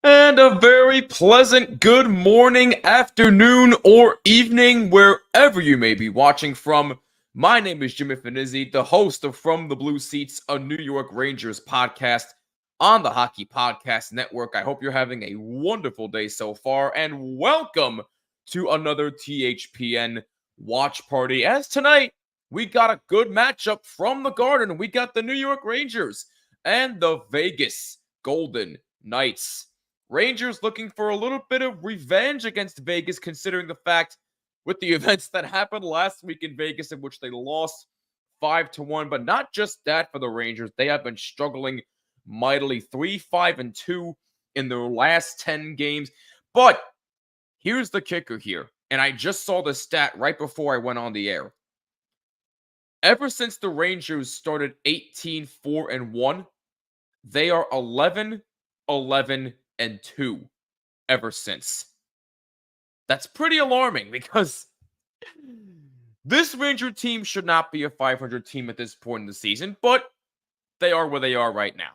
And a very pleasant good morning, afternoon, or evening, wherever you may be watching from. My name is Jimmy Finizzi, the host of From the Blue Seats, a New York Rangers podcast on the Hockey Podcast Network. I hope you're having a wonderful day so far, and welcome to another THPN watch party. As tonight, we got a good matchup from the Garden. We got the New York Rangers and the Vegas Golden Knights. Rangers looking for a little bit of revenge against Vegas, considering the fact with the events that happened last week in Vegas, in which they lost 5-1. But not just that for the Rangers. They have been struggling mightily, 3-5-2 in their last 10 games. But here's the kicker here. And I just saw the stat right before I went on the air. Ever since the Rangers started 18-4-1, they are 11-11-2 ever since. That's pretty alarming because this Ranger team should not be a 500 team at this point in the season, but they are where they are right now.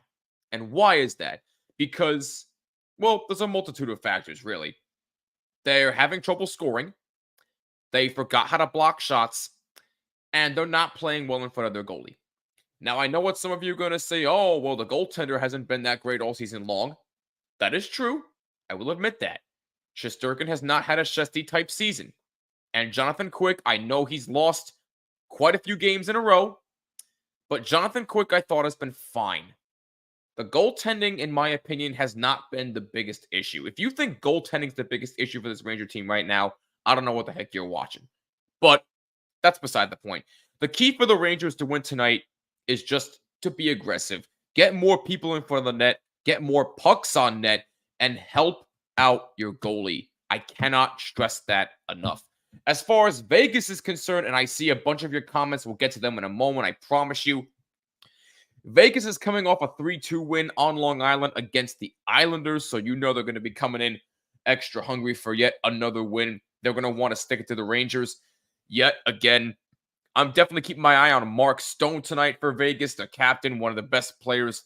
And why is that? Because, well, there's a multitude of factors, really. They're having trouble scoring. They forgot how to block shots. And they're not playing well in front of their goalie. Now, I know what some of you are going to say. Oh, well, the goaltender hasn't been that great all season long. That is true. I will admit that. Shesterkin has not had a Shesty-type season. And Jonathan Quick, I know he's lost quite a few games in a row. But Jonathan Quick, I thought, has been fine. The goaltending, in my opinion, has not been the biggest issue. If you think goaltending is the biggest issue for this Ranger team right now, I don't know what the heck you're watching. But that's beside the point. The key for the Rangers to win tonight is just to be aggressive. Get more people in front of the net. Get more pucks on net. And help out your goalie. I cannot stress that enough. As far as Vegas is concerned, and I see a bunch of your comments, we'll get to them in a moment, I promise you. Vegas is coming off a 3-2 win on Long Island against the Islanders, so you know they're going to be coming in extra hungry for yet another win. They're going to want to stick it to the Rangers. Yet again, I'm definitely keeping my eye on Mark Stone tonight for Vegas, the captain, one of the best players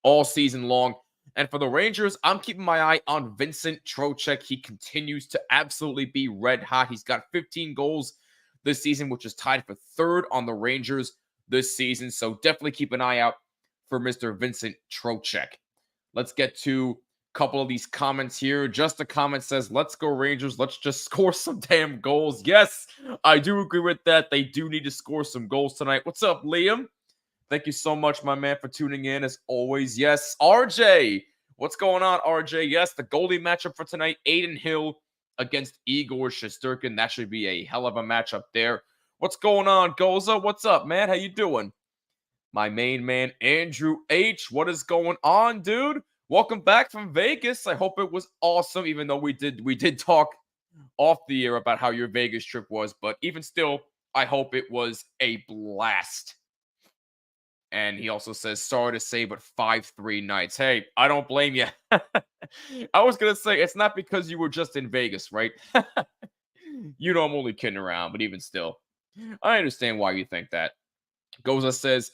all season long. And for the Rangers, I'm keeping my eye on Vincent Trocheck. He continues to absolutely be red hot. He's got 15 goals this season, which is tied for third on the Rangers this season. So definitely keep an eye out for Mr. Vincent Trocheck. Let's get to a couple of these comments here. Just a comment says, let's go Rangers. Let's just score some damn goals. Yes, I do agree with that. They do need to score some goals tonight. What's up, Liam? Thank you so much, my man, for tuning in, as always. Yes, RJ. What's going on, RJ? Yes, the goalie matchup for tonight, Aiden Hill against Igor Shesterkin. That should be a hell of a matchup there. What's going on, Goza? What's up, man? How you doing? My main man, Andrew H. What is going on, dude? Welcome back from Vegas. I hope it was awesome, even though we did talk off the air about how your Vegas trip was. But even still, I hope it was a blast. And he also says, sorry to say, but 5-3 Knights. Hey, I don't blame you. I was going to say, it's not because you were just in Vegas, right? You know I'm only kidding around, but even still, I understand why you think that. Goza says,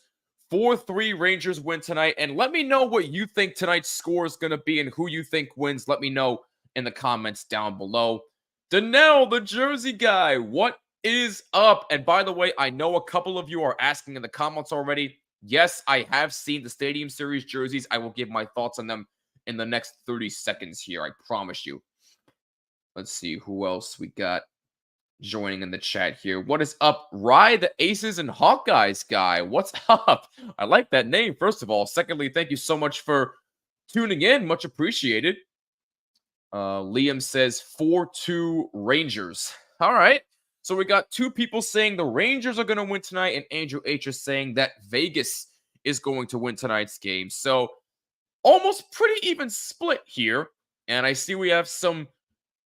4-3 Rangers win tonight. And let me know what you think tonight's score is going to be and who you think wins. Let me know in the comments down below. Danelle, the Jersey guy, what is up? And by the way, I know a couple of you are asking in the comments already. Yes, I have seen the Stadium Series jerseys. I will give my thoughts on them in the next 30 seconds here. I promise you. Let's see who else we got joining in the chat here. What is up? Rye, the Aces and Hawkeyes guy. What's up? I like that name, first of all. Secondly, thank you so much for tuning in. Much appreciated. Liam says 4-2 Rangers. All right. So we got two people saying the Rangers are going to win tonight, and Andrew H. is saying that Vegas is going to win tonight's game. So almost pretty even split here. And I see we have some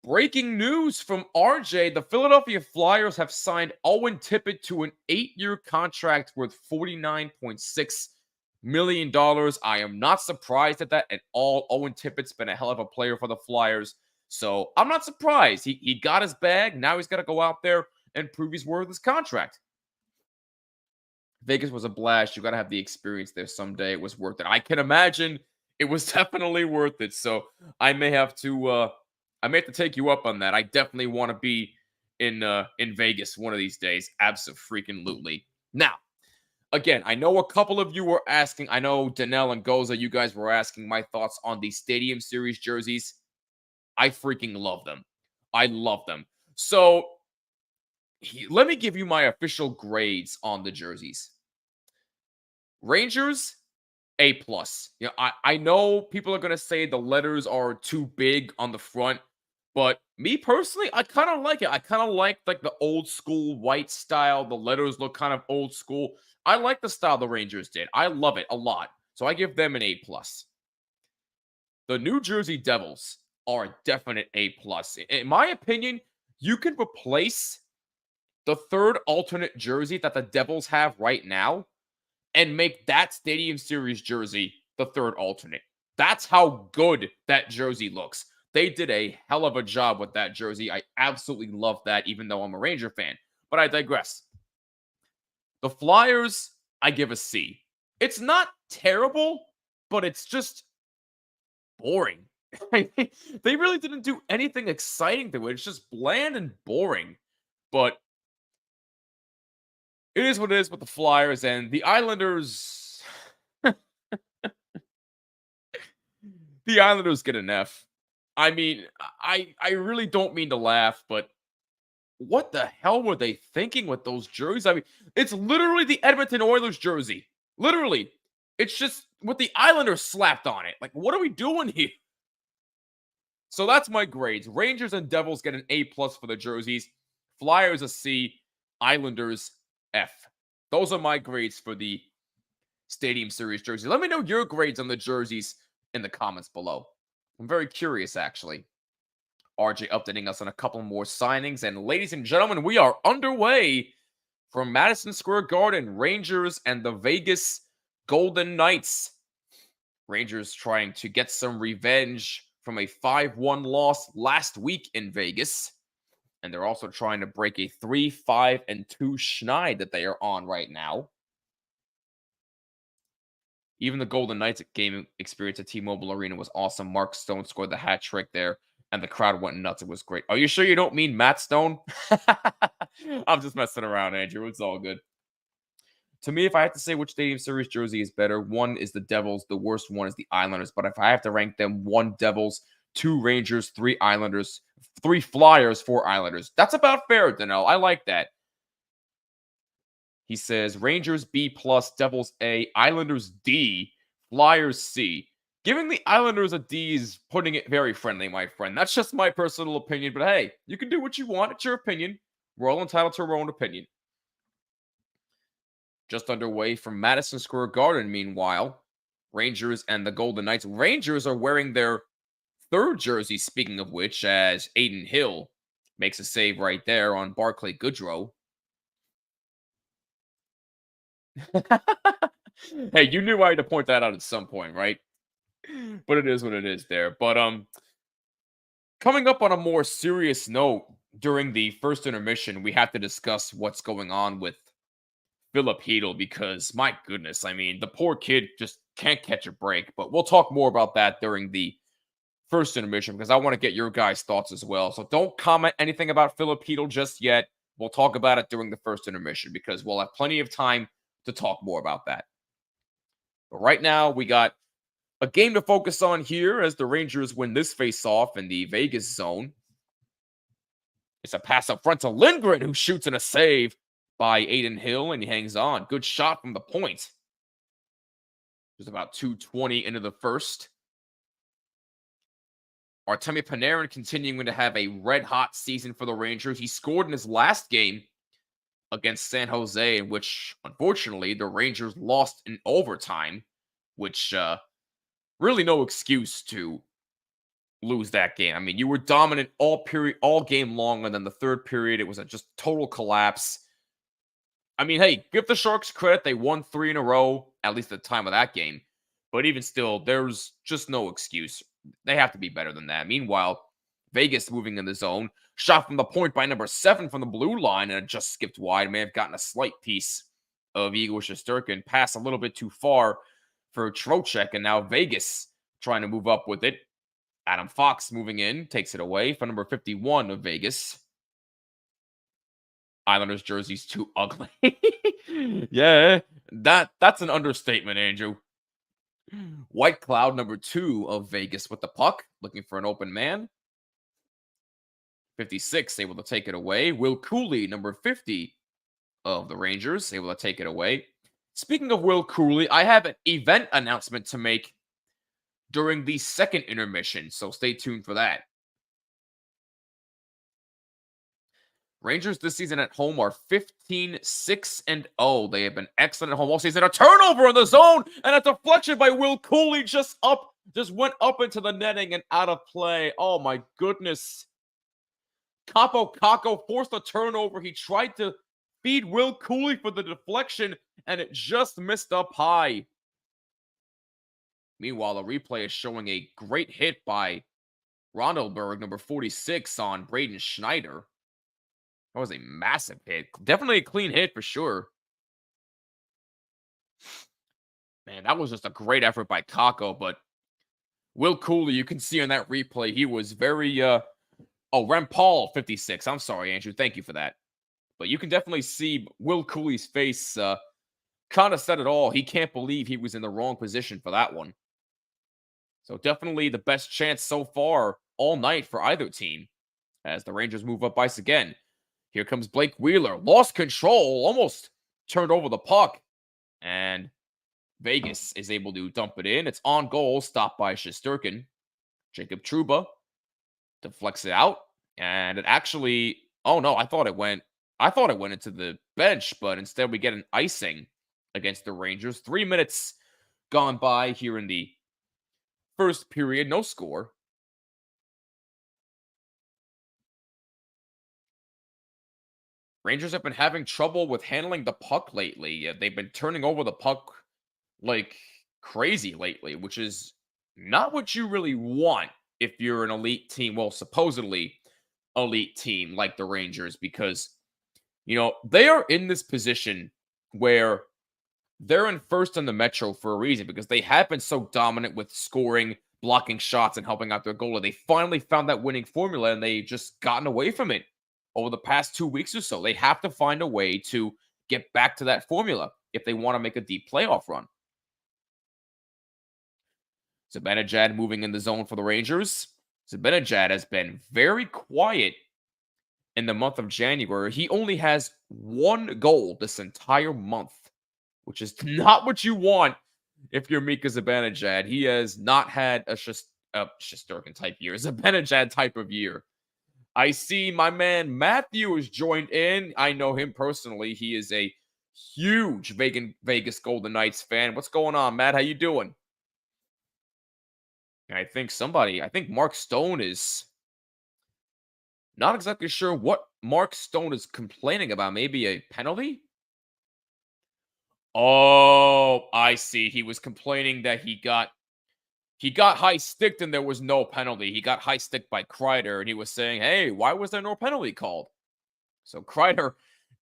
breaking news from RJ. The Philadelphia Flyers have signed Owen Tippett to an 8-year contract worth $49.6 million. I am not surprised at that at all. Owen Tippett's been a hell of a player for the Flyers. So I'm not surprised. He got his bag. Now he's got to go out there and prove he's worth his contract. Vegas was a blast. You got to have the experience there someday. It was worth it. I can imagine It was definitely worth it. So I may have to take you up on that. I definitely want to be in Vegas one of these days. Abso-freaking-lutely. Now, again, I know a couple of you were asking. I know Danelle and Goza, you guys were asking my thoughts on the Stadium Series jerseys. I freaking love them. I love them. So let me give you my official grades on the jerseys. Rangers, A plus. You know, I know people are gonna say the letters are too big on the front, but me personally, I kind of like it. I kind of like the old school white style. The letters look kind of old school. I like the style the Rangers did. I love it a lot. So I give them an A plus. The New Jersey Devils are a definite A plus. In my opinion, you can replace the third alternate jersey that the Devils have right now and make that Stadium Series jersey the third alternate. That's how good that jersey looks. They did a hell of a job with that jersey. I absolutely love that, even though I'm a Ranger fan. But I digress. The Flyers, I give a C. It's not terrible, but it's just boring. They really didn't do anything exciting to it. It's just bland and boring. But it is what it is with the Flyers, and the Islanders. The Islanders get an F. I mean, I really don't mean to laugh, but what the hell were they thinking with those jerseys? I mean, it's literally the Edmonton Oilers jersey. Literally. It's just with the Islanders slapped on it. Like, what are we doing here? So that's my grades. Rangers and Devils get an A plus for the jerseys. Flyers a C. Islanders F. Those are my grades for the Stadium Series jersey. Let me know your grades on the jerseys in the comments below. I'm very curious, actually. RJ updating us on a couple more signings. And ladies and gentlemen, we are underway from Madison Square Garden. Rangers and the Vegas Golden Knights. Rangers trying to get some revenge from a 5-1 loss last week in Vegas. And they're also trying to break a 3-5-2 schneid that they are on right now. Even the Golden Knights game experience at T-Mobile Arena was awesome. Mark Stone scored the hat trick there, and the crowd went nuts. It was great. Are you sure you don't mean Matt Stone? I'm just messing around, Andrew. It's all good. To me, if I had to say which Stadium Series jersey is better, one is the Devils. The worst one is the Islanders. But if I have to rank them, 1 Devils, 2 Rangers, 3 Islanders, 3 Flyers, 4 Islanders. That's about fair, Danelle. I like that. He says Rangers B plus, Devils A, Islanders D, Flyers C. Giving the Islanders a D is putting it very friendly, my friend. That's just my personal opinion. But hey, you can do what you want. It's your opinion. We're all entitled to our own opinion. Just underway from Madison Square Garden, meanwhile, Rangers and the Golden Knights. Rangers are wearing their third jersey, speaking of which, as Adin Hill makes a save right there on Barclay Goodrow. Hey, you knew I had to point that out at some point, right? But it is what it is there. But coming up on a more serious note, during the first intermission, we have to discuss what's going on with Filip Chytil, because my goodness, I mean, the poor kid just can't catch a break. But we'll talk more about that during the first intermission, because I want to get your guys' thoughts as well. So don't comment anything about Filip Chytil just yet. We'll talk about it during the first intermission, because we'll have plenty of time to talk more about that. But right now, we got a game to focus on here as the Rangers win this face-off in the Vegas zone. It's a pass up front to Lindgren, who shoots in a save by Adin Hill, and he hangs on. Good shot from the point. There's about 2:20 into the first. Artemi Panarin continuing to have a red-hot season for the Rangers. He scored in his last game against San Jose, in which, unfortunately, the Rangers lost in overtime, which really no excuse to lose that game. I mean, you were dominant all game long, and then the third period, it was a just total collapse. I mean, hey, give the Sharks credit. They won 3 in a row, at least at the time of that game. But even still, there's just no excuse. They have to be better than that. Meanwhile, Vegas moving in the zone. Shot from the point by number 7 from the blue line, and it just skipped wide. May have gotten a slight piece of Igor Shesterkin. Pass a little bit too far for Trocheck, and now Vegas trying to move up with it. Adam Fox moving in, takes it away for number 51 of Vegas. Islanders jersey's too ugly. Yeah, that's an understatement, Andrew. White Cloud, number 2 of Vegas with the puck, looking for an open man. 56, able to take it away. Will Cooley, number 50 of the Rangers, able to take it away. Speaking of Will Cooley, I have an event announcement to make during the second intermission, so stay tuned for that. Rangers this season at home are 15-6-0. They have been excellent at home all season. A turnover in the zone and a deflection by Will Cooley just went up into the netting and out of play. Oh my goodness. Capo Caco forced a turnover. He tried to feed Will Cooley for the deflection and it just missed up high. Meanwhile, the replay is showing a great hit by Rondelberg, number 46, on Braden Schneider. That was a massive hit. Definitely a clean hit for sure. Man, that was just a great effort by Kako, but Will Cooley, you can see on that replay, he was very, Rem Paul, 56. I'm sorry, Andrew. Thank you for that. But you can definitely see Will Cooley's face kind of said it all. He can't believe he was in the wrong position for that one. So definitely the best chance so far all night for either team as the Rangers move up ice again. Here comes Blake Wheeler. Lost control. Almost turned over the puck. And Vegas is able to dump it in. It's on goal. Stopped by Shesterkin. Jacob Trouba deflects it out. And it actually... Oh, no. I thought it went into the bench. But instead we get an icing against the Rangers. 3 minutes gone by here in the first period. No score. Rangers have been having trouble with handling the puck lately. They've been turning over the puck like crazy lately, which is not what you really want if you're an elite team. Well, supposedly elite team like the Rangers, because, they are in this position where they're in first in the Metro for a reason, because they have been so dominant with scoring, blocking shots, and helping out their goalie. They finally found that winning formula, and they just gotten away from it over the past 2 weeks or so. They have to find a way to get back to that formula if they want to make a deep playoff run. Zibanejad moving in the zone for the Rangers. Zibanejad has been very quiet in the month of January. He only has 1 goal this entire month, which is not what you want if you're Mika Zibanejad. He has not had a Shesterkin type year, Zibanejad type of year. I see my man Matthew has joined in. I know him personally. He is a huge Vegas Golden Knights fan. What's going on, Matt? How you doing? And I think Mark Stone is not exactly sure what Mark Stone is complaining about. Maybe a penalty? Oh, I see. He was complaining that he got high-sticked and there was no penalty. He got high-sticked by Kreider, and he was saying, hey, why was there no penalty called? So Kreider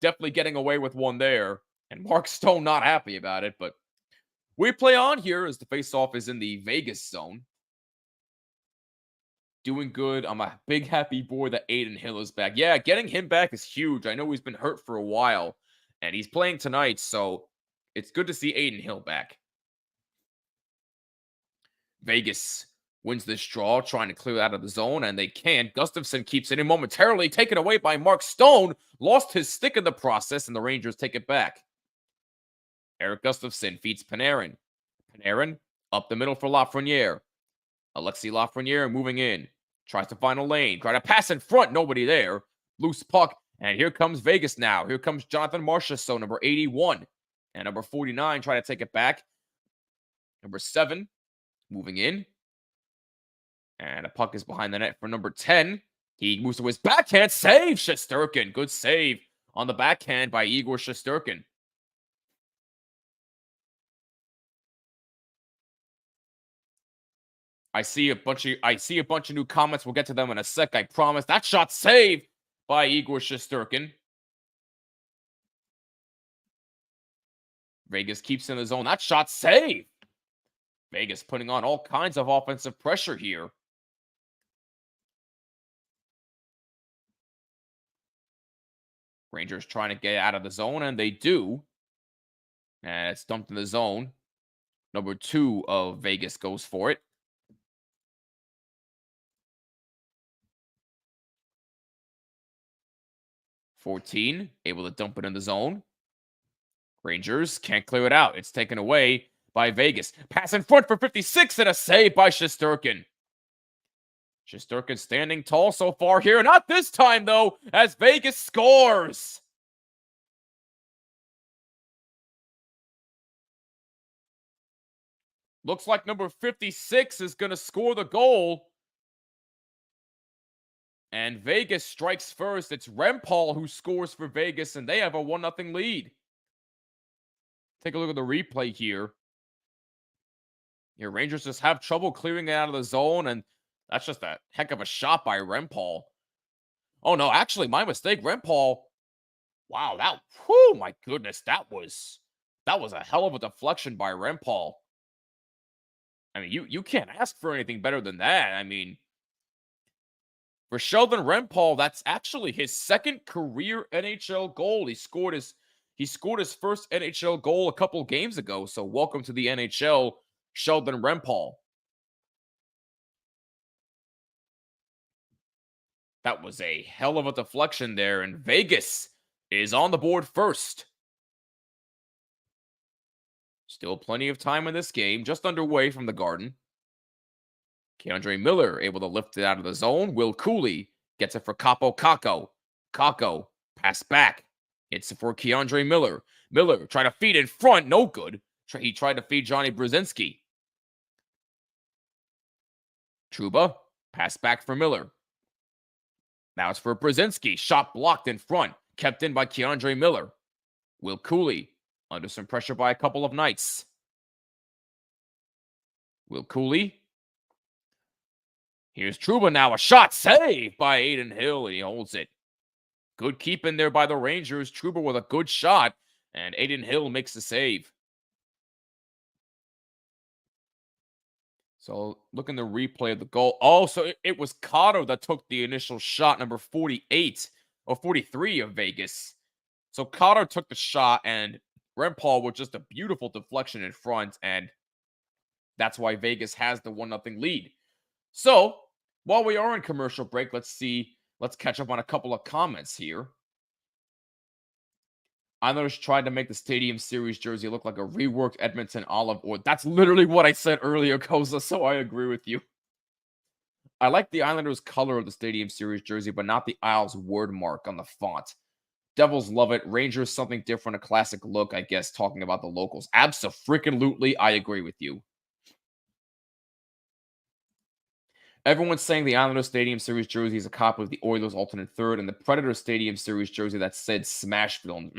definitely getting away with one there, and Mark Stone not happy about it, but we play on here as the face-off is in the Vegas zone. Doing good. I'm a big happy boy that Aiden Hill is back. Yeah, getting him back is huge. I know he's been hurt for a while, and he's playing tonight, so it's good to see Aiden Hill back. Vegas wins this draw, trying to clear out of the zone, and they can't. Gustafsson keeps it in momentarily, taken away by Mark Stone. Lost his stick in the process, and the Rangers take it back. Eric Gustafsson feeds Panarin. Panarin up the middle for Lafreniere. Alexi Lafreniere moving in. Tries to find a lane. Try to pass in front. Nobody there. Loose puck. And here comes Vegas now. Here comes Jonathan Marchessault, number 81. And number 49 trying to take it back. Number 7 moving in. And a puck is behind the net for number 10. He moves to his backhand. Save Shesterkin. Good save on the backhand by Igor Shesterkin. I see a bunch of new comments. We'll get to them in a sec, I promise. That shot saved by Igor Shesterkin. Vegas keeps in the zone. That shot saved Vegas putting on all kinds of offensive pressure here. Rangers trying to get out of the zone, and they do. And it's dumped in the zone. Number 2 of Vegas goes for it. .14, able to dump it in the zone. Rangers can't clear it out. It's taken away by Vegas. Pass in front for 56 and a save by Shesterkin. Shesterkin standing tall so far here. Not this time, though, as Vegas scores. Looks like number 56 is going to score the goal. And Vegas strikes first. It's Rempal who scores for Vegas, and they have a 1-0 lead. Take a look at the replay here. Your Rangers just have trouble clearing it out of the zone, and that's just a heck of a shot by Rempal. Oh, no, actually, my mistake. Rempal, wow, whew, my goodness, that was a hell of a deflection by Rempal. I mean, you can't ask for anything better than that. I mean, for Sheldon Rempal, that's actually his second career NHL goal. He scored his first NHL goal a couple games ago. So welcome to the NHL, Sheldon Rempal. That was a hell of a deflection there, and Vegas is on the board first. Still plenty of time in this game, just underway from the Garden. Keandre Miller able to lift it out of the zone. Will Cooley gets it for Capo Kako. Kako, pass back. Hits it for Keandre Miller. Miller trying to feed in front. No good. He tried to feed Johnny Brzezinski. Trouba, pass back for Miller. Now it's for Brzezinski. Shot blocked in front. Kept in by Keandre Miller. Will Cooley under some pressure by a couple of Knights. Will Cooley. Here's Trouba now. A shot saved by Adin Hill, and he holds it. Good keeping there by the Rangers. Trouba with a good shot, and Adin Hill makes the save. So, looking the replay of the goal. Oh, so it was Cotto that took the initial shot, number 48 or 43 of Vegas. So, Cotto took the shot, and Rempal with just a beautiful deflection in front, and that's why Vegas has the 1-0 lead. So, while we are in commercial break, let's catch up on a couple of comments here. Islanders tried to make the Stadium Series jersey look like a reworked Edmonton olive oil. That's literally what I said earlier, Koza, so I agree with you. I like the Islanders' color of the Stadium Series jersey, but not the Isles word mark on the font. Devils love it. Rangers, something different, a classic look, I guess, talking about the locals. Abso-freaking-lutely, I agree with you. Everyone's saying the Islanders Stadium Series jersey is a copy of the Oilers alternate third and the Predator Stadium Series jersey that said Smash Film.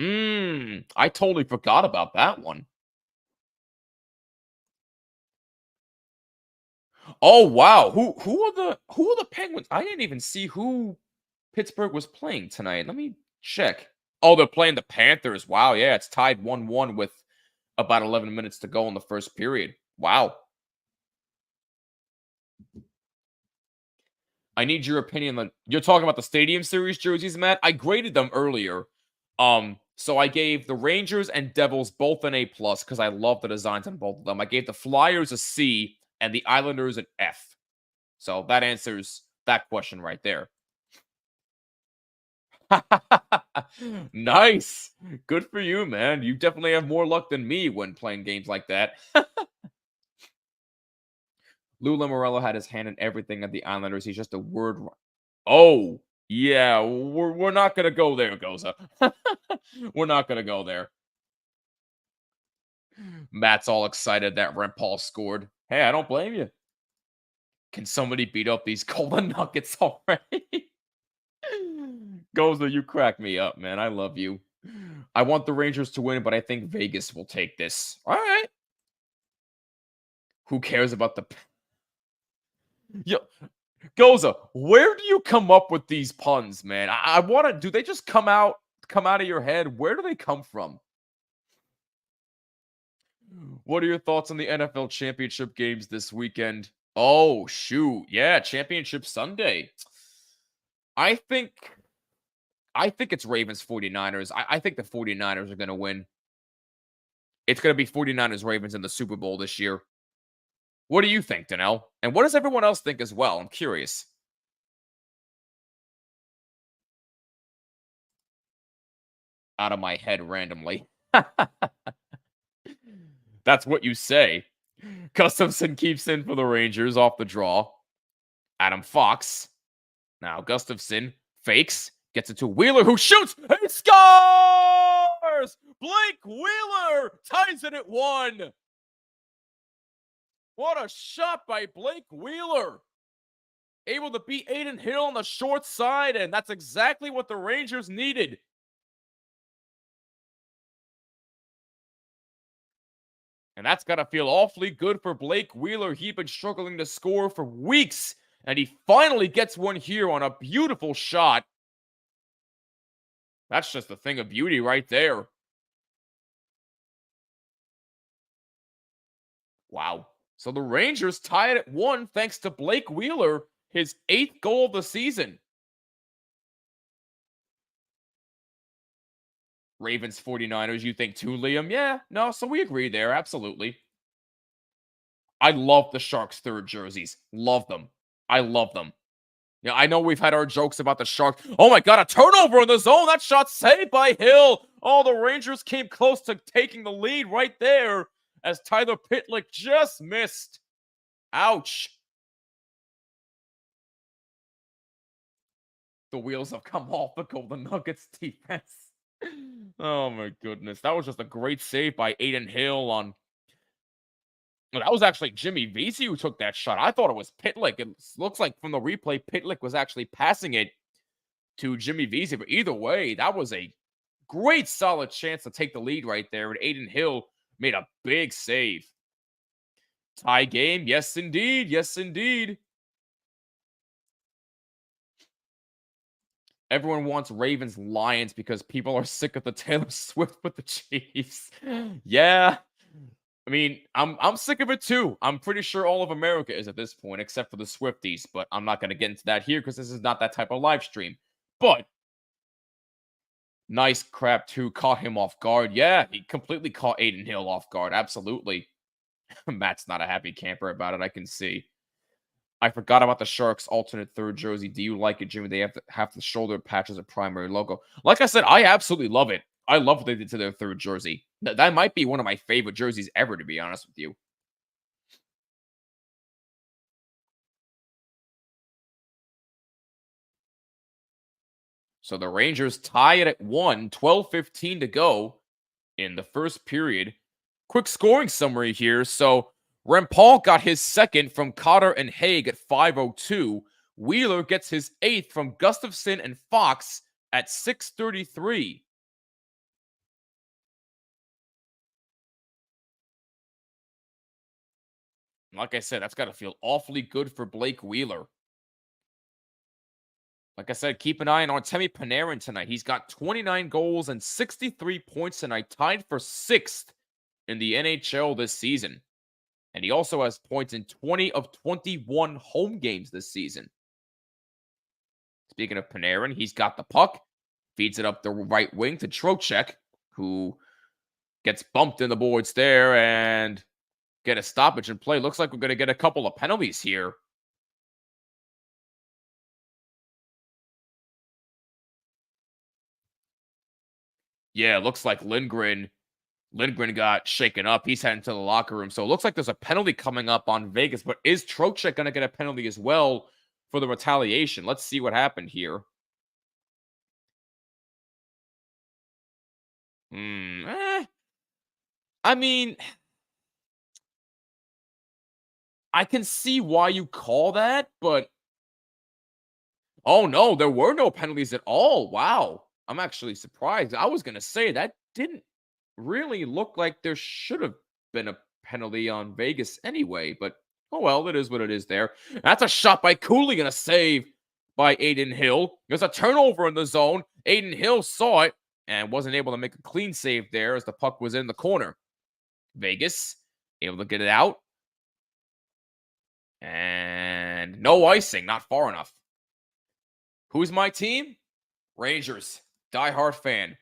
I totally forgot about that one. Oh wow, who are the Penguins? I didn't even see who Pittsburgh was playing tonight. Let me check. Oh, they're playing the Panthers. Wow, yeah, it's tied 1-1 with about 11 minutes to go in the first period. Wow. I need your opinion. You're talking about the Stadium Series jerseys, Matt. I graded them earlier. So I gave the Rangers and Devils both an A+ because I love the designs on both of them. I gave the Flyers a C and the Islanders an F. So that answers that question right there. Nice. Good for you, man. You definitely have more luck than me when playing games like that. Lou Lamoriello had his hand in everything at the Islanders. He's just a word. Oh, yeah. We're not going to go there, Goza. We're not going to go there. Matt's all excited that Rempal scored. Hey, I don't blame you. Can somebody beat up these Golden Nuggets already? Goza, you crack me up, man. I love you. I want the Rangers to win, but I think Vegas will take this. All right. Who cares about the... Yo, Goza, where do you come up with these puns, man? I want to... Do they just come out of your head? Where do they come from? What are your thoughts on the NFL championship games this weekend? Oh, shoot. Yeah, championship Sunday. I think I think it's Ravens 49ers. I think the 49ers are going to win. It's going to be 49ers Ravens in the Super Bowl this year. What do you think, Danelle? And what does everyone else think as well? I'm curious. Out of my head randomly. That's what you say. Gustafson keeps in for the Rangers off the draw. Adam Fox. Now Gustafson fakes, gets it to Wheeler, who shoots and scores! Blake Wheeler ties it at 1. What a shot by Blake Wheeler. Able to beat Aiden Hill on the short side, and that's exactly what the Rangers needed. And that's got to feel awfully good for Blake Wheeler. He'd been struggling to score for weeks, and he finally gets one here on a beautiful shot. That's just a thing of beauty right there. Wow. So the Rangers tie it at 1 thanks to Blake Wheeler, his 8th goal of the season. Ravens 49ers, you think too, Liam? Yeah, no, so we agree there, absolutely. I love the Sharks' 3rd jerseys. Love them. I love them. Yeah, I know we've had our jokes about the Sharks. Oh my god, a turnover in the zone. That shot saved by Hill. Oh, the Rangers came close to taking the lead right there as Tyler Pitlick just missed. Ouch. The wheels have come off the Golden Nuggets defense. Oh my goodness. That was just a great save by Aiden Hill on... That was actually Jimmy Vesey who took that shot. I thought it was Pitlick. It looks like from the replay, Pitlick was actually passing it to Jimmy Vesey. But either way, that was a great solid chance to take the lead right there. And Aiden Hill made a big save. Tie game. Yes, indeed. Yes, indeed. Everyone wants Ravens Lions because people are sick of the Taylor Swift with the Chiefs. Yeah. I mean, I'm sick of it too. I'm pretty sure all of America is at this point, except for the Swifties, but I'm not going to get into that here because this is not that type of live stream. But nice crap too. Caught him off guard. Yeah, he completely caught Aiden Hill off guard. Absolutely. Matt's not a happy camper about it, I can see. I forgot about the Sharks' alternate 3rd jersey. Do you like it, Jimmy? They have the shoulder patch as a primary logo. Like I said, I absolutely love it. I love what they did to their 3rd jersey. That might be one of my favorite jerseys ever, to be honest with you. So the Rangers tie it at 1, 12:15 to go in the first period. Quick scoring summary here. So Rempal got his 2nd from Cotter and Haig at 5:02. Wheeler gets his 8th from Gustafson and Fox at 6:33. Like I said, that's got to feel awfully good for Blake Wheeler. Like I said, keep an eye on Artemi Panarin tonight. He's got 29 goals and 63 points tonight, tied for 6th in the NHL this season. And he also has points in 20 of 21 home games this season. Speaking of Panarin, he's got the puck, feeds it up the right wing to Trocheck, who gets bumped in the boards there and get a stoppage in play. Looks like we're going to get a couple of penalties here. Yeah, it looks like Lindgren got shaken up. He's heading to the locker room. So it looks like there's a penalty coming up on Vegas. But is Trocheck going to get a penalty as well for the retaliation? Let's see what happened here. I mean, I can see why you call that, but... Oh, no, there were no penalties at all. Wow. I'm actually surprised. I was going to say that didn't really look like there should have been a penalty on Vegas anyway, but oh well, it is what it is there. That's a shot by Cooley and a save by Aiden Hill. There's a turnover in the zone. Aiden Hill saw it and wasn't able to make a clean save there as the puck was in the corner. Vegas Able to get it out. And no icing, not far enough. Who's my team? Rangers. Diehard fan.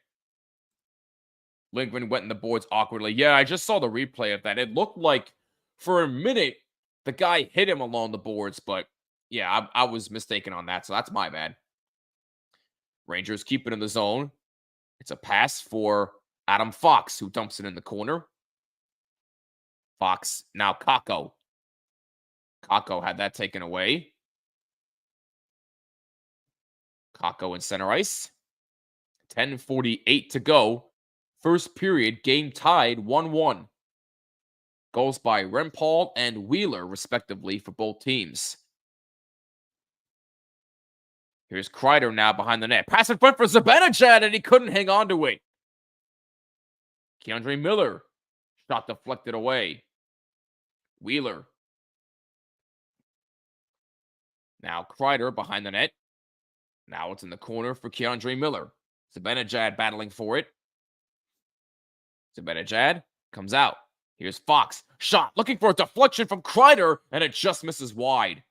Lindgren went in the boards awkwardly. Yeah, I just saw the replay of that. It looked like for a minute the guy hit him along the boards, but yeah, I was mistaken on that, so that's my bad. Rangers keep it in the zone. It's a pass for Adam Fox, who dumps it in the corner. Fox, now Kakko. Kakko had that taken away. Kakko in center ice. 10:48 to go. First period, game tied 1-1. Goals by Rempal and Wheeler, respectively, for both teams. Here's Kreider now behind the net. Pass in front for Zibanejad, and he couldn't hang on to it. Keandre Miller. Shot deflected away. Wheeler. Now Kreider behind the net. Now it's in the corner for Keandre Miller. Zibanejad battling for it. Zibanejad comes out. Here's Fox. Shot. Looking for a deflection from Kreider, and it just misses wide.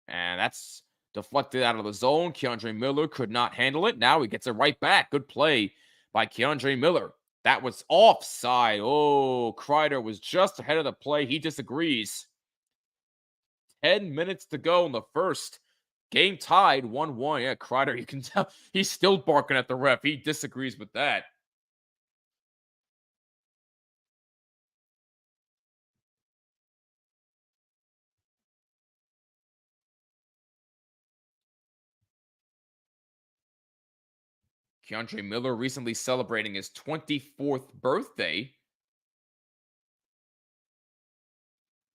And that's deflected out of the zone. Keandre Miller could not handle it. Now he gets it right back. Good play by Keandre Miller. That was offside. Oh, Kreider was just ahead of the play. He disagrees. 10 minutes to go in the first. Game tied 1-1. Yeah, Kreider, you can tell he's still barking at the ref. He disagrees with that. Keandre Miller recently celebrating his 24th birthday.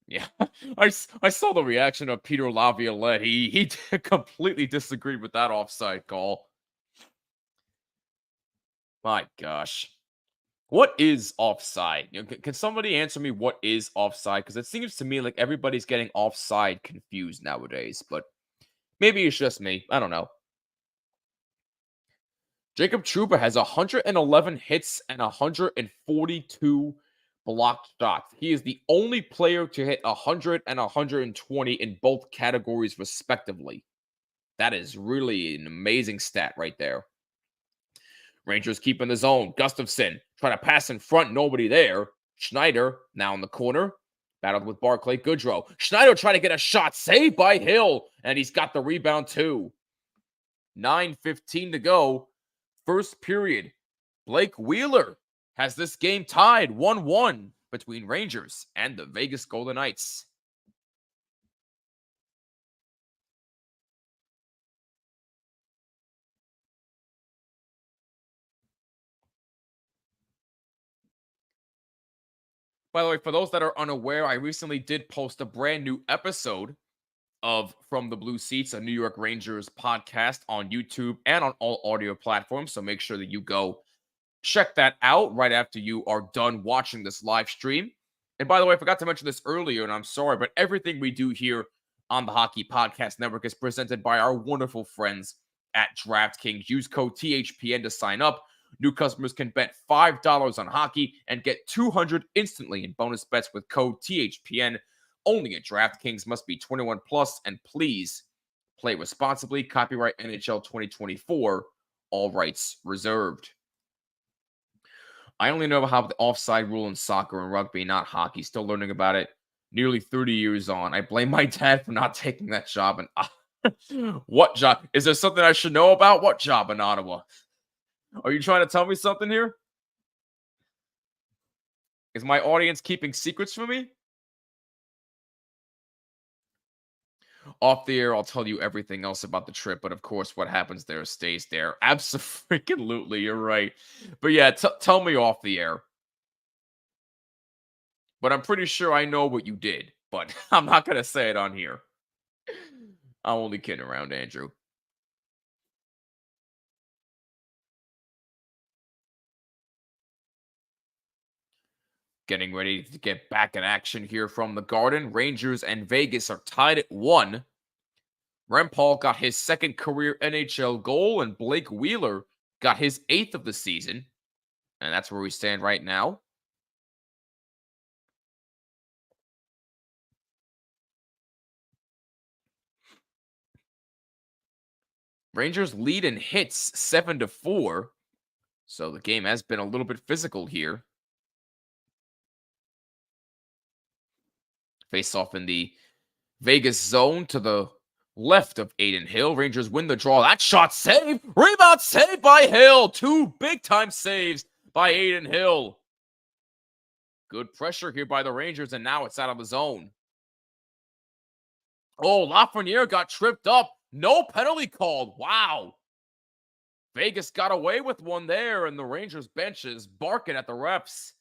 Yeah, I saw the reaction of Peter Laviolette. He completely disagreed with that offside call. My gosh. What is offside? Can somebody answer me what is offside? Because it seems to me like everybody's getting offside confused nowadays, but maybe it's just me. I don't know. Jacob Trouba has 111 hits and 142 blocked shots. He is the only player to hit 100 and 120 in both categories, respectively. That is really an amazing stat right there. Rangers keep in the zone. Gustafsson trying to pass in front. Nobody there. Schneider now in the corner. Battled with Barclay Goodrow. Schneider trying to get a shot. Saved by Hill. And he's got the rebound too. 9:15 to go. First period. Blake Wheeler has this game tied 1-1 between Rangers and the Vegas Golden Knights. By the way, for those that are unaware, I recently did post a brand new episode of From the Blue Seats, a New York Rangers podcast on YouTube and on all audio platforms. So make sure that you go check that out right after you are done watching this live stream. And by the way, I forgot to mention this earlier, and I'm sorry, but everything we do here on the Hockey Podcast Network is presented by our wonderful friends at DraftKings. Use code THPN to sign up. New customers can bet $5 on hockey and get $200 instantly in bonus bets with code THPN. Only at DraftKings. Must be 21 plus, and please play responsibly. Copyright NHL 2024. All rights reserved. I only know about the offside rule in soccer and rugby, not hockey. Still learning about it nearly 30 years on. I blame my dad for not taking that job. And what job? Is there something I should know about? What job in Ottawa? Are you trying to tell me something here? Is my audience keeping secrets from me? Off the air, I'll tell you everything else about the trip, but of course, what happens there stays there. Absolutely, you're right. But yeah, tell me off the air. But I'm pretty sure I know what you did, but I'm not going to say it on here. I'm only kidding around, Andrew. Getting ready to get back in action here from the Garden. Rangers and Vegas are tied at 1. Rempal got his second career NHL goal, and Blake Wheeler got his 8th of the season. And that's where we stand right now. Rangers lead in hits 7-4. So the game has been a little bit physical here. Face off in the Vegas zone to the left of Adin Hill. Rangers win the draw. That shot saved. Rebound saved by Hill. 2 big-time saves by Adin Hill. Good pressure here by the Rangers, and now it's out of the zone. Oh, Lafreniere got tripped up. No penalty called. Wow. Vegas got away with one there, and the Rangers bench is barking at the refs.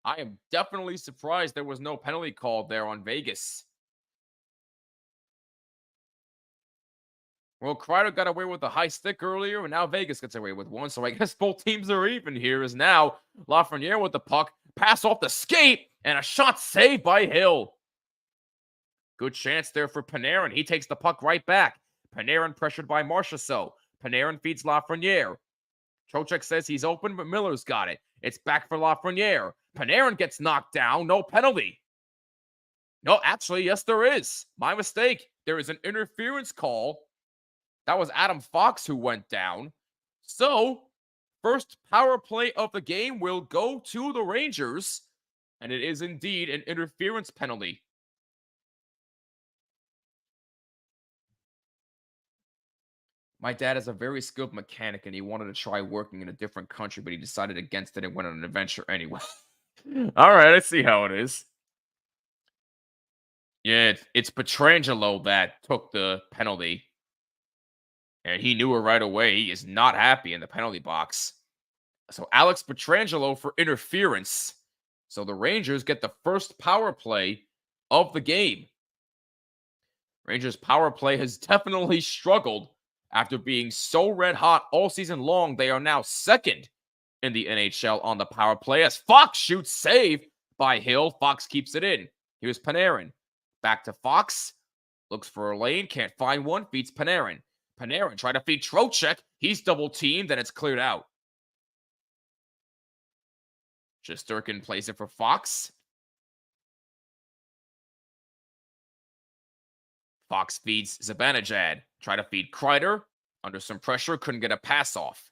I am definitely surprised there was no penalty called there on Vegas. Well, Kreider got away with a high stick earlier, and now Vegas gets away with one. So I guess both teams are even here. Is now Lafreniere with the puck. Pass off the skate, and a shot saved by Hill. Good chance there for Panarin. He takes the puck right back. Panarin pressured by Marchessault. Panarin feeds Lafreniere. Trocheck says he's open, but Miller's got it. It's back for Lafreniere. Panarin gets knocked down. No penalty. No, actually, yes, there is. My mistake. There is an interference call. That was Adam Fox who went down. So, first power play of the game will go to the Rangers. And it is indeed an interference penalty. My dad is a very skilled mechanic, and he wanted to try working in a different country, but he decided against it and went on an adventure anyway. All right, I see how it is. Yeah, it's Pietrangelo that took the penalty. And he knew it right away. He is not happy in the penalty box. So Alex Pietrangelo for interference. So the Rangers get the first power play of the game. Rangers power play has definitely struggled after being so red hot all season long. They are now second in the NHL on the power play as Fox shoots save by Hill. Fox keeps it in. Here's Panarin. Back to Fox. Looks for a lane. Can't find one. Beats Panarin. Panarin trying to feed Trocheck. He's double teamed and it's cleared out. Shesterkin plays it for Fox. Fox feeds Zibanejad. Try to feed Kreider. Under some pressure, couldn't get a pass off.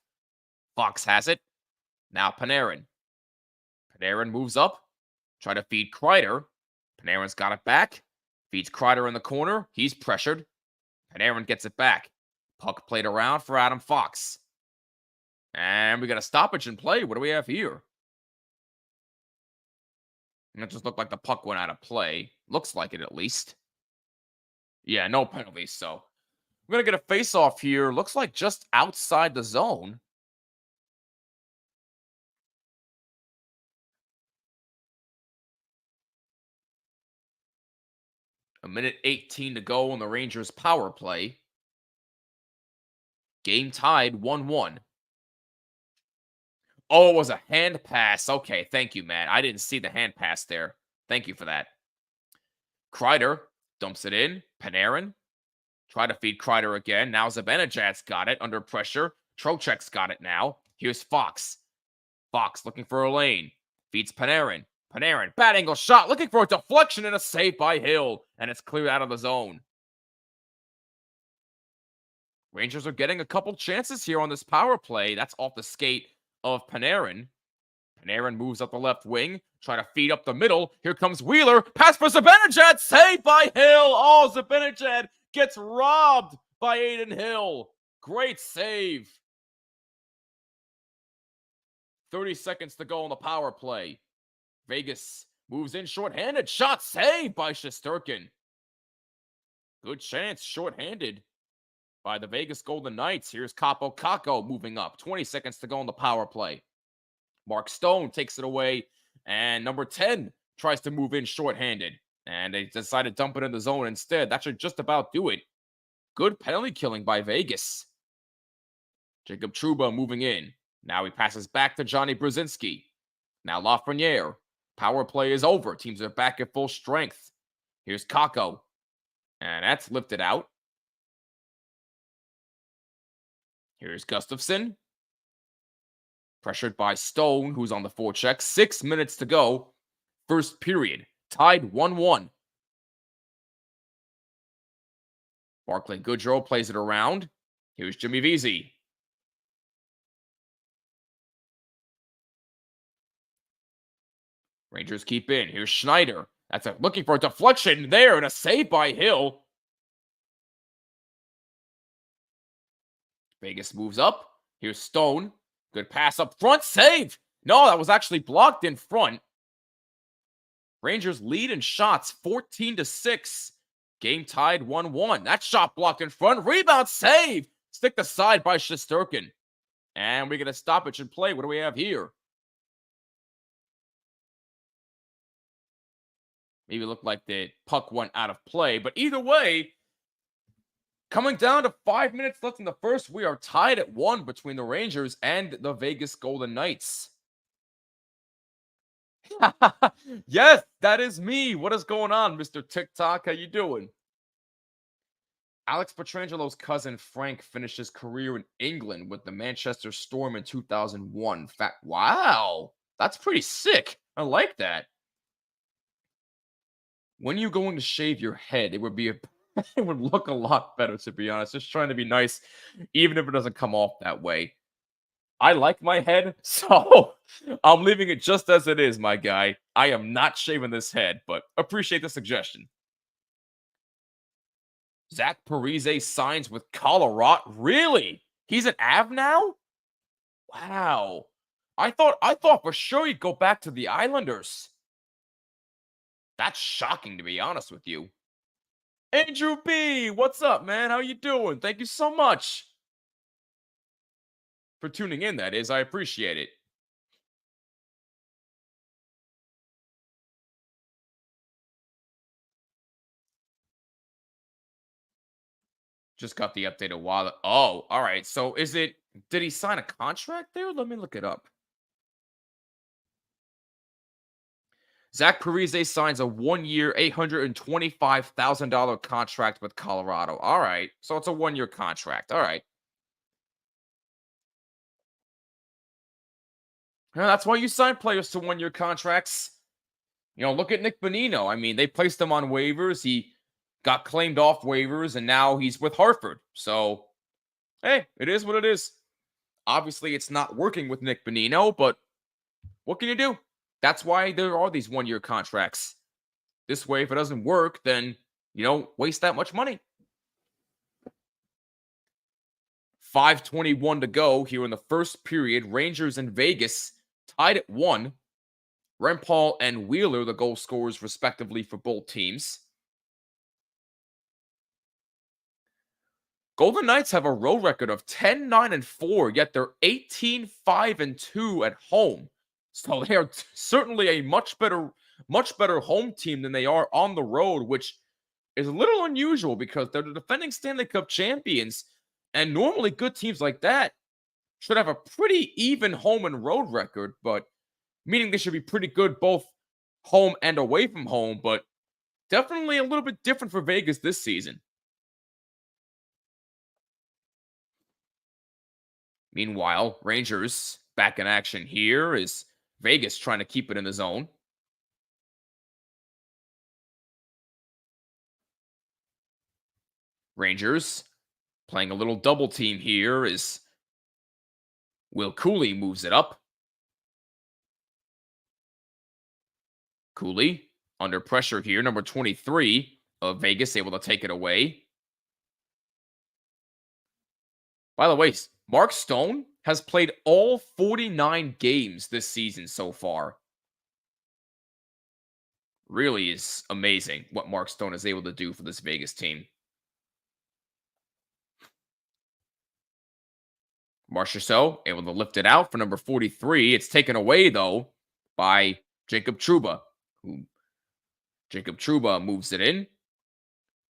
Fox has it. Now Panarin. Panarin moves up. Try to feed Kreider. Panarin's got it back. Feeds Kreider in the corner. He's pressured. Panarin gets it back. Puck played around for Adam Fox. And we got a stoppage in play. What do we have here? And it just looked like the puck went out of play. Looks like it at least. Yeah, no penalties, so we're going to get a face-off here. Looks like just outside the zone. A minute 18 to go on the Rangers' power play. Game tied 1-1. Oh, it was a hand pass. Okay, thank you, man. I didn't see the hand pass there. Thank you for that. Kreider dumps it in. Panarin. Try to feed Kreider again. Now Zibanejad's got it under pressure. Trocheck's got it now. Here's Fox. Fox looking for a lane. Feeds Panarin. Panarin, bad angle shot. Looking for a deflection and a save by Hill. And it's cleared out of the zone. Rangers are getting a couple chances here on this power play. That's off the skate of Panarin. Panarin moves up the left wing. Try to feed up the middle. Here comes Wheeler. Pass for Zibanejad. Saved by Hill. Oh, Zibanejad gets robbed by Adin Hill. Great save. 30 seconds to go on the power play. Vegas moves in shorthanded. Shot saved by Shesterkin. Good chance shorthanded by the Vegas Golden Knights. Here's Capo Kakko moving up. 20 seconds to go on the power play. Mark Stone takes it away. And number 10 tries to move in shorthanded. And they decided to dump it in the zone instead. That should just about do it. Good penalty killing by Vegas. Jacob Trouba moving in. Now he passes back to Johnny Brzezinski. Now Lafreniere. Power play is over. Teams are back at full strength. Here's Kakko. And that's lifted out. Here's Gustafsson. Pressured by Stone, who's on the forecheck. 6 minutes to go. First period. Tied 1-1. Barclay Goodrow plays it around. Here's Jimmy Vesey. Rangers keep in. Here's Schneider. Looking for a deflection there and a save by Hill. Vegas moves up. Here's Stone. Good pass up front. Save. No, that was actually blocked in front. Rangers lead in shots 14-6. Game tied 1-1. That shot blocked in front. Rebound save. Stick aside by Shesterkin. And we get a stoppage in play. What do we have here? Maybe it looked like the puck went out of play. But either way, coming down to 5 minutes left in the first, we are tied at 1 between the Rangers and the Vegas Golden Knights. Yes, that is me. What is going on, Mr. TikTok? How you doing? Alex Petrangelo's cousin Frank finished his career in England with the Manchester Storm in 2001. Wow, that's pretty sick. I like that. When you're going to shave your head, it would look a lot better, to be honest. Just trying to be nice, even if it doesn't come off that way. I like my head, so I'm leaving it just as it is, my guy. I am not shaving this head, but appreciate the suggestion. Zach Parise signs with Colorado. Really? He's an Av now? Wow. I thought for sure he'd go back to the Islanders. That's shocking, to be honest with you. Andrew B, what's up, man? How you doing? Thank you so much for tuning in, that is. I appreciate it. Just got the update a while. Oh, all right. So did he sign a contract there? Let me look it up. Zach Parise signs a 1-year, $825,000 contract with Colorado. All right. So it's a 1-year contract. All right. Yeah, that's why you sign players to 1-year contracts. You know, look at Nick Bonino. I mean, they placed him on waivers. He got claimed off waivers, and now he's with Hartford. So, hey, it is what it is. Obviously, it's not working with Nick Bonino, but what can you do? That's why there are these 1-year contracts. This way, if it doesn't work, then you don't waste that much money. 5:21 to go here in the first period. Rangers and Vegas tied at 1. Rempal and Wheeler, the goal scorers, respectively, for both teams. Golden Knights have a road record of 10-9-4, yet they're 18-5-2 at home. So they are certainly a much better home team than they are on the road, which is a little unusual because they're the defending Stanley Cup champions, and normally good teams like that should have a pretty even home and road record, but meaning they should be pretty good both home and away from home, but definitely a little bit different for Vegas this season. Meanwhile, Rangers back in action here is Vegas trying to keep it in the zone. Rangers playing a little double team here is Will Cooley moves it up. Cooley under pressure here, number 23 of Vegas, able to take it away. By the way, Mark Stone has played all 49 games this season so far. Really is amazing what Mark Stone is able to do for this Vegas team. Marchessault able to lift it out for number 43. It's taken away, though, by Jacob Trouba. Jacob Trouba moves it in.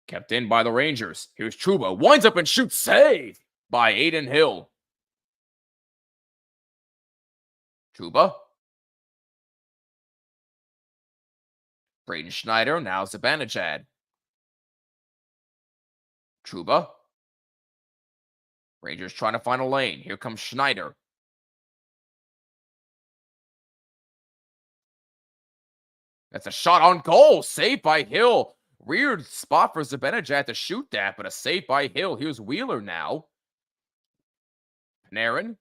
Kept in by the Rangers. Here's Trouba. Winds up and shoots. Save by Adin Hill. Trouba. Braden Schneider. Now Zibanejad. Trouba. Rangers trying to find a lane. Here comes Schneider. That's a shot on goal. Saved by Hill. Weird spot for Zibanejad to shoot that, but a save by Hill. Here's Wheeler now. Panarin,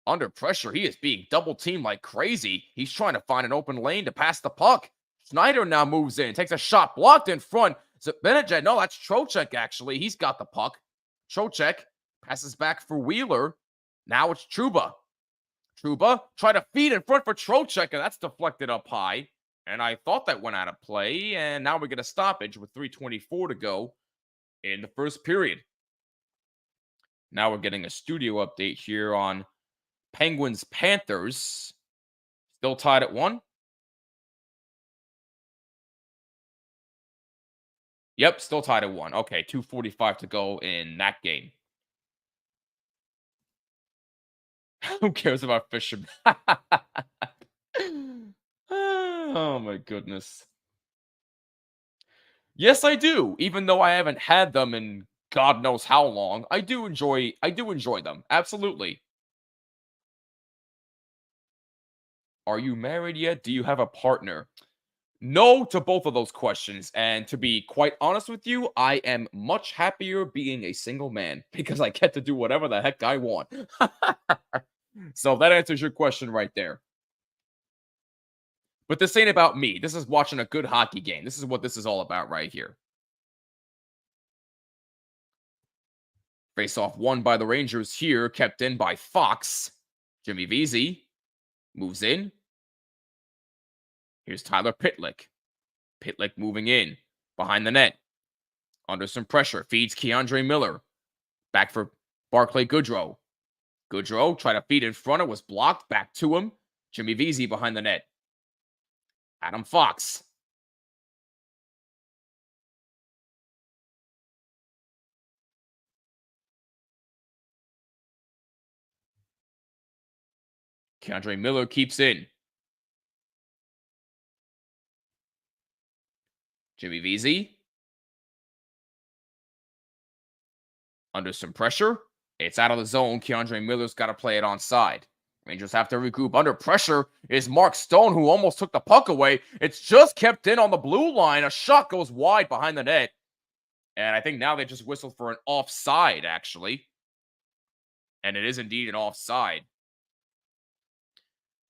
under pressure, he is being double teamed like crazy. He's trying to find an open lane to pass the puck. Schneider now moves in, takes a shot, blocked in front. Benejed, no, that's Trocheck actually. He's got the puck. Trocheck passes back for Wheeler. Now it's Trouba. Trouba try to feed in front for Trocheck, and that's deflected up high. And I thought that went out of play, and now we get a stoppage with 3:24 to go in the first period. Now we're getting a studio update here on Penguins Panthers. Still tied at 1. Yep, still tied at 1. Okay, 2:45 to go in that game. Who cares about Fisherman? Oh my goodness. Yes, I do. Even though I haven't had them in God knows how long, I do enjoy them. Absolutely. Are you married yet? Do you have a partner? No to both of those questions. And to be quite honest with you, I am much happier being a single man because I get to do whatever the heck I want. So that answers your question right there. But this ain't about me. This is watching a good hockey game. This is what this is all about right here. Face-off won by the Rangers here, kept in by Fox. Jimmy Vesey moves in. Here's Tyler Pitlick. Pitlick moving in. Behind the net. Under some pressure. Feeds Keandre Miller. Back for Barclay Goodrow. Goodrow tried to feed in front. It was blocked. Back to him. Jimmy Vesey behind the net. Adam Fox. Keandre Miller keeps in. Jimmy Vesey. Under some pressure. It's out of the zone. Keandre Miller's got to play it onside. Rangers have to regroup. Under pressure is Mark Stone, who almost took the puck away. It's just kept in on the blue line. A shot goes wide behind the net. And I think now they just whistled for an offside, actually. And it is indeed an offside.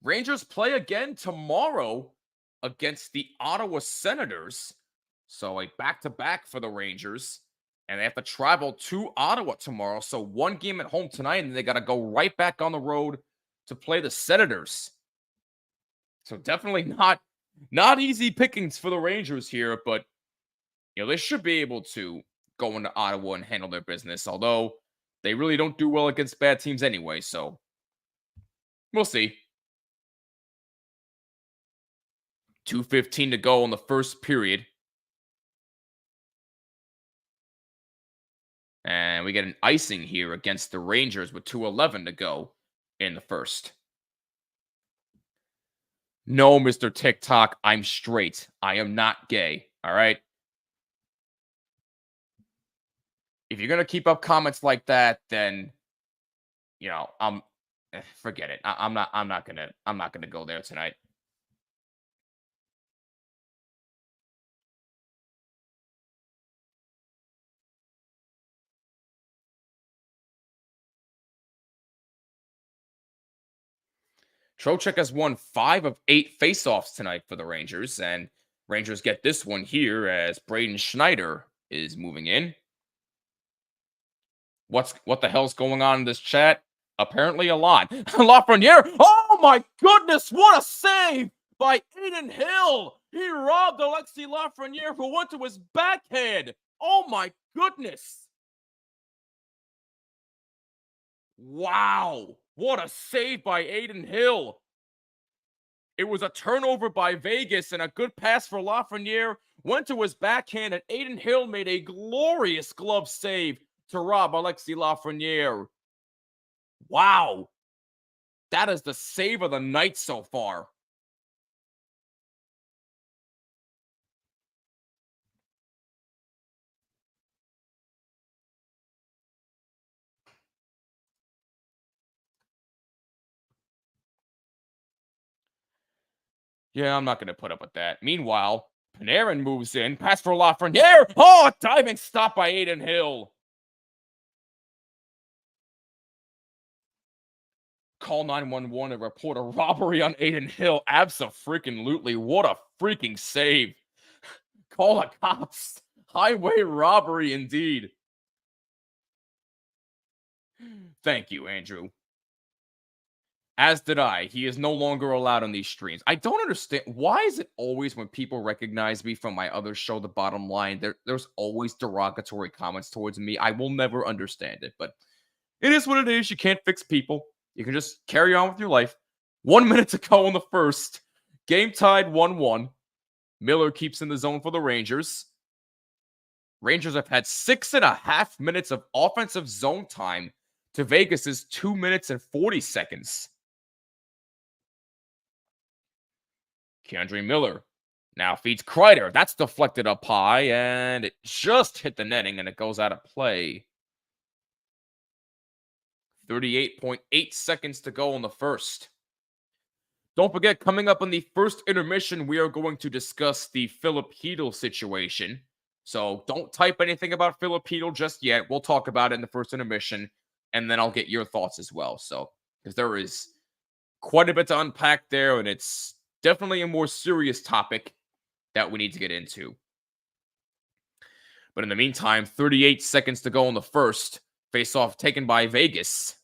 Rangers play again tomorrow against the Ottawa Senators. So a back-to-back for the Rangers. And they have to travel to Ottawa tomorrow. So one game at home tonight, and they got to go right back on the road to play the Senators. So definitely not easy pickings for the Rangers here, but they should be able to go into Ottawa and handle their business, although they really don't do well against bad teams anyway, so we'll see. 2:15 to go in the first period. And we get an icing here against the Rangers with 2:11 to go in the first. No, Mr. TikTok, I'm straight. I am not gay, all right? If you're going to keep up comments like that, then, forget it. I'm not going to go there tonight. Trocheck has won 5 of 8 faceoffs tonight for the Rangers, and Rangers get this one here as Braden Schneider is moving in. What the hell's going on in this chat? Apparently a lot. Lafreniere, oh my goodness, what a save by Aiden Hill! He robbed Alexis Lafreniere, who went to his backhand. Oh my goodness! Wow! What a save by Aiden Hill. It was a turnover by Vegas and a good pass for Lafreniere. Went to his backhand and Aiden Hill made a glorious glove save to rob Alexis Lafreniere. Wow. That is the save of the night so far. Yeah, I'm not going to put up with that. Meanwhile, Panarin moves in. Pass for Lafreniere. Oh, a diving stop by Aiden Hill. call 911 and report a robbery on Aiden Hill. Abso-freaking-lutely. What a freaking save. Call the cops. Highway robbery indeed. Thank you, Andrew. As did I. He is no longer allowed on these streams. I don't understand. Why is it always when people recognize me from my other show, The Bottom Line, there's always derogatory comments towards me? I will never understand it, but it is what it is. You can't fix people. You can just carry on with your life. 1 minute to go in the first. Game tied 1-1. Miller keeps in the zone for the Rangers. Rangers have had 6.5 minutes of offensive zone time to Vegas's 2 minutes and 40 seconds. Keandre Miller now feeds Kreider. That's deflected up high, and it just hit the netting, and it goes out of play. 38.8 seconds to go in the first. Don't forget, coming up in the first intermission, we are going to discuss the Chytil situation. So don't type anything about Chytil just yet. We'll talk about it in the first intermission, and then I'll get your thoughts as well. So, because there is quite a bit to unpack there, and it's definitely a more serious topic that we need to get into. But in the meantime, 38 seconds to go in the first. Face-off taken by Vegas.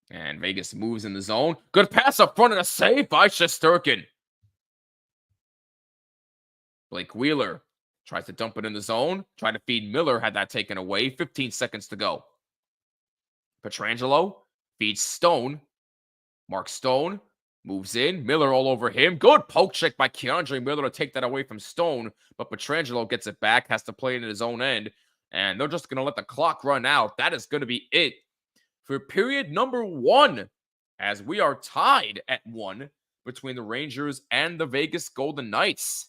And Vegas moves in the zone. Good pass up front and a save by Shesterkin. Blake Wheeler tries to dump it in the zone. Try to feed Miller. Had that taken away. 15 seconds to go. Pietrangelo feeds Stone. Mark Stone moves in. Miller all over him. Good poke check by Keandre Miller to take that away from Stone. But Pietrangelo gets it back. Has to play it in his own end. And they're just going to let the clock run out. That is going to be it for period number 1. As we are tied at 1 between the Rangers and the Vegas Golden Knights.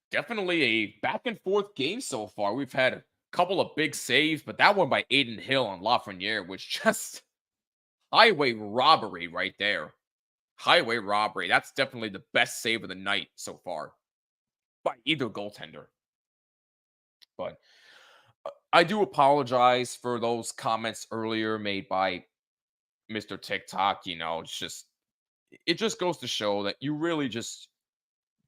Definitely a back-and-forth game so far. We've had a couple of big saves, but that one by Aiden Hill on Lafreniere was just highway robbery right there. Highway robbery. That's definitely the best save of the night so far by either goaltender. But I do apologize for those comments earlier made by Mr. TikTok. You know, it just goes to show that you really just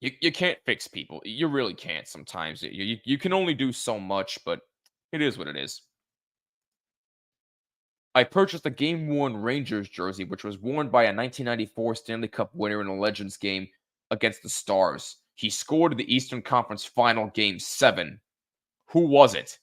you can't fix people. You really can't sometimes. You can only do so much, but it is what it is. I purchased a game-worn Rangers jersey, which was worn by a 1994 Stanley Cup winner in a Legends game against the Stars. He scored in the Eastern Conference Final Game 7. Who was it?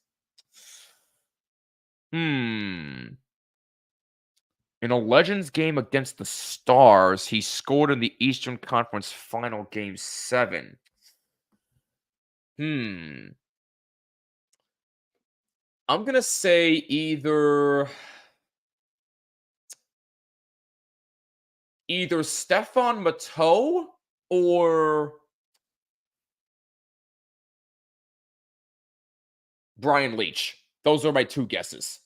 In a Legends game against the Stars, he scored in the Eastern Conference Final Game 7. I'm going to say either Stefan Matteau or Brian Leach. Those are my two guesses.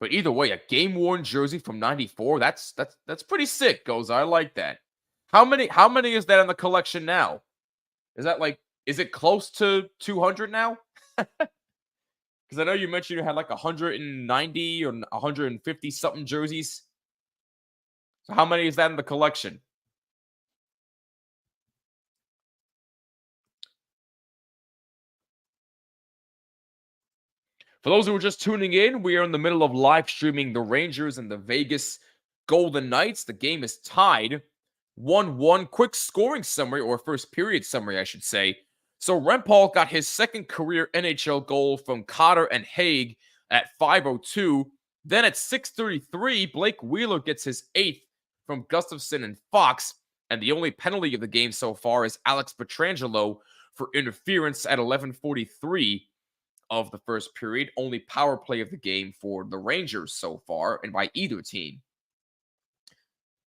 But either way, a game-worn jersey from 94, that's pretty sick, Goza. I like that. How many is that in the collection now? Is it close to 200 now? Because I know you mentioned you had like 190 or 150 something jerseys. So how many is that in the collection? For those who are just tuning in, we are in the middle of live streaming the Rangers and the Vegas Golden Knights. The game is tied 1-1. Quick scoring summary, or first period summary, I should say. So Rempal got his second career NHL goal from Cotter and Haig at 5:02. Then at 6:33, Blake Wheeler gets his 8th from Gustafsson and Fox. And the only penalty of the game so far is Alex Pietrangelo for interference at 11:43 of the first period. Only power play of the game for the Rangers so far, and by either team.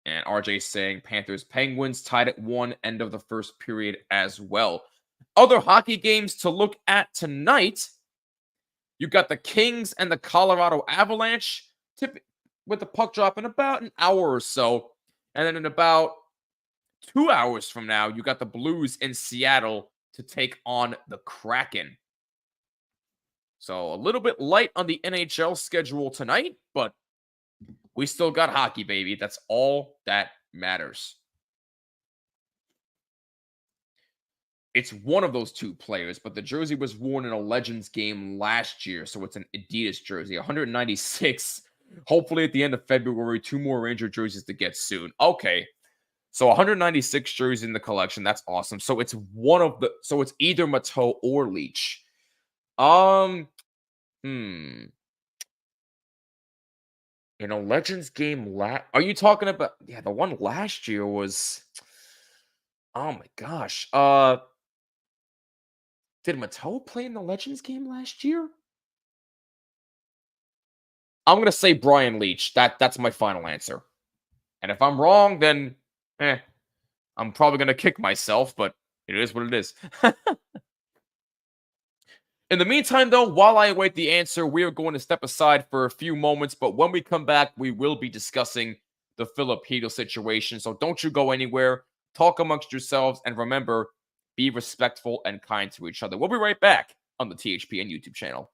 And RJ saying Panthers Penguins tied at 1, end of the first period as well. Other hockey games to look at tonight. You got the Kings and the Colorado Avalanche. with the puck drop in about an hour or so. And then in about 2 hours from now, you got the Blues in Seattle to take on the Kraken. So a little bit light on the NHL schedule tonight, but we still got hockey, baby. That's all that matters. It's one of those two players, but the jersey was worn in a Legends game last year, so it's an Adidas jersey. 196. Hopefully at the end of February, 2 more Ranger jerseys to get soon. Okay. So 196 jerseys in the collection. That's awesome. So it's it's either Mateau or Leach. In a Legends game are you talking about the one last year was oh my gosh. Did Mateau play in the Legends game last year? I'm gonna say Brian Leach. That's my final answer. And if I'm wrong, then I'm probably gonna kick myself, but it is what it is. In the meantime, though, while I await the answer, we are going to step aside for a few moments, but when we come back, we will be discussing the Filipino situation. So don't you go anywhere. Talk amongst yourselves, and remember, be respectful and kind to each other. We'll be right back on the THPN YouTube channel.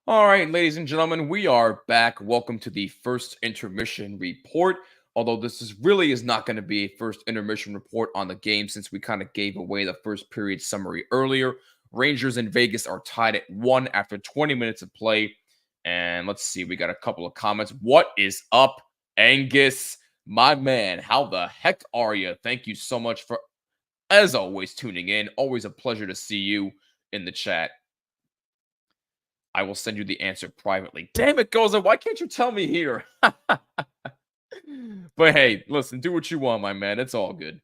All right, ladies and gentlemen, we are back. Welcome to the first intermission report. Although this is not going to be a first intermission report on the game since we kind of gave away the first period summary earlier. Rangers in Vegas are tied at 1 after 20 minutes of play. And let's see, we got a couple of comments. What is up, Angus? My man, how the heck are you? Thank you so much for, as always, tuning in. Always a pleasure to see you in the chat. I will send you the answer privately. Damn it, Goza, why can't you tell me here? But hey, listen, do what you want, my man. It's all good.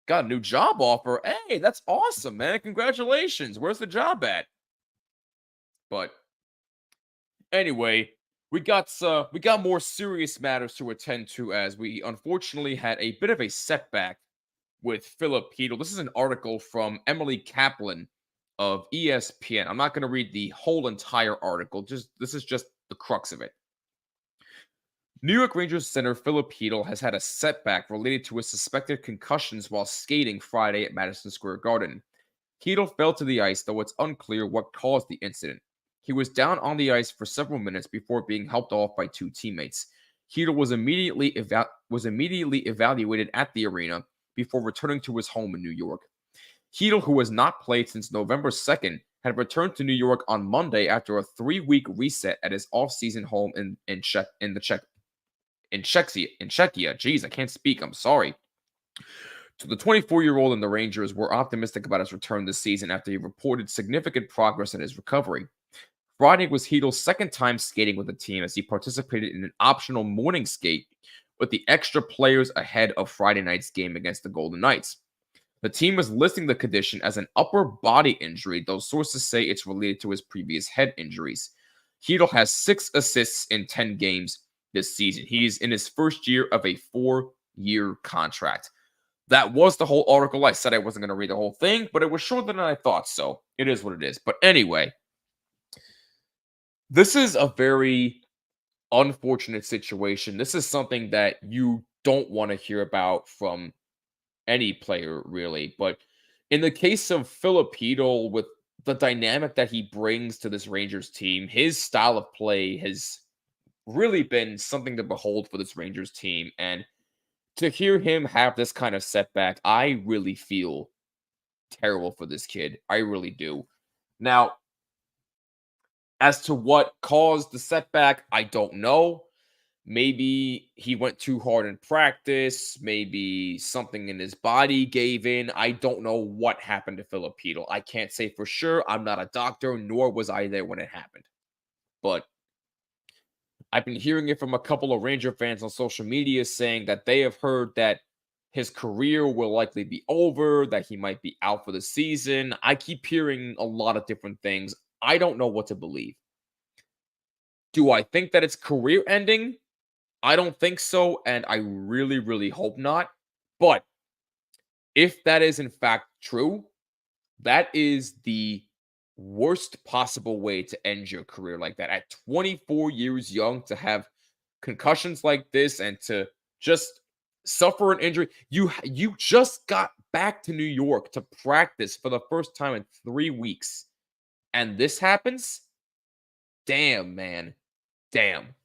Got a new job offer. Hey, that's awesome, man. Congratulations. Where's the job at? But anyway, we got more serious matters to attend to as we unfortunately had a bit of a setback with Philip Chytil. This is an article from Emily Kaplan of ESPN. I'm not going to read the whole entire article. This is just the crux of it. New York Rangers center Philip Chytil has had a setback related to his suspected concussions while skating Friday at Madison Square Garden. Chytil fell to the ice, though it's unclear what caused the incident. He was down on the ice for several minutes before being helped off by two teammates. Chytil was immediately evaluated at the arena before returning to his home in New York. Chytil, who has not played since November 2nd, had returned to New York on Monday after a 3-week reset at his off-season home in Czechia. Jeez, I can't speak. I'm sorry. So the 24-year-old and the Rangers were optimistic about his return this season after he reported significant progress in his recovery. Friday was Chytil's second time skating with the team as he participated in an optional morning skate with the extra players ahead of Friday night's game against the Golden Knights. The team is listing the condition as an upper body injury, though sources say it's related to his previous head injuries. Chytil has 6 assists in 10 games this season. He's in his first year of a 4-year contract. That was the whole article. I said I wasn't going to read the whole thing, but it was shorter than I thought, so it is what it is. But anyway, this is a very unfortunate situation. This is something that you don't want to hear about from any player, really. But in the case of Philip Chytil, with the dynamic that he brings to this Rangers team, his style of play has really been something to behold for this Rangers team. And to hear him have this kind of setback, I really feel terrible for this kid. I really do. Now, as to what caused the setback, I don't know. Maybe he went too hard in practice. Maybe something in his body gave in. I don't know what happened to Philip Chytil. I can't say for sure. I'm not a doctor, nor was I there when it happened. But I've been hearing it from a couple of Ranger fans on social media saying that they have heard that his career will likely be over, that he might be out for the season. I keep hearing a lot of different things. I don't know what to believe. Do I think that it's career ending? I don't think so, and I really, really hope not. But if that is in fact true, that is the worst possible way to end your career like that. At 24 years young, to have concussions like this and to just suffer an injury. You just got back to New York to practice for the first time in 3 weeks. And this happens? Damn, man. Damn.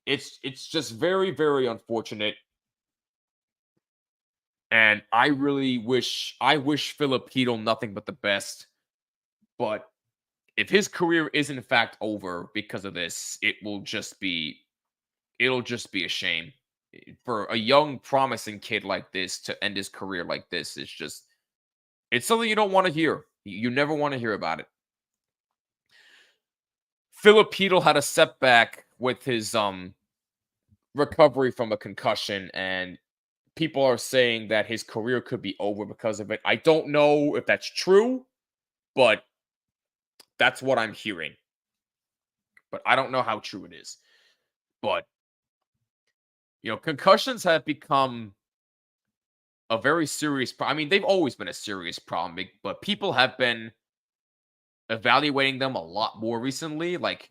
It's just very, very unfortunate. And I wish Philip Chytil nothing but the best. But if his career is in fact over because of this, it'll just be a shame. For a young, promising kid like this to end his career like this, it's something you don't want to hear. You never want to hear about it. Philip Chytil had a setback with his recovery from a concussion, and people are saying that his career could be over because of it. I don't know if that's true, but that's what I'm hearing. But I don't know how true it is. But concussions have become a very serious problem. I mean, they've always been a serious problem, but people have been evaluating them a lot more recently. Like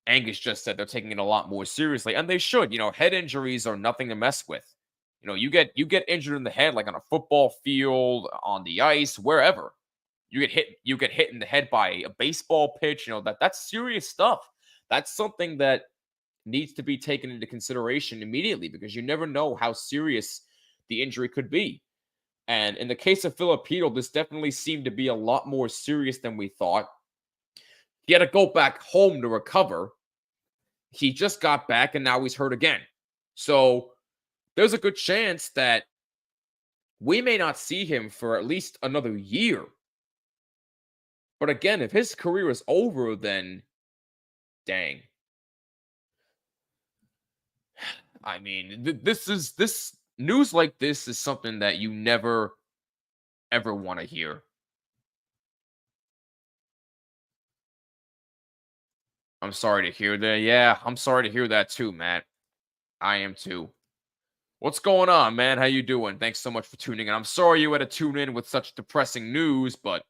Angus just said, they're taking it a lot more seriously, and they should. Head injuries are nothing to mess with. You get injured in the head, like on a football field, on the ice, wherever. you get hit in the head by a baseball pitch, that's serious stuff. That's something that needs to be taken into consideration immediately because you never know how serious the injury could be. And in the case of Filipino, this definitely seemed to be a lot more serious than we thought. He had to go back home to recover. He just got back and now he's hurt again. So there's a good chance that we may not see him for at least another year. But again, if his career is over, then dang. I mean, this news like this is something that you never ever want to hear. I'm sorry to hear that. Yeah, I'm sorry to hear that too, Matt. I am too. What's going on, man? How you doing? Thanks so much for tuning in. I'm sorry you had to tune in with such depressing news, but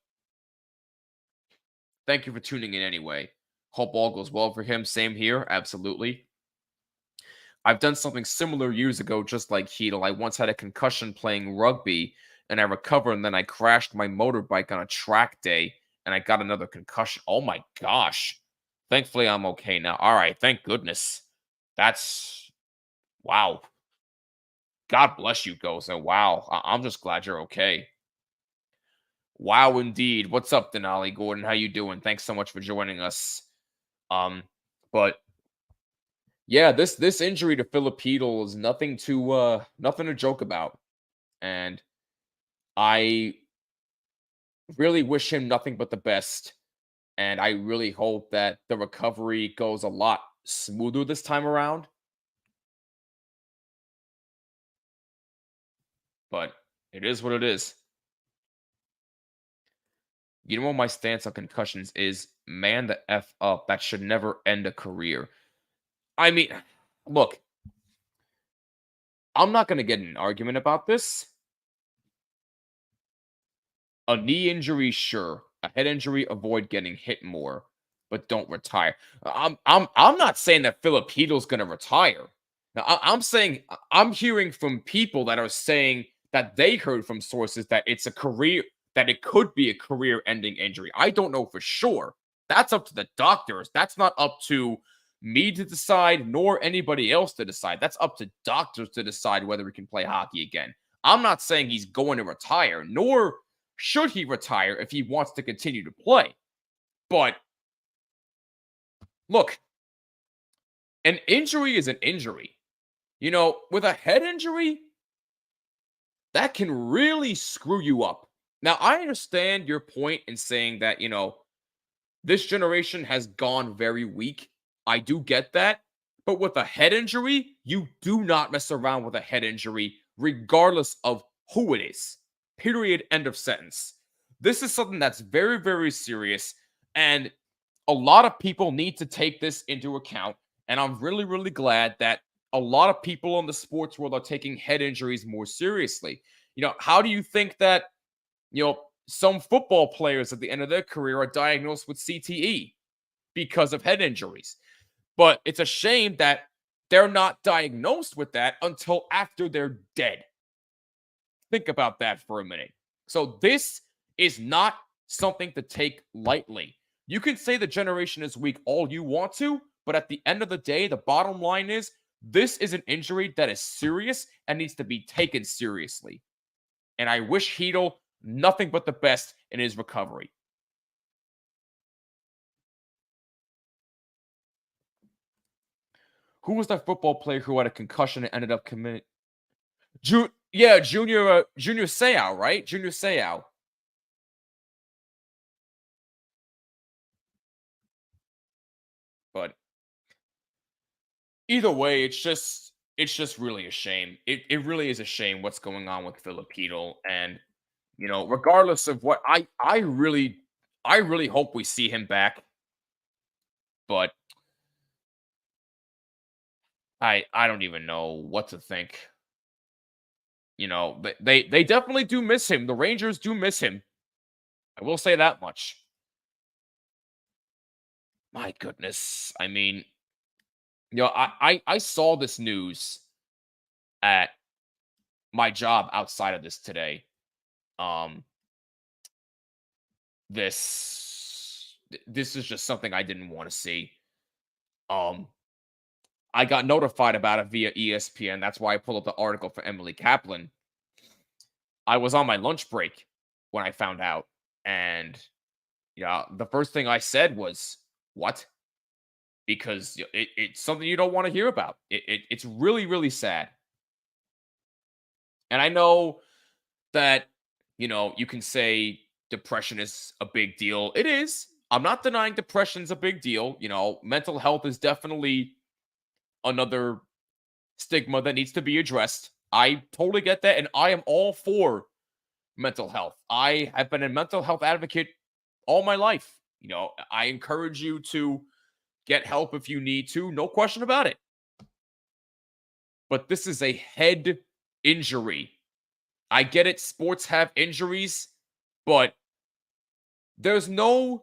thank you for tuning in anyway. Hope all goes well for him. Same here. Absolutely. I've done something similar years ago, just like Chytil. I once had a concussion playing rugby, and I recovered, and then I crashed my motorbike on a track day, and I got another concussion. Oh my gosh. Thankfully, I'm okay now. All right. Thank goodness. That's wow. God bless you, Goza. Wow. I'm just glad you're okay. Wow, indeed. What's up, Denali Gordon? How you doing? Thanks so much for joining us. But yeah, this injury to Filipino is nothing to joke about. And I really wish him nothing but the best. And I really hope that the recovery goes a lot smoother this time around. But it is what it is. You know what my stance on concussions is? Man the F up. That should never end a career. I mean, look, I'm not going to get in an argument about this. A knee injury, sure. A head injury, avoid getting hit more, but don't retire. I'm not saying that Filipino's going to retire. Now, I'm saying I'm hearing from people that are saying that they heard from sources that it's a career that it could be a career-ending injury. I don't know for sure. That's up to the doctors. That's not up to me to decide, nor anybody else to decide. That's up to doctors to decide whether he can play hockey again. I'm not saying he's going to retire, nor should he retire if he wants to continue to play. But look, an injury is an injury. With a head injury, that can really screw you up. Now, I understand your point in saying that, this generation has gone very weak. I do get that. But with a head injury, you do not mess around with a head injury, regardless of who it is. Period. End of sentence. This is something that's very, very serious. And a lot of people need to take this into account. And I'm really, really glad that a lot of people in the sports world are taking head injuries more seriously. How do you think that, some football players at the end of their career are diagnosed with CTE because of head injuries? But it's a shame that they're not diagnosed with that until after they're dead. Think about that for a minute. So this is not something to take lightly. You can say the generation is weak all you want to, but at the end of the day, the bottom line is this is an injury that is serious and needs to be taken seriously. And I wish Chytil nothing but the best in his recovery. Who was that football player who had a concussion and ended up committing? Junior Seau, right? Junior Seau. But either way, it's just really a shame. It really is a shame what's going on with Filipino. And regardless of what I really hope we see him back. But I don't even know what to think. They definitely do miss him. The Rangers do miss him. I will say that much. My goodness. I mean, I saw this news at my job outside of this today. Um this is just something I didn't want to see. Um, I got notified about it via ESPN. That's why I pulled up the article for Emily Kaplan. I was on my lunch break when I found out, and yeah, the first thing I said was, "What?" Because it's something you don't want to hear about. It's really, really sad. And I know that, you can say depression is a big deal. It is. I'm not denying depression is a big deal. Mental health is definitely another stigma that needs to be addressed. I totally get that. And I am all for mental health. I have been a mental health advocate all my life. I encourage you to get help if you need to. No question about it. But this is a head injury. I get it. Sports have injuries, but there's no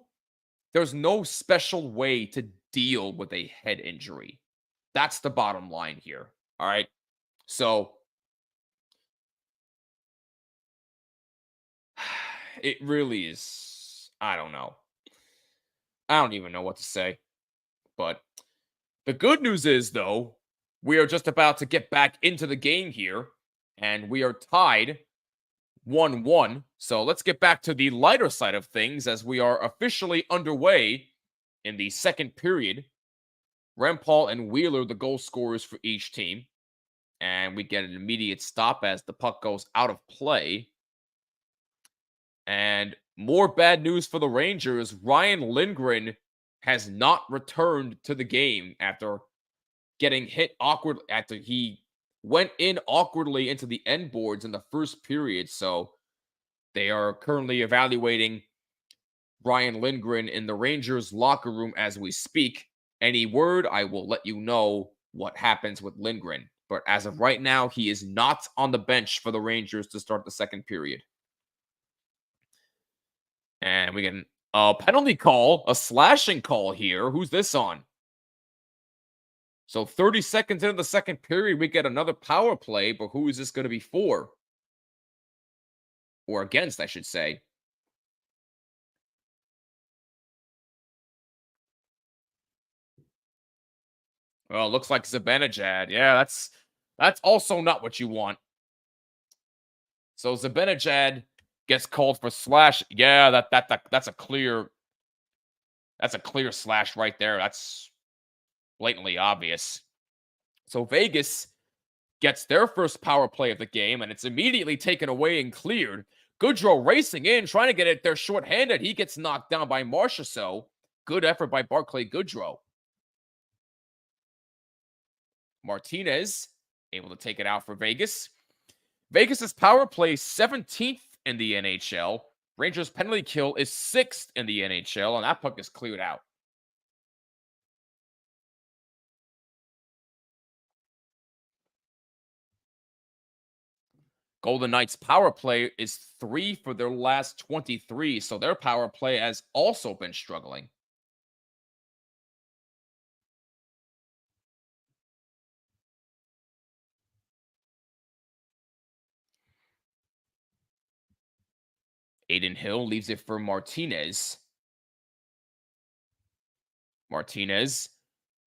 special way to deal with a head injury. That's the bottom line here. All right. So it really is. I don't know. I don't even know what to say. But the good news is, though, we are just about to get back into the game here, and we are tied 1-1. So let's get back to the lighter side of things as we are officially underway in the second period. Rempal and Wheeler, the goal scorers for each team. And we get an immediate stop as the puck goes out of play. And more bad news for the Rangers. Ryan Lindgren has not returned to the game after getting hit awkward after he went in awkwardly into the end boards in the first period. So they are currently evaluating Ryan Lindgren in the Rangers locker room as we speak. Any word, I will let you know what happens with Lindgren. But as of right now, he is not on the bench for the Rangers to start the second period. And we get a penalty call, a slashing call here. Who's this on? So 30 seconds into the second period, we get another power play, but who is this going to be for? Or against, I should say. Well, looks like Zibanejad. Yeah, that's also not what you want. So Zibanejad gets called for slash. Yeah, that's a clear slash right there. That's blatantly obvious. So Vegas gets their first power play of the game, and it's immediately taken away and cleared. Goodrow racing in, trying to get it there shorthanded. He gets knocked down by Marchessault. Good effort by Barclay Goodrow. Martinez able to take it out for Vegas. Vegas's power play 17th in the NHL. Rangers penalty kill is 6th in the NHL, and that puck is cleared out. Golden Knights power play is 3 for their last 23, so their power play has also been struggling. Aiden Hill leaves it for Martinez. Martinez.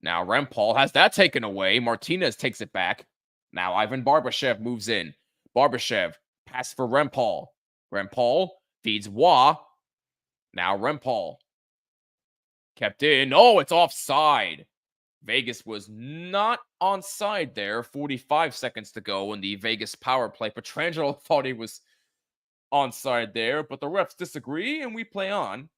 Now Rempal has that taken away. Martinez takes it back. Now Ivan Barbashev moves in. Barbashev pass for Rempal. Rempal feeds Wah. Now Rempal kept in. Oh, it's offside. Vegas was not onside there. 45 seconds to go in the Vegas power play. Pietrangelo thought he was onside there, but the refs disagree and we play on.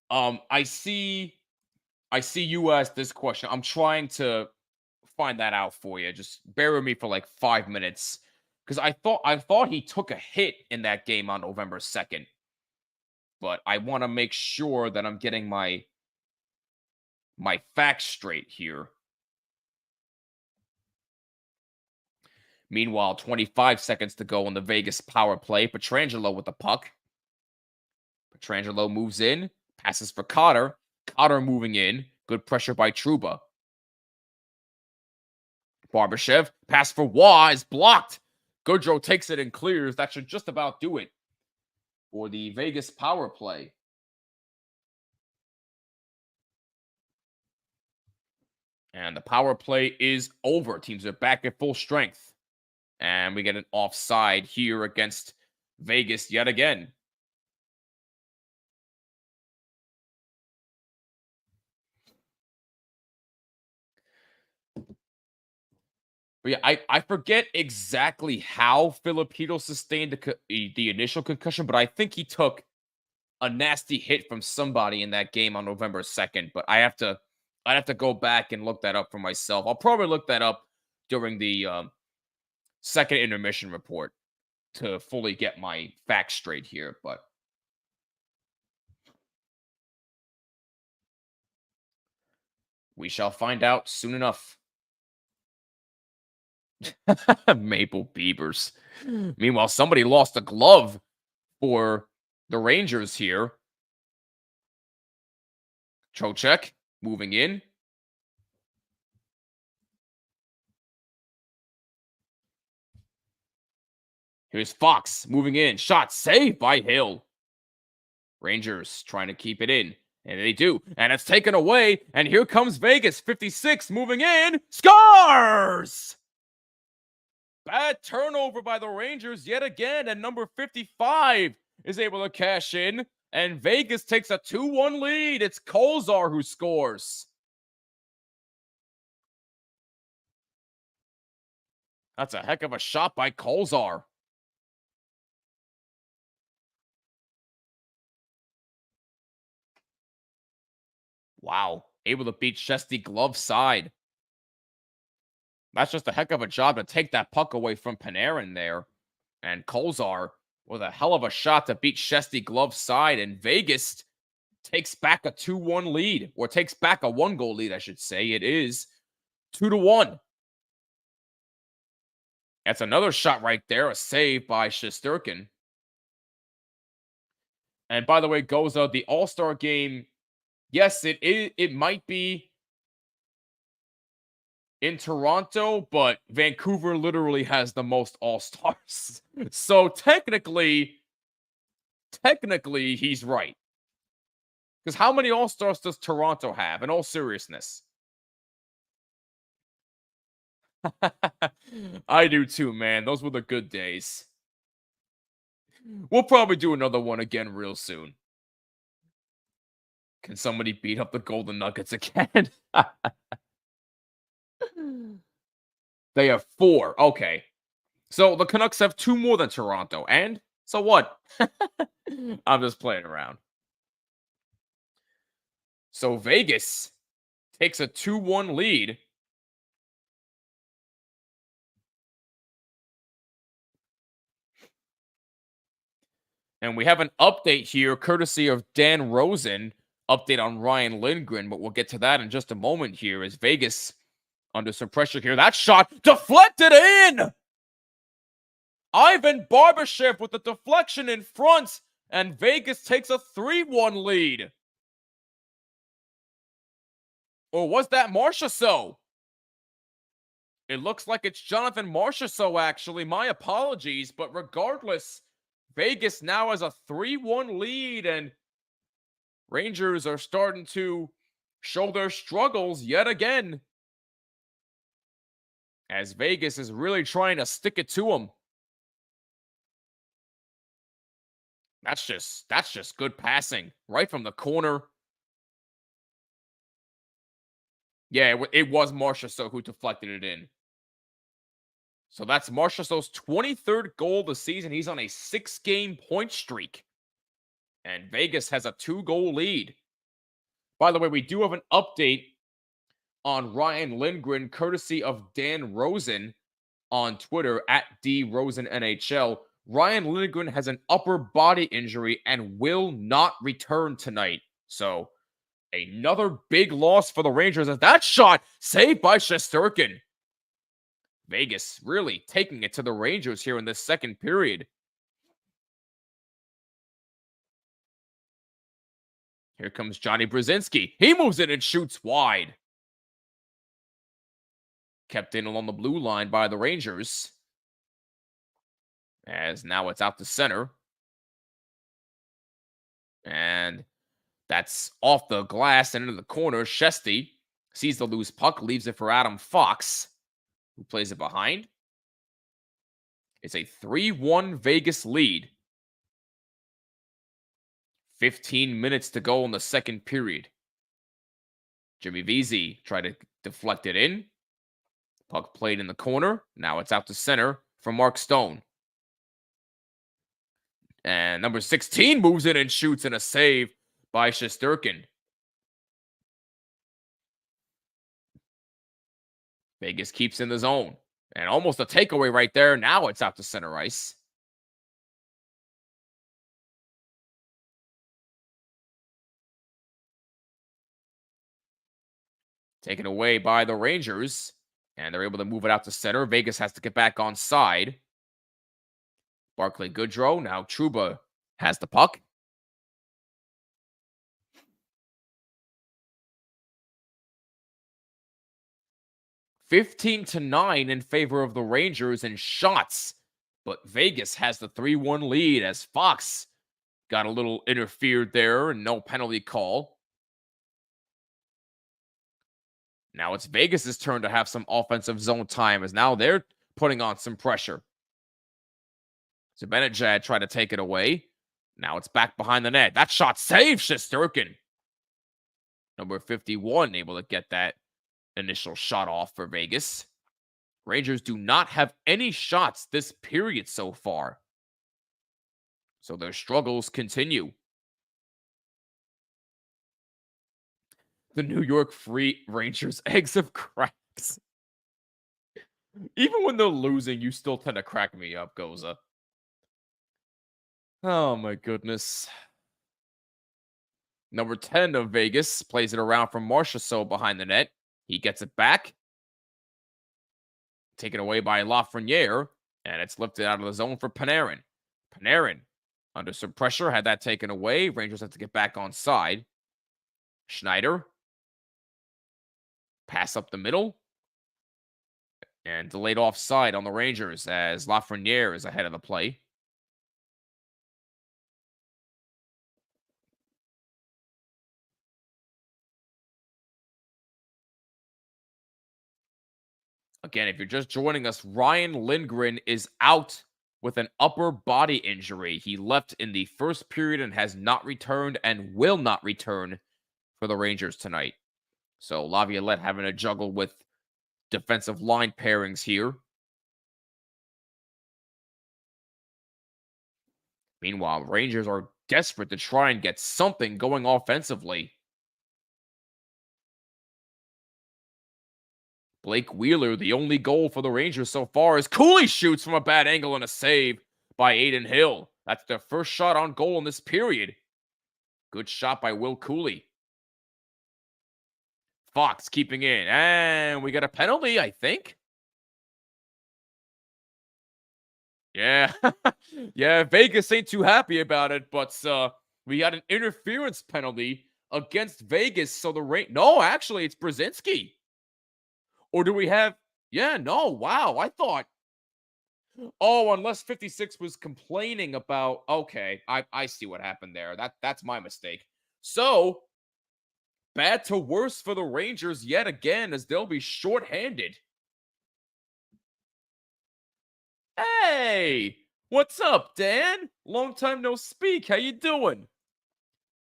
I see you asked this question. I'm trying to find that out for you. Just bear with me for like 5 minutes. Because I thought he took a hit in that game on November 2nd. But I want to make sure that I'm getting my facts straight here. Meanwhile, 25 seconds to go in the Vegas power play. Pietrangelo with the puck. Petrangelo moves in, passes for Cotter. Cotter moving in. Good pressure by Trouba. Barbashev, pass for Waugh is blocked. Goodrow takes it and clears. That should just about do it for the Vegas power play. And the power play is over. Teams are back at full strength. And we get an offside here against Vegas yet again. But yeah, I forget exactly how Filipino sustained the initial concussion, but I think he took a nasty hit from somebody in that game on November 2nd. But I'd have to go back and look that up for myself. I'll probably look that up during the second intermission report to fully get my facts straight here. But we shall find out soon enough. Maple Beavers. Meanwhile, somebody lost a glove for the Rangers here. Trocheck moving in. Here's Fox moving in. Shot saved by Hill. Rangers trying to keep it in. And they do. And it's taken away. And here comes Vegas. 56 moving in. Scores! Bad turnover by the Rangers yet again. And number 55 is able to cash in. And Vegas takes a 2-1 lead. It's Kolzar who scores. That's a heck of a shot by Kolzar. Wow. Able to beat Chesty glove side. That's just a heck of a job to take that puck away from Panarin there. And Kolzar with a hell of a shot to beat Chesty glove side. And Vegas takes back a 2-1 lead. Or takes back a 1-goal lead, I should say. It is 2-1. That's another shot right there. A save by Shesterkin. And by the way, Goza, the All-Star game, yes, it might be in Toronto, but Vancouver literally has the most All-Stars. So technically, he's right. Because how many All-Stars does Toronto have, in all seriousness? I do too, man. Those were the good days. We'll probably do another one again real soon. Can somebody beat up the Golden Nuggets again? They have 4. Okay. So the Canucks have 2 more than Toronto. And so what? I'm just playing around. So Vegas takes a 2-1 lead. And we have an update here, courtesy of Dan Rosen. Update on Ryan Lindgren, but we'll get to that in just a moment here as Vegas under some pressure here. That shot deflected in! Ivan Barbashev with the deflection in front, and Vegas takes a 3-1 lead. Or was that Marchessault? It looks like it's Jonathan Marchessault, actually. My apologies, but regardless, Vegas now has a 3-1 lead, and Rangers are starting to show their struggles yet again. As Vegas is really trying to stick it to them. That's just good passing. Right from the corner. Yeah, it was Marchessault who deflected it in. So that's Marchessault's 23rd goal of the season. He's on a 6-game point streak. And Vegas has a 2-goal lead. By the way, we do have an update on Ryan Lindgren, courtesy of Dan Rosen on Twitter at DRosenNHL. Ryan Lindgren has an upper body injury and will not return tonight. So another big loss for the Rangers as that shot saved by Shesterkin. Vegas really taking it to the Rangers here in this second period. Here comes Johnny Brzezinski. He moves in and shoots wide. Kept in along the blue line by the Rangers. As now it's out to center. And that's off the glass and into the corner. Chytil sees the loose puck, leaves it for Adam Fox, who plays it behind. It's a 3-1 Vegas lead. 15 minutes to go in the second period. Jimmy Vesey tried to deflect it in. Puck played in the corner. Now it's out to center for Mark Stone. And number 16 moves in and shoots in a save by Shesterkin. Vegas keeps in the zone. And almost a takeaway right there. Now it's out to center ice. Taken away by the Rangers. And they're able to move it out to center. Vegas has to get back on side. Barclay Goodrow. Now Trouba has the puck. (15-9) in favor of the Rangers in shots. But Vegas has the 3-1 lead as Fox got a little interfered there and no penalty call. Now it's Vegas' turn to have some offensive zone time as now they're putting on some pressure. Zibanejad tried to take it away. Now it's back behind the net. That shot saved Shesterkin. Number 51 able to get that initial shot off for Vegas. Rangers do not have any shots this period so far. So their struggles continue. The New York Free Rangers eggs have cracks. Even when they're losing, you still tend to crack me up, Goza. Oh my goodness. Number 10 of Vegas plays it around from Marchessault behind the net. He gets it back. Taken away by Lafreniere. And it's lifted out of the zone for Panarin. Panarin, under some pressure, had that taken away. Rangers have to get back on side. Schneider. Pass up the middle. And delayed offside on the Rangers as Lafreniere is ahead of the play. Again, if you're just joining us, Ryan Lindgren is out with an upper body injury. He left in the first period and has not returned and will not return for the Rangers tonight. So Laviolette having to juggle with defensive line pairings here. Meanwhile, Rangers are desperate to try and get something going offensively. Blake Wheeler, the only goal for the Rangers so far, as Cooley shoots from a bad angle and a save by Aiden Hill. That's their first shot on goal in this period. Good shot by Will Cooley. Fox keeping in. And we got a penalty, I think. Yeah. Yeah, Vegas ain't too happy about it, but we got an interference penalty against Vegas. So no, actually, it's Brzezinski. Or do we have... Yeah, no, wow. I thought... Oh, unless 56 was complaining about... Okay, I see what happened there. That's my mistake. So, bad to worse for the Rangers yet again as they'll be shorthanded. Hey! What's up, Dan? Long time no speak. How you doing?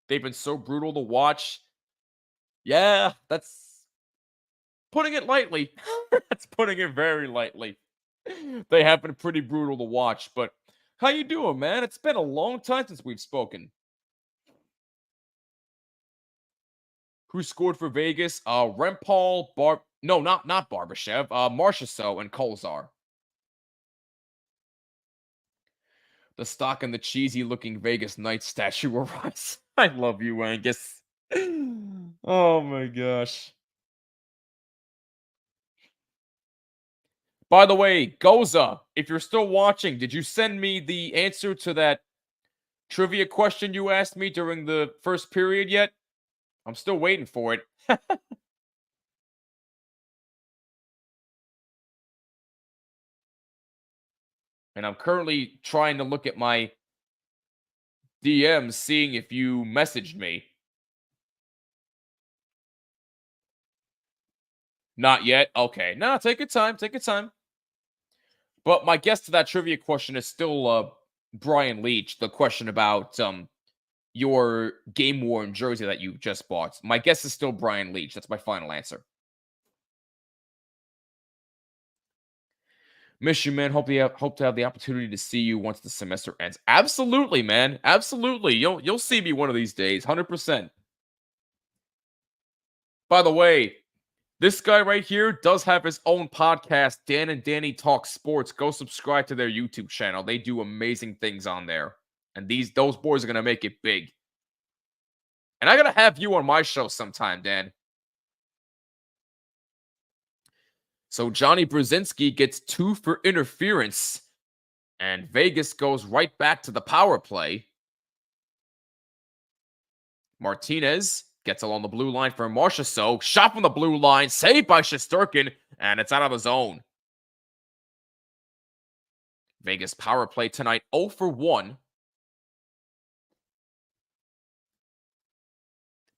They've been so brutal to watch. Yeah, that's... putting it lightly. That's putting it very lightly. They have been pretty brutal to watch, but how you doing, man? It's been a long time since we've spoken. Who scored for Vegas? Rempal, not Barbashev, Marchessault and Kolzar. The stock and the cheesy-looking Vegas Knights statue arrives. I love you, Angus. Oh my gosh. By the way, Goza, if you're still watching, did you send me the answer to that trivia question you asked me during the first period yet? I'm still waiting for it. And I'm currently trying to look at my DMs, seeing if you messaged me. Not yet? Okay. No, take your time. Take your time. But my guess to that trivia question is still Brian Leach, the question about your game-worn jersey that you just bought. My guess is still Brian Leach. That's my final answer. Miss you, man. Hope to have the opportunity to see you once the semester ends. Absolutely, man. Absolutely. You'll see me one of these days. 100%. By the way, this guy right here does have his own podcast, Dan and Danny Talk Sports. Go subscribe to their YouTube channel. They do amazing things on there. And those boys are gonna make it big. And I gotta have you on my show sometime, Dan. So Johnny Brzezinski gets 2 for interference. And Vegas goes right back to the power play. Martinez gets along the blue line for Marchessault. Shot from the blue line. Saved by Shesterkin. And it's out of the zone. Vegas power play tonight 0 for 1.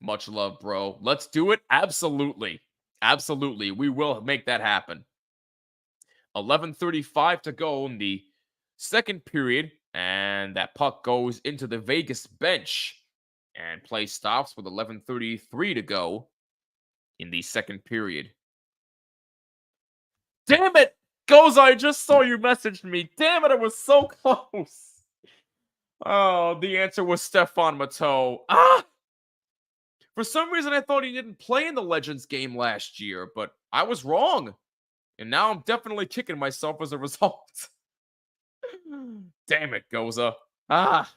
Much love, bro. Let's do it. Absolutely. Absolutely. We will make that happen. 11:35 to go in the second period. And that puck goes into the Vegas bench. And play stops with 11:33 to go in the second period. Damn it! Goza, I just saw you messaged me. Damn it, it was so close. Oh, the answer was Stefan Matteau. Ah! For some reason, I thought he didn't play in the Legends game last year, but I was wrong. And now I'm definitely kicking myself as a result. Damn it, Goza. Ah.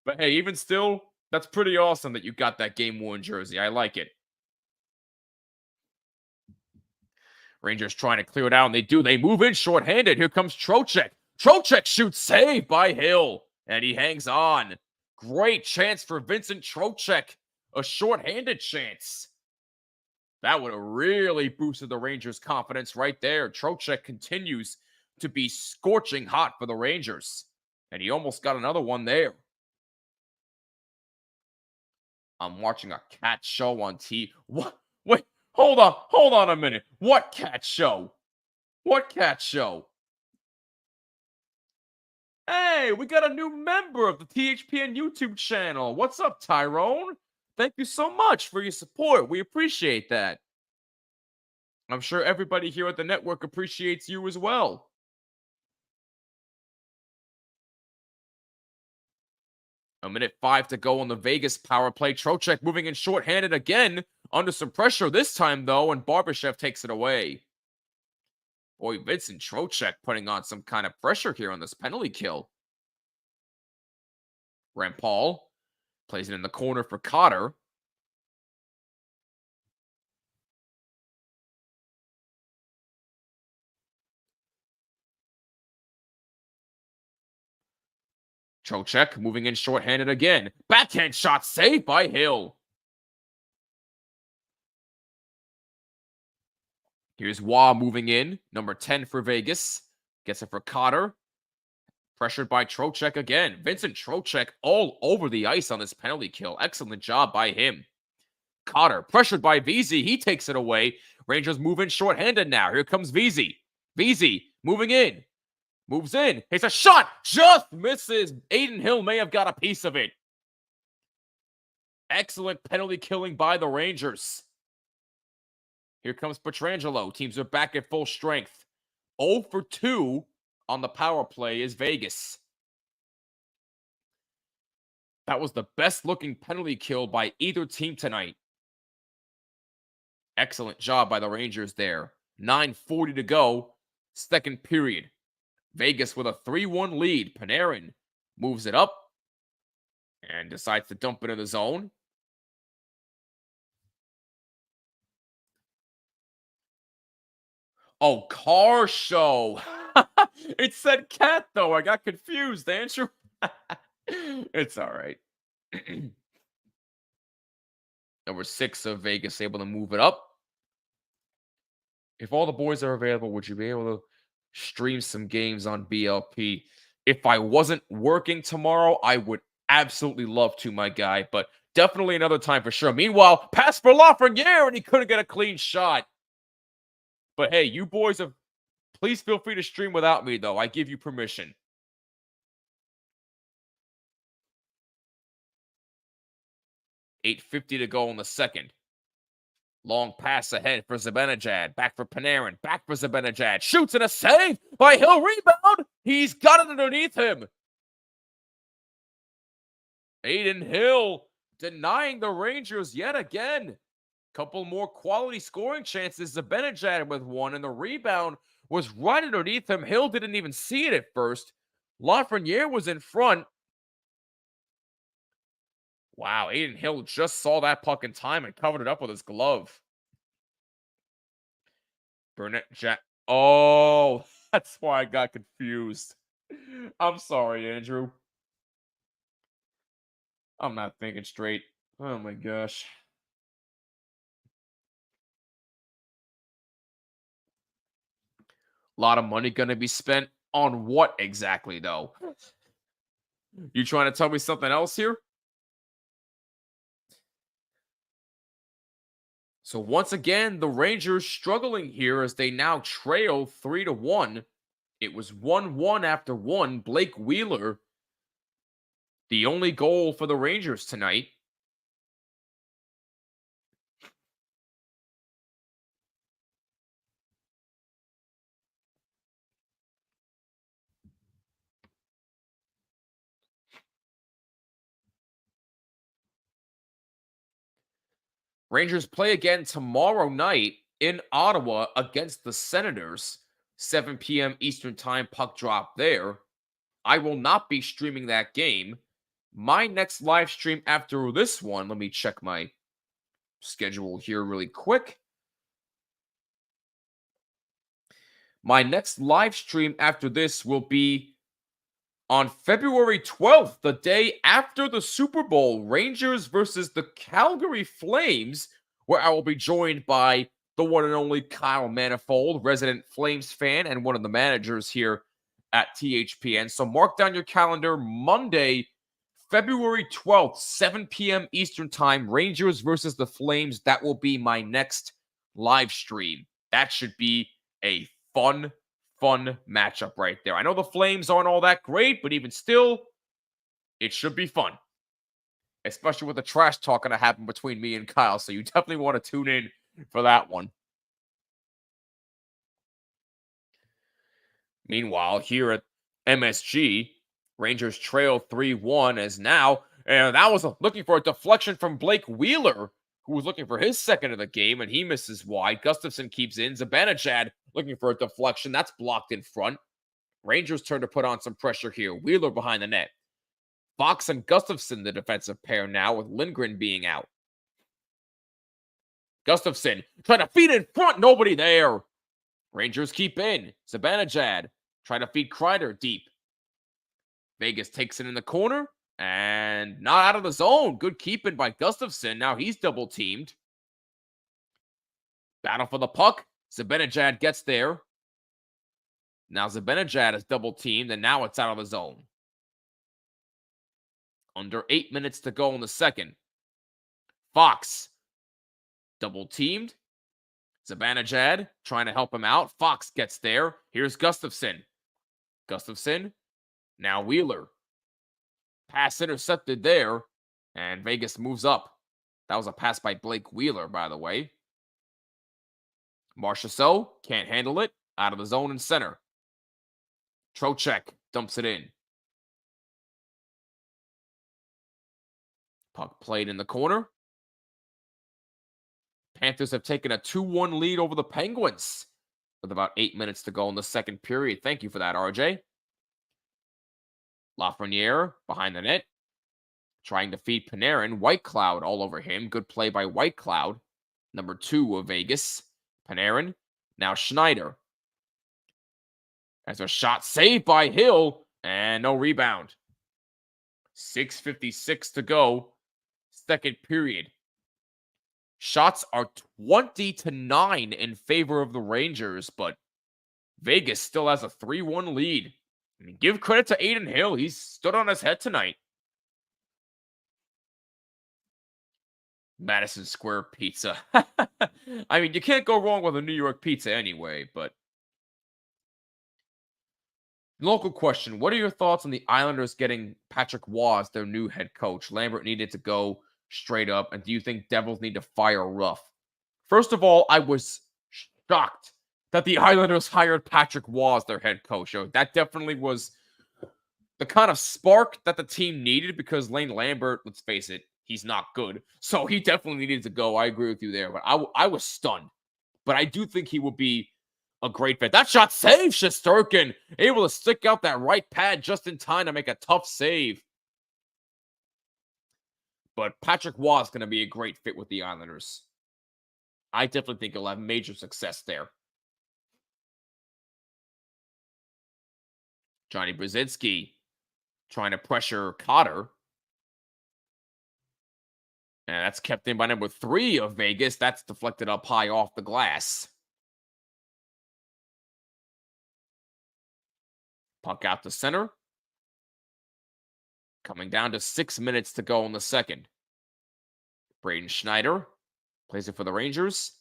But hey, even still, that's pretty awesome that you got that game-worn jersey. I like it. Rangers trying to clear it out, and they do. They move in shorthanded. Here comes Trocheck. Trocheck shoots, saved by Hill, and he hangs on. Great chance for Vincent Trocheck. A shorthanded chance. That would have really boosted the Rangers' confidence right there. Trocheck continues to be scorching hot for the Rangers. And he almost got another one there. I'm watching a cat show on TV. What? Wait, hold on a minute. What cat show? What cat show? Hey, we got a new member of the THPN YouTube channel. What's up, Tyrone? Thank you so much for your support. We appreciate that. I'm sure everybody here at the network appreciates you as well. A minute 5 to go on the Vegas power play. Trocheck moving in shorthanded again. Under some pressure this time, though, and Barbashev takes it away. Boy, Vincent Trocheck putting on some kind of pressure here on this penalty kill. Rampal plays it in the corner for Cotter. Trocheck moving in shorthanded again. Backhand shot saved by Hill. Here's Wah moving in. Number 10 for Vegas. Gets it for Cotter. Pressured by Trocheck again. Vincent Trocheck all over the ice on this penalty kill. Excellent job by him. Cotter pressured by VZ. He takes it away. Rangers move in shorthanded now. Here comes VZ. VZ moving in. Moves in. It's a shot. Just misses. Aiden Hill may have got a piece of it. Excellent penalty killing by the Rangers. Here comes Pietrangelo. Teams are back at full strength. 0 for 2 on the power play is Vegas. That was the best looking penalty kill by either team tonight. Excellent job by the Rangers there. 9:40 to go. Second period. Vegas with a 3-1 lead. Panarin moves it up and decides to dump it in the zone. Oh, car show. It said cat, though. I got confused, Andrew. It's all right. Number 6 of Vegas able to move it up. If all the boys are available, would you be able to stream some games on BLP? If I wasn't working tomorrow, I would absolutely love to, my guy, but definitely another time for sure. Meanwhile, pass for Lafreniere, and he couldn't get a clean shot. But hey, you boys have, please feel free to stream without me, though. I give you permission. $8:50 to go in the second. Long pass ahead for Zibanejad. Back for Panarin. Back for Zibanejad. Shoots and a save by Hill. Rebound. He's got it underneath him. Adin Hill denying the Rangers yet again. Couple more quality scoring chances. Zibanejad with one, and the rebound was right underneath him. Hill didn't even see it at first. Lafreniere was in front. Wow, Adin Hill just saw that puck in time and covered it up with his glove. Burnett Jack. Oh, that's why I got confused. I'm sorry, Andrew. I'm not thinking straight. Oh my gosh. A lot of money going to be spent on what exactly, though? You trying to tell me something else here? So once again, the Rangers struggling here as they now trail 3-1. It was 1-1 after one. Blake Wheeler, the only goal for the Rangers tonight. Rangers play again tomorrow night in Ottawa against the Senators. 7 p.m. Eastern Time puck drop there. I will not be streaming that game. My next live stream after this one, let me check my schedule here really quick. My next live stream after this will be on February 12th, the day after the Super Bowl, Rangers versus the Calgary Flames, where I will be joined by the one and only Kyle Manifold, resident Flames fan and one of the managers here at THPN. So mark down your calendar, Monday, February 12th, 7 p.m. Eastern Time, Rangers versus the Flames. That will be my next live stream. That should be a fun matchup right there. I know the Flames aren't all that great, but even still, it should be fun. Especially with the trash talk going to happen between me and Kyle. So you definitely want to tune in for that one. Meanwhile, here at MSG, Rangers trail 3-1 as now, and that was looking for a deflection from Blake Wheeler, who was looking for his second of the game, and he misses wide. Gustafsson keeps in. Zibanejad looking for a deflection. That's blocked in front. Rangers turn to put on some pressure here. Wheeler behind the net. Fox and Gustafsson, the defensive pair now, with Lindgren being out. Gustafsson trying to feed in front. Nobody there. Rangers keep in. Zibanejad trying to feed Kreider deep. Vegas takes it in the corner and not out of the zone. Good keeping by Gustafsson. Now he's double teamed. Battle for the puck. Zibanejad gets there. Now Zibanejad is double teamed and now it's out of the zone. Under 8 minutes to go in the second. Fox double teamed. Zibanejad trying to help him out. Fox gets there. Here's Gustafsson. Gustafsson. Now Wheeler. Pass intercepted there. And Vegas moves up. That was a pass by Blake Wheeler, by the way. Marchessault can't handle it. Out of the zone in center. Trocheck dumps it in. Puck played in the corner. Panthers have taken a 2-1 lead over the Penguins with about 8 minutes to go in the second period. Thank you for that, RJ. Lafreniere behind the net. Trying to feed Panarin. Whitecloud all over him. Good play by Whitecloud. Number 2 of Vegas. Panarin. Now Schneider. As a shot saved by Hill. And no rebound. 6:56 to go. Second period. Shots are 20-9 in favor of the Rangers, but Vegas still has a 3-1 lead. I mean, give credit to Adin Hill. He's stood on his head tonight. Madison Square Pizza. I mean, you can't go wrong with a New York pizza anyway, but local question. What are your thoughts on the Islanders getting Patrick Waugh as their new head coach? Lambert needed to go straight up, and do you think Devils need to fire Ruff? First of all, I was shocked that the Islanders hired Patrick Waugh as their head coach. That definitely was the kind of spark that the team needed because Lane Lambert, let's face it, he's not good. So he definitely needed to go. I agree with you there, but I was stunned. But I do think he will be a great fit. That shot saved Shesterkin, able to stick out that right pad just in time to make a tough save. But Patrick Waugh is going to be a great fit with the Islanders. I definitely think he'll have major success there. Johnny Brzezinski trying to pressure Cotter. And that's kept in by number 3 of Vegas. That's deflected up high off the glass. Puck out to center. Coming down to 6 minutes to go in the second. Braden Schneider plays it for the Rangers.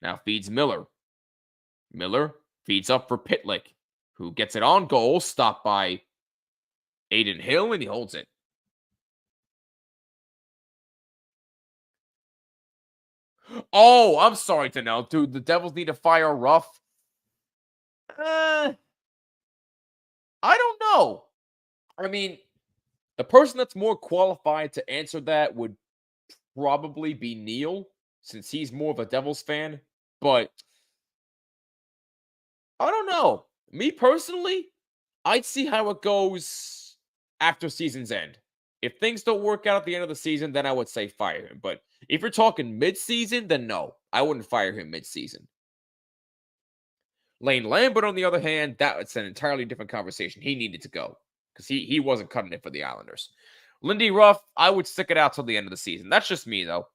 Now feeds Miller. Miller feeds up for Pitlick, who gets it on goal, stopped by Adin Hill, and he holds it. Oh, I'm sorry to know, dude. The Devils need to fire Ruff. I don't know. I mean, the person that's more qualified to answer that would probably be Neil, since he's more of a Devils fan. But I don't know. Me personally, I'd see how it goes after season's end. If things don't work out at the end of the season, then I would say fire him. But if you're talking mid-season, then no. I wouldn't fire him mid-season. Lane Lambert, on the other hand, that's an entirely different conversation. He needed to go because he wasn't cutting it for the Islanders. Lindy Ruff, I would stick it out till the end of the season. That's just me, though.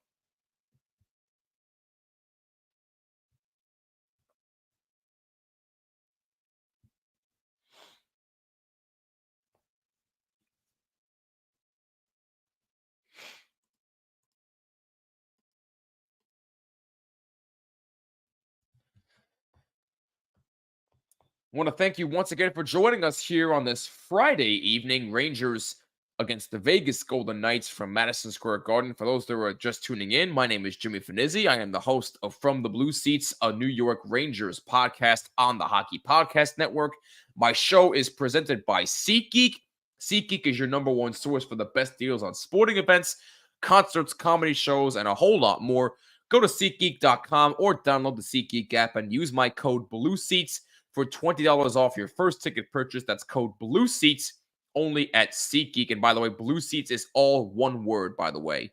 I want to thank you once again for joining us here on this Friday evening. Rangers against the Vegas Golden Knights from Madison Square Garden. For those that are just tuning in, my name is Jimmy Finizzi. I am the host of From the Blue Seats, a New York Rangers podcast on the Hockey Podcast Network. My show is presented by SeatGeek. SeatGeek is your number one source for the best deals on sporting events, concerts, comedy shows, and a whole lot more. Go to SeatGeek.com or download the SeatGeek app and use my code BLUESEATS for $20 off your first ticket purchase. That's code BLUESEATS only at SeatGeek. And by the way, Blue Seats is all one word, by the way.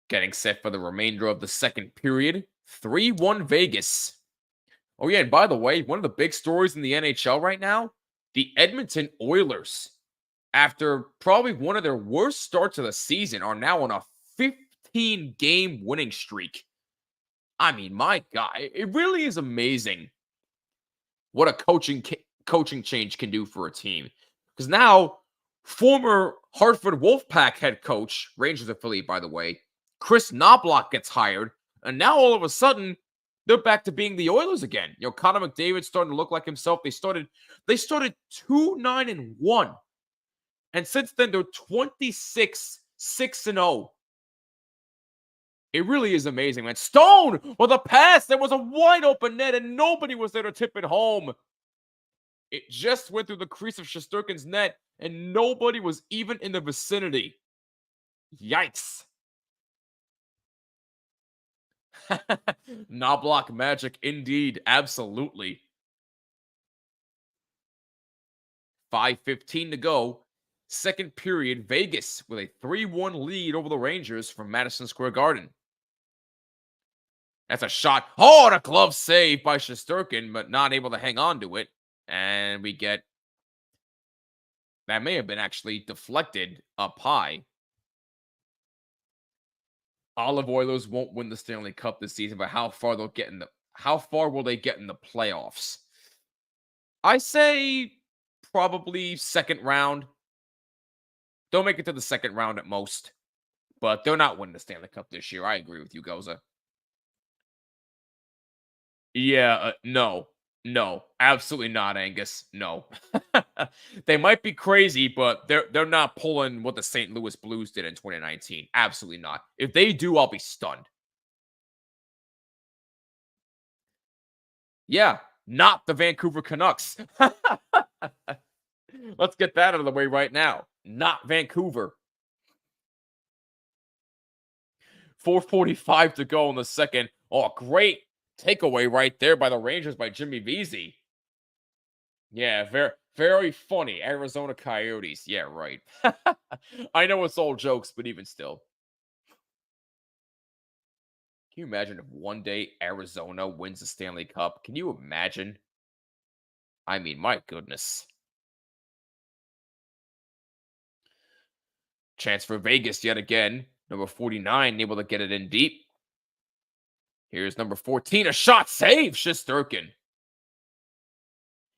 Getting set for the remainder of the second period. 3-1 Vegas. Oh yeah, and by the way, one of the big stories in the NHL right now, the Edmonton Oilers, after probably one of their worst starts of the season, are now on a 15-game winning streak. I mean, my God, it really is amazing what a coaching change can do for a team. Because now, former Hartford Wolfpack head coach, Rangers affiliate, by the way, Chris Knobloch gets hired, and now all of a sudden, they're back to being the Oilers again. Connor McDavid's starting to look like himself. They started 2-9-1. And since then, they're 26-6-0. It really is amazing, man. Stone with a pass. There was a wide open net, and nobody was there to tip it home. It just went through the crease of Shesterkin's net, and nobody was even in the vicinity. Yikes. Knobloch magic indeed. Absolutely. 5:15 to go. Second period, Vegas with a 3-1 lead over the Rangers from Madison Square Garden. That's a shot. Oh, and a glove save by Shesterkin, but not able to hang on to it. And we get that may have been actually deflected up high. Olive Oilers won't win the Stanley Cup this season, but how far will they get in the playoffs? I say probably second round. They'll make it to the second round at most, but they're not winning the Stanley Cup this year. I agree with you, Goza. Yeah, no, absolutely not, Angus. No, they might be crazy, but they're not pulling what the St. Louis Blues did in 2019. Absolutely not. If they do, I'll be stunned. Yeah, not the Vancouver Canucks. Let's get that out of the way right now. Not Vancouver. 4:45 to go in the second. Oh, great takeaway right there by the Rangers by Jimmy Vesey. Yeah, very, very funny. Arizona Coyotes. Yeah, right. I know it's all jokes, but even still. Can you imagine if one day Arizona wins the Stanley Cup? Can you imagine? I mean, my goodness. Chance for Vegas yet again. Number 49 able to get it in deep. Here's number 14. A shot save. Shesterkin.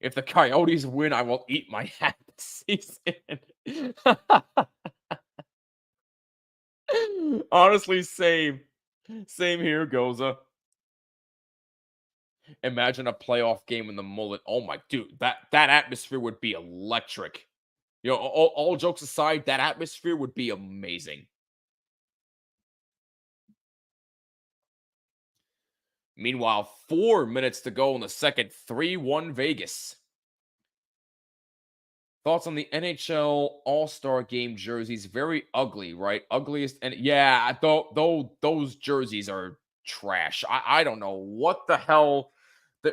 If the Coyotes win, I will eat my hat this season. Honestly, same. Same here, Goza. Imagine a playoff game in the mullet. Oh my dude, that atmosphere would be electric. You know, all jokes aside, that atmosphere would be amazing. Meanwhile, 4 minutes to go in the second. 3-1 Vegas. Thoughts on the NHL All-Star Game jerseys? Very ugly, right? Ugliest, and yeah, those jerseys are trash. I don't know what the hell.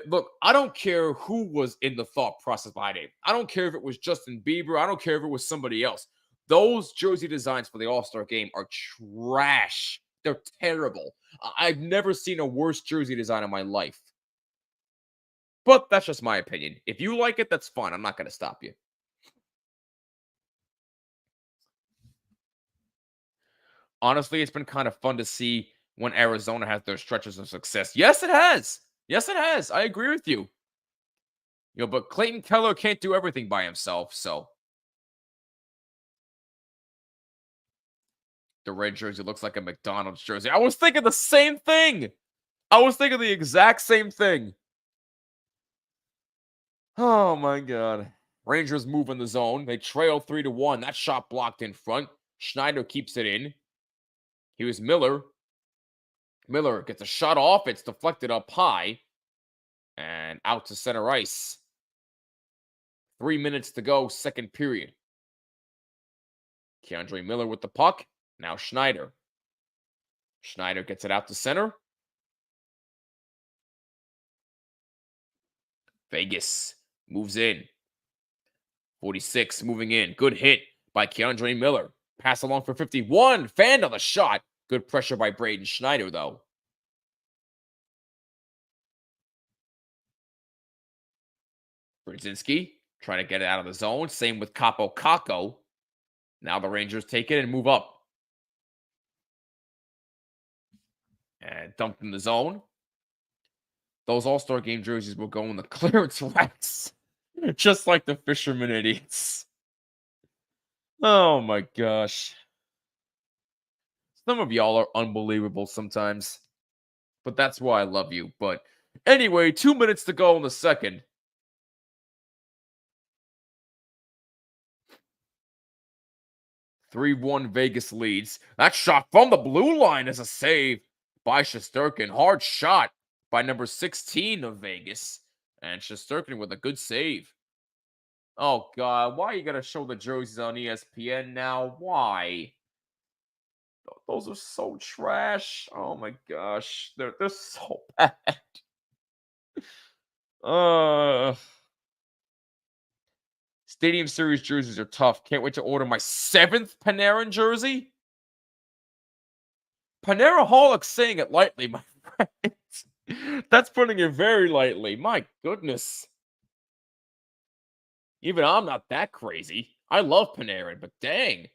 Look, I don't care who was in the thought process behind it. I don't care if it was Justin Bieber. I don't care if it was somebody else. Those jersey designs for the All-Star Game are trash. They're terrible. I've never seen a worse jersey design in my life. But that's just my opinion. If you like it, that's fine. I'm not going to stop you. Honestly, it's been kind of fun to see when Arizona has their stretches of success. Yes, it has. Yes, it has. I agree with you. You know, but Clayton Keller can't do everything by himself, so the red jersey looks like a McDonald's jersey. I was thinking the same thing. I was thinking the exact same thing. Oh my god. Rangers move in the zone. They trail 3-1. That shot blocked in front. Schneider keeps it in. Here's Miller. Miller gets a shot off. It's deflected up high. And out to center ice. 3 minutes to go, second period. Keandre Miller with the puck. Now Schneider. Schneider gets it out to center. Vegas moves in. 46 moving in. Good hit by Keandre Miller. Pass along for 51. Fan on the shot. Good pressure by Braden Schneider, though. Brzezinski trying to get it out of the zone. Same with Capo Caco. Now the Rangers take it and move up. And dumped in the zone. Those All-Star Game jerseys will go in the clearance racks. Just like the fisherman idiots. Oh my gosh. Some of y'all are unbelievable sometimes. But that's why I love you. But anyway, 2 minutes to go in the second. 3-1 Vegas leads. That shot from the blue line is a save by Shesterkin. Hard shot by number 16 of Vegas. And Shesterkin with a good save. Oh, God. Why are you going to show the jerseys on ESPN now? Why? Those are so trash. Oh, my gosh. They're so bad. Stadium Series jerseys are tough. Can't wait to order my 7th Panarin jersey. Panera-holic saying it lightly, my That's putting it very lightly. My goodness. Even I'm not that crazy. I love Panarin, but dang.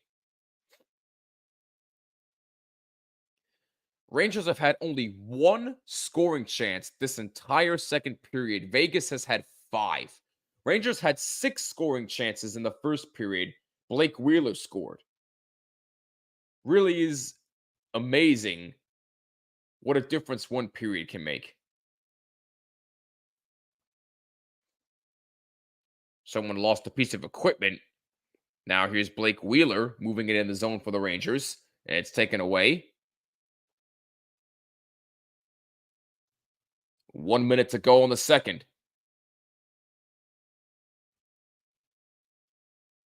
Rangers have had only one scoring chance this entire second period. Vegas has had 5. Rangers had 6 scoring chances in the first period. Blake Wheeler scored. Really is amazing what a difference one period can make. Someone lost a piece of equipment. Now here's Blake Wheeler moving it in the zone for the Rangers. And it's taken away. 1 minute to go in the second.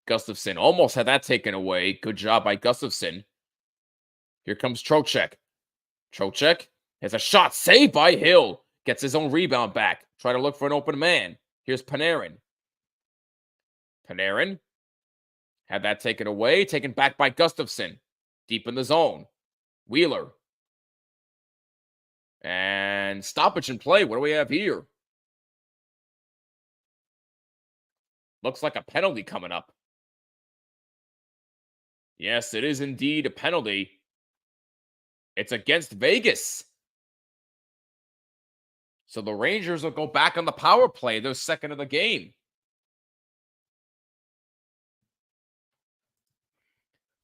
Gustafsson almost had that taken away. Good job by Gustafsson. Here comes Trocheck. Trocheck has a shot saved by Hill. Gets his own rebound back. Try to look for an open man. Here's Panarin. Panarin had that taken away. Taken back by Gustafsson. Deep in the zone. Wheeler. And stoppage in play. What do we have here? Looks like a penalty coming up. Yes, it is indeed a penalty. It's against Vegas. So the Rangers will go back on the power play, their second of the game.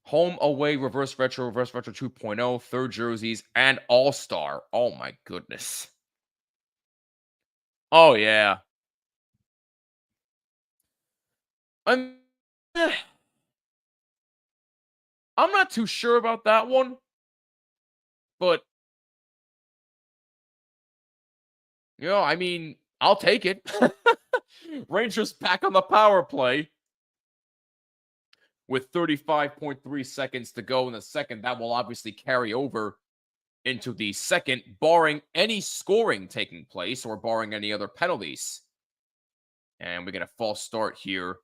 Home, away, reverse retro 2.0, third jerseys, and all-star. Oh my goodness. Oh yeah. I'm not too sure about that one. But I mean, I'll take it. Rangers back on the power play with 35.3 seconds to go in the second. That will obviously carry over into the second, barring any scoring taking place or barring any other penalties. And we get a false start here.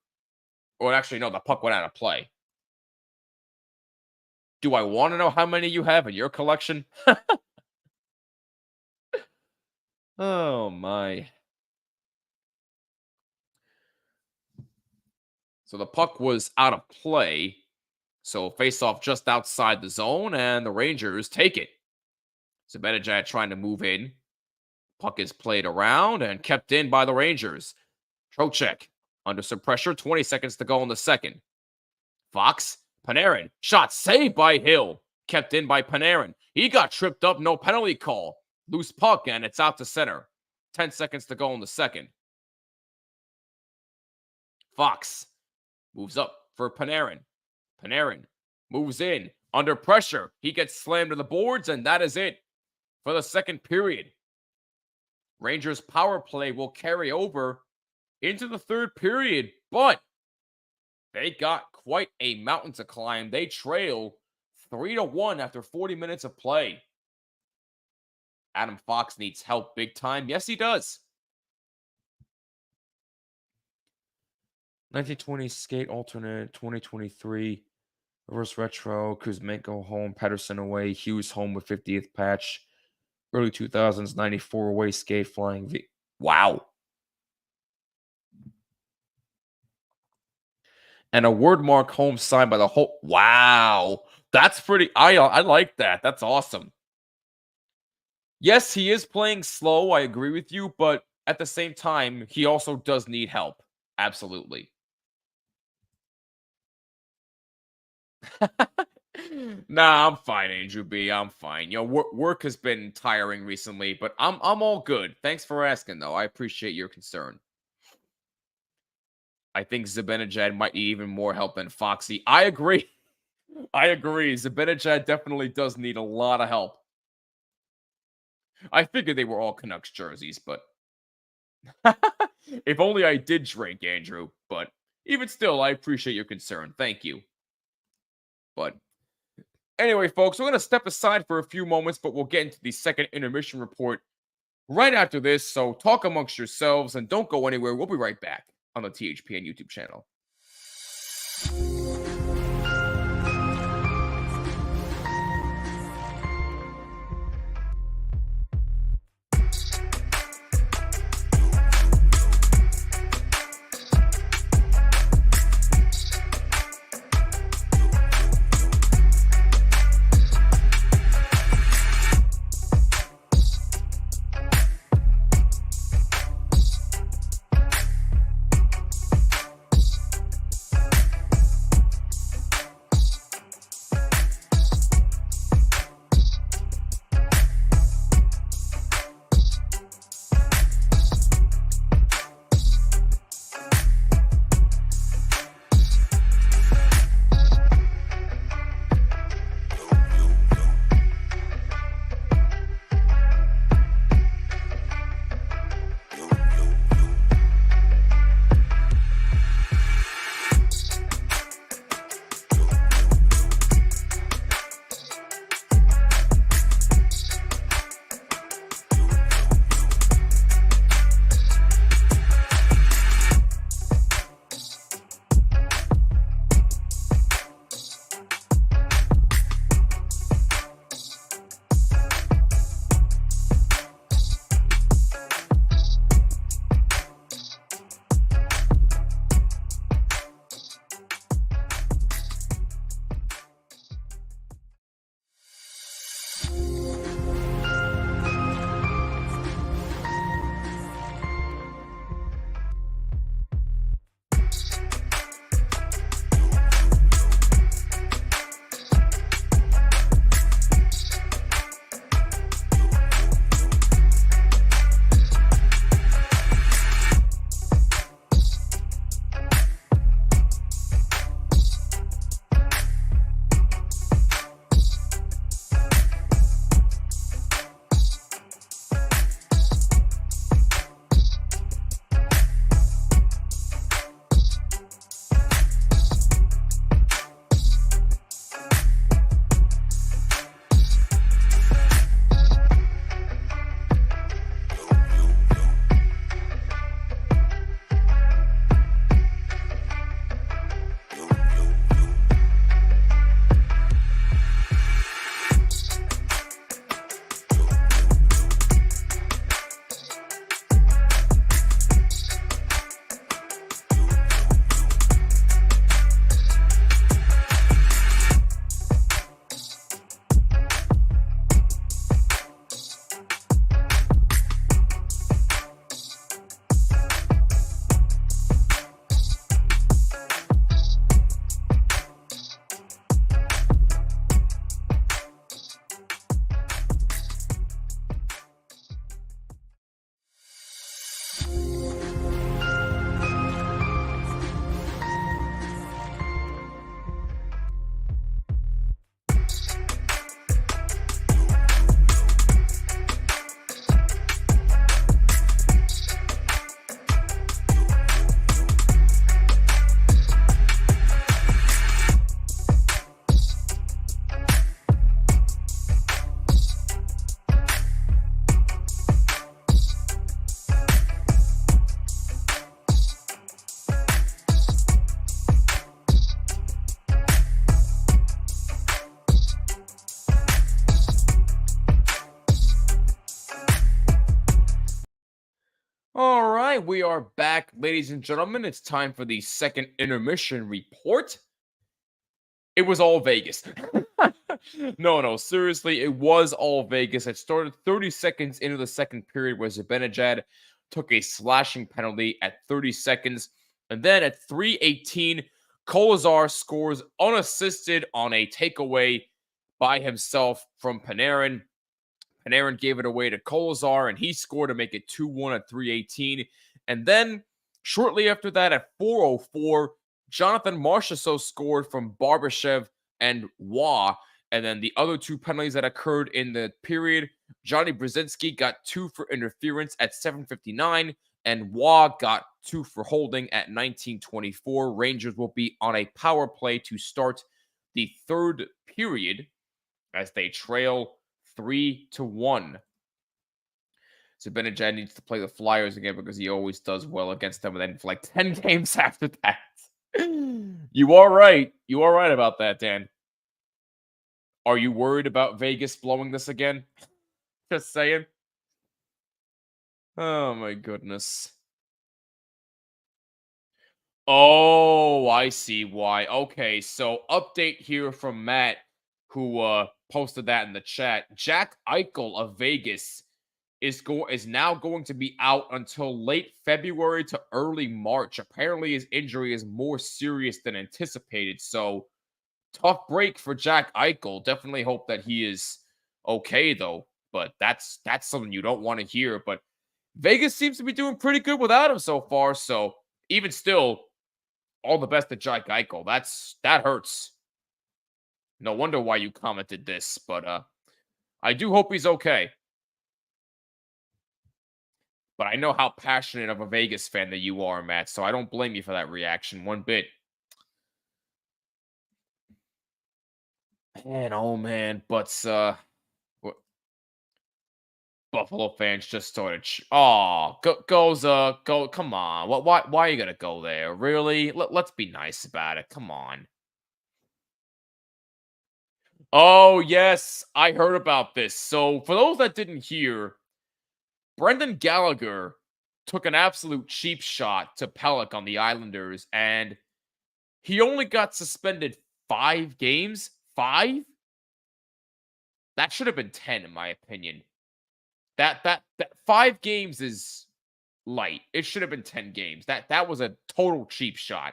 Or actually, no, the puck went out of play. Do I want to know how many you have in your collection? Oh, my. So the puck was out of play. So face-off just outside the zone, and the Rangers take it. Zibanejad trying to move in. Puck is played around and kept in by the Rangers. Trocheck under some pressure. 20 seconds to go in the second. Fox. Panarin. Shot saved by Hill. Kept in by Panarin. He got tripped up. No penalty call. Loose puck, and it's out to center. 10 seconds to go in the second. Fox moves up for Panarin. Panarin moves in. Under pressure. He gets slammed to the boards, and that is it for the second period. Rangers power play will carry over into the third period, but they got quite a mountain to climb. They trail 3-1 after 40 minutes of play. Adam Fox needs help big time. Yes, he does. 1920 skate alternate, 2023 reverse retro, Kuzmenko home, Patterson away, Hughes home with 50th patch, early 2000s 94 away skate flying V. Wow. And a word mark home signed by the whole. Wow. That's pretty. I like that. That's awesome. Yes, he is playing slow. I agree with you. But at the same time, he also does need help. Absolutely. Nah, I'm fine, Andrew B. I'm fine. Work has been tiring recently, but I'm all good. Thanks for asking, though. I appreciate your concern. I think Zibanejad might need even more help than Foxy. I agree. I agree. Zibanejad definitely does need a lot of help. I figured they were all Canucks jerseys, but if only I did drink, Andrew. But even still, I appreciate your concern. Thank you. But anyway, folks, we're going to step aside for a few moments, but we'll get into the second intermission report right after this. So talk amongst yourselves and don't go anywhere. We'll be right back on the THPN YouTube channel. And we are back, ladies and gentlemen. It's time for the second intermission report. It was all Vegas. No, seriously, it was all Vegas. It started 30 seconds into the second period where Zibanejad took a slashing penalty at 30 seconds. And then at 3:18, Kolazar scores unassisted on a takeaway by himself from Panarin. Panarin gave it away to Kolazar, and he scored to make it 2-1 at 3:18. And then shortly after that, at 4:04, Jonathan Marchessault scored from Barbashev and Waugh. And then the other two penalties that occurred in the period, Johnny Brzezinski got 2 for interference at 7:59, and Waugh got 2 for holding at 19:24. Rangers will be on a power play to start the third period as they trail 3-1. So Zibanejad needs to play the Flyers again because he always does well against them. And then for like 10 games after that. You are right. You are right about that, Dan. Are you worried about Vegas blowing this again? Just saying. Oh my goodness. Oh, I see why. Okay, so update here from Matt, who posted that in the chat. Jack Eichel of Vegas is now going to be out until late February to early March. Apparently, his injury is more serious than anticipated. So, tough break for Jack Eichel. Definitely hope that he is okay, though. But that's something you don't want to hear. But Vegas seems to be doing pretty good without him so far. So, even still, all the best to Jack Eichel. That hurts. No wonder why you commented this. But I do hope he's okay. But I know how passionate of a Vegas fan that you are, Matt, so I don't blame you for that reaction one bit. Man, oh man, but Buffalo fans just started. Go. Come on, why are you gonna go there? Really? Let's be nice about it. Come on. Oh yes, I heard about this. So for those that didn't hear, Brendan Gallagher took an absolute cheap shot to Pelech on the Islanders, and he only got suspended 5 games. 5? That should have been 10, in my opinion. That 5 games is light. It should have been 10 games. That was a total cheap shot.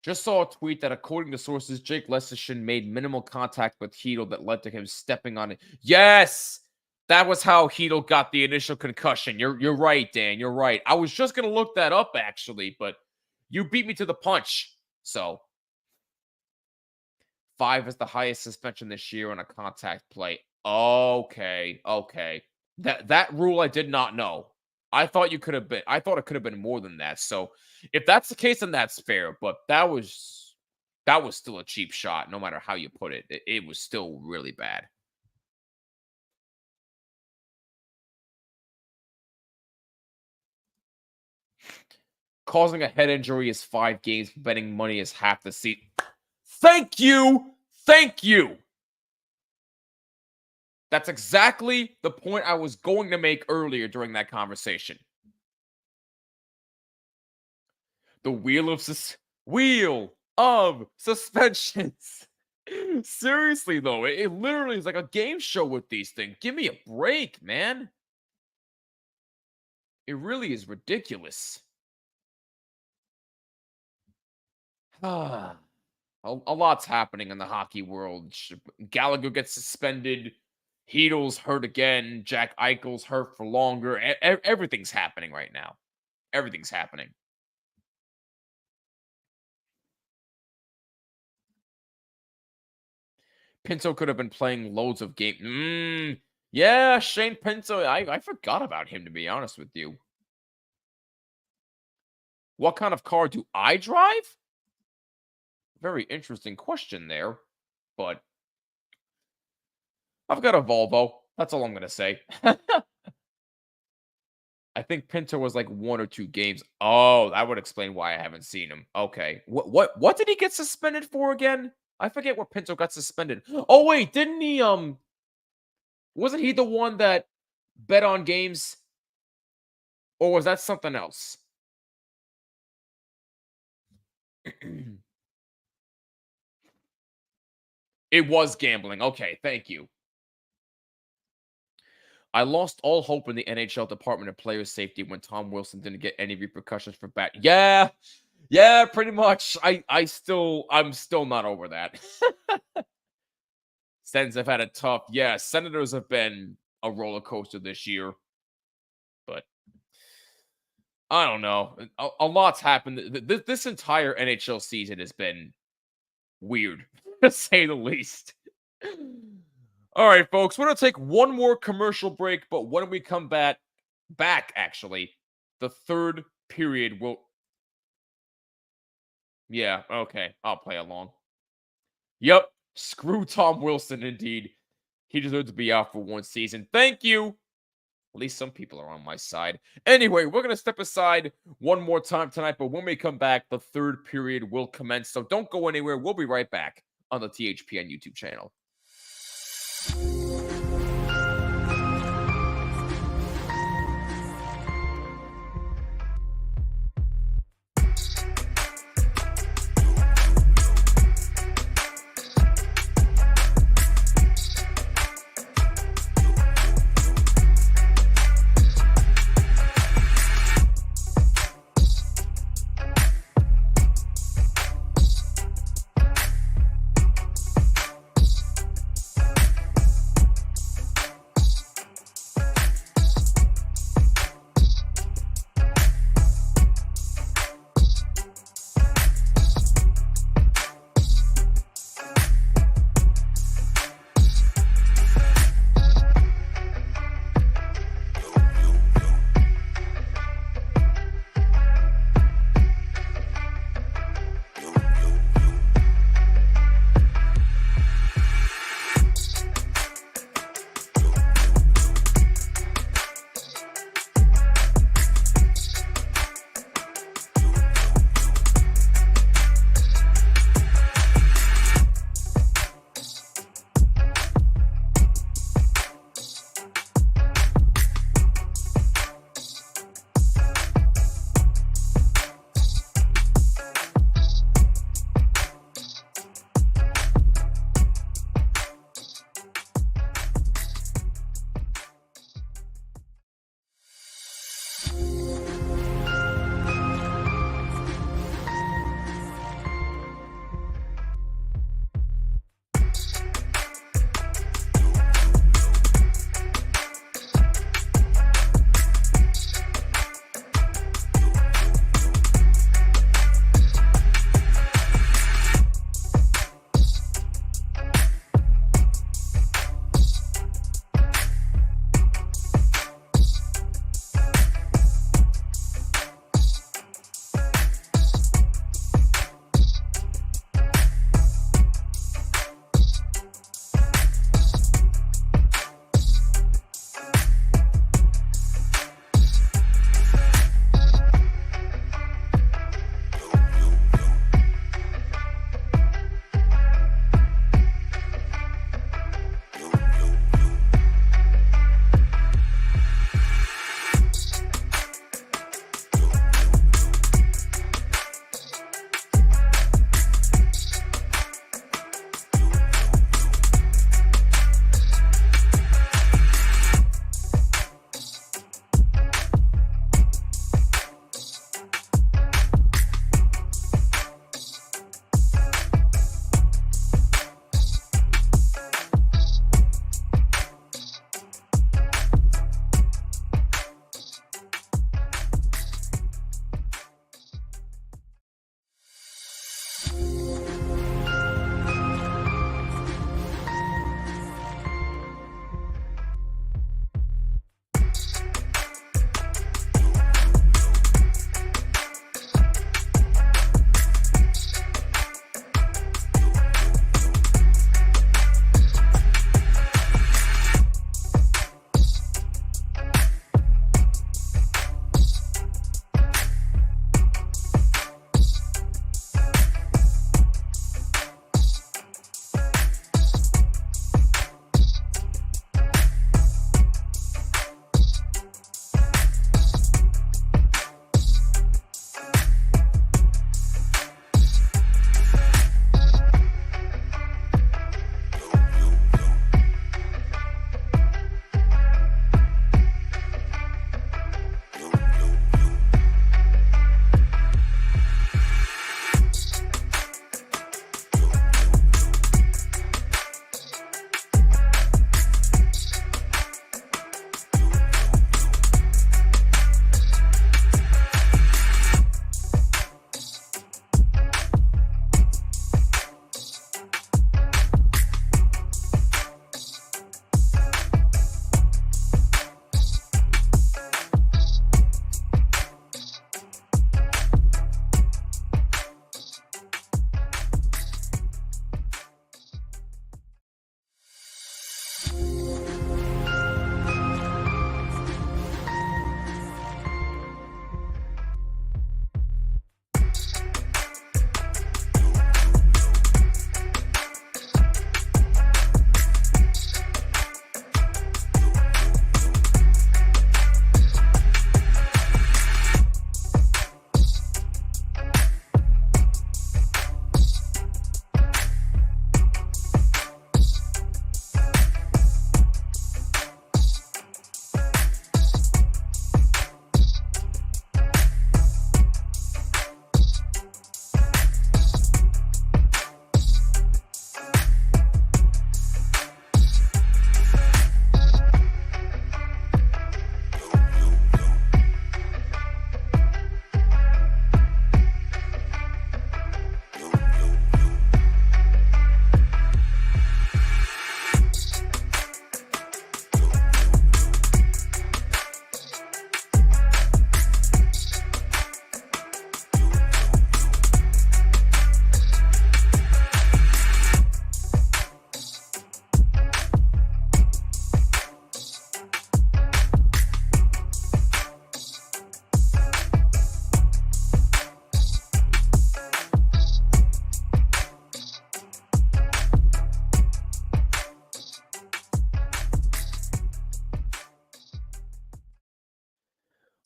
Just saw a tweet that, according to sources, Jake Lesterson made minimal contact with Chytil that led to him stepping on it. Yes! That was how Chytil got the initial concussion. You're right, Dan. You're right. I was just going to look that up, actually, but you beat me to the punch. So, 5 is the highest suspension this year on a contact play. Okay. That rule I did not know. I thought it could have been more than that. So if that's the case, then that's fair. But that was still a cheap shot, no matter how you put it. It was still really bad. Causing a head injury is 5 games. Betting money is half the seat. Thank you. That's exactly the point I was going to make earlier during that conversation. The wheel of suspensions. Seriously, though, it literally is like a game show with these things. Give me a break, man. It really is ridiculous. A lot's happening in the hockey world. Gallagher gets suspended. Chytil's hurt again. Jack Eichel's hurt for longer. Everything's happening right now. Everything's happening. Pinto could have been playing loads of games. Yeah, Shane Pinto. I forgot about him, to be honest with you. What kind of car do I drive? Very interesting question there. But I've got a Volvo. That's all I'm going to say. I think Pinto was like 1 or 2 games. Oh, that would explain why I haven't seen him. Okay. What did he get suspended for again? I forget what Pinto got suspended. Oh wait, didn't he wasn't he the one that bet on games Or was that something else? It was gambling. Okay, thank you. I lost all hope in the NHL Department of Player Safety when Tom Wilson didn't get any repercussions for bat. Yeah, yeah, pretty much. I'm still not over that. Sens have had a tough. Yeah, Senators have been a roller coaster this year, but I don't know. A lot's happened. This entire NHL season has been weird, to say the least. All right, folks, we're going to take one more commercial break, but when we come back, actually, the third period will. Yeah, okay, I'll play along. Yep, screw Tom Wilson, indeed. He deserves to be out for one season. Thank you. At least some people are on my side. Anyway, we're going to step aside one more time tonight, but when we come back, the third period will commence. So don't go anywhere. We'll be right back on the THPN YouTube channel.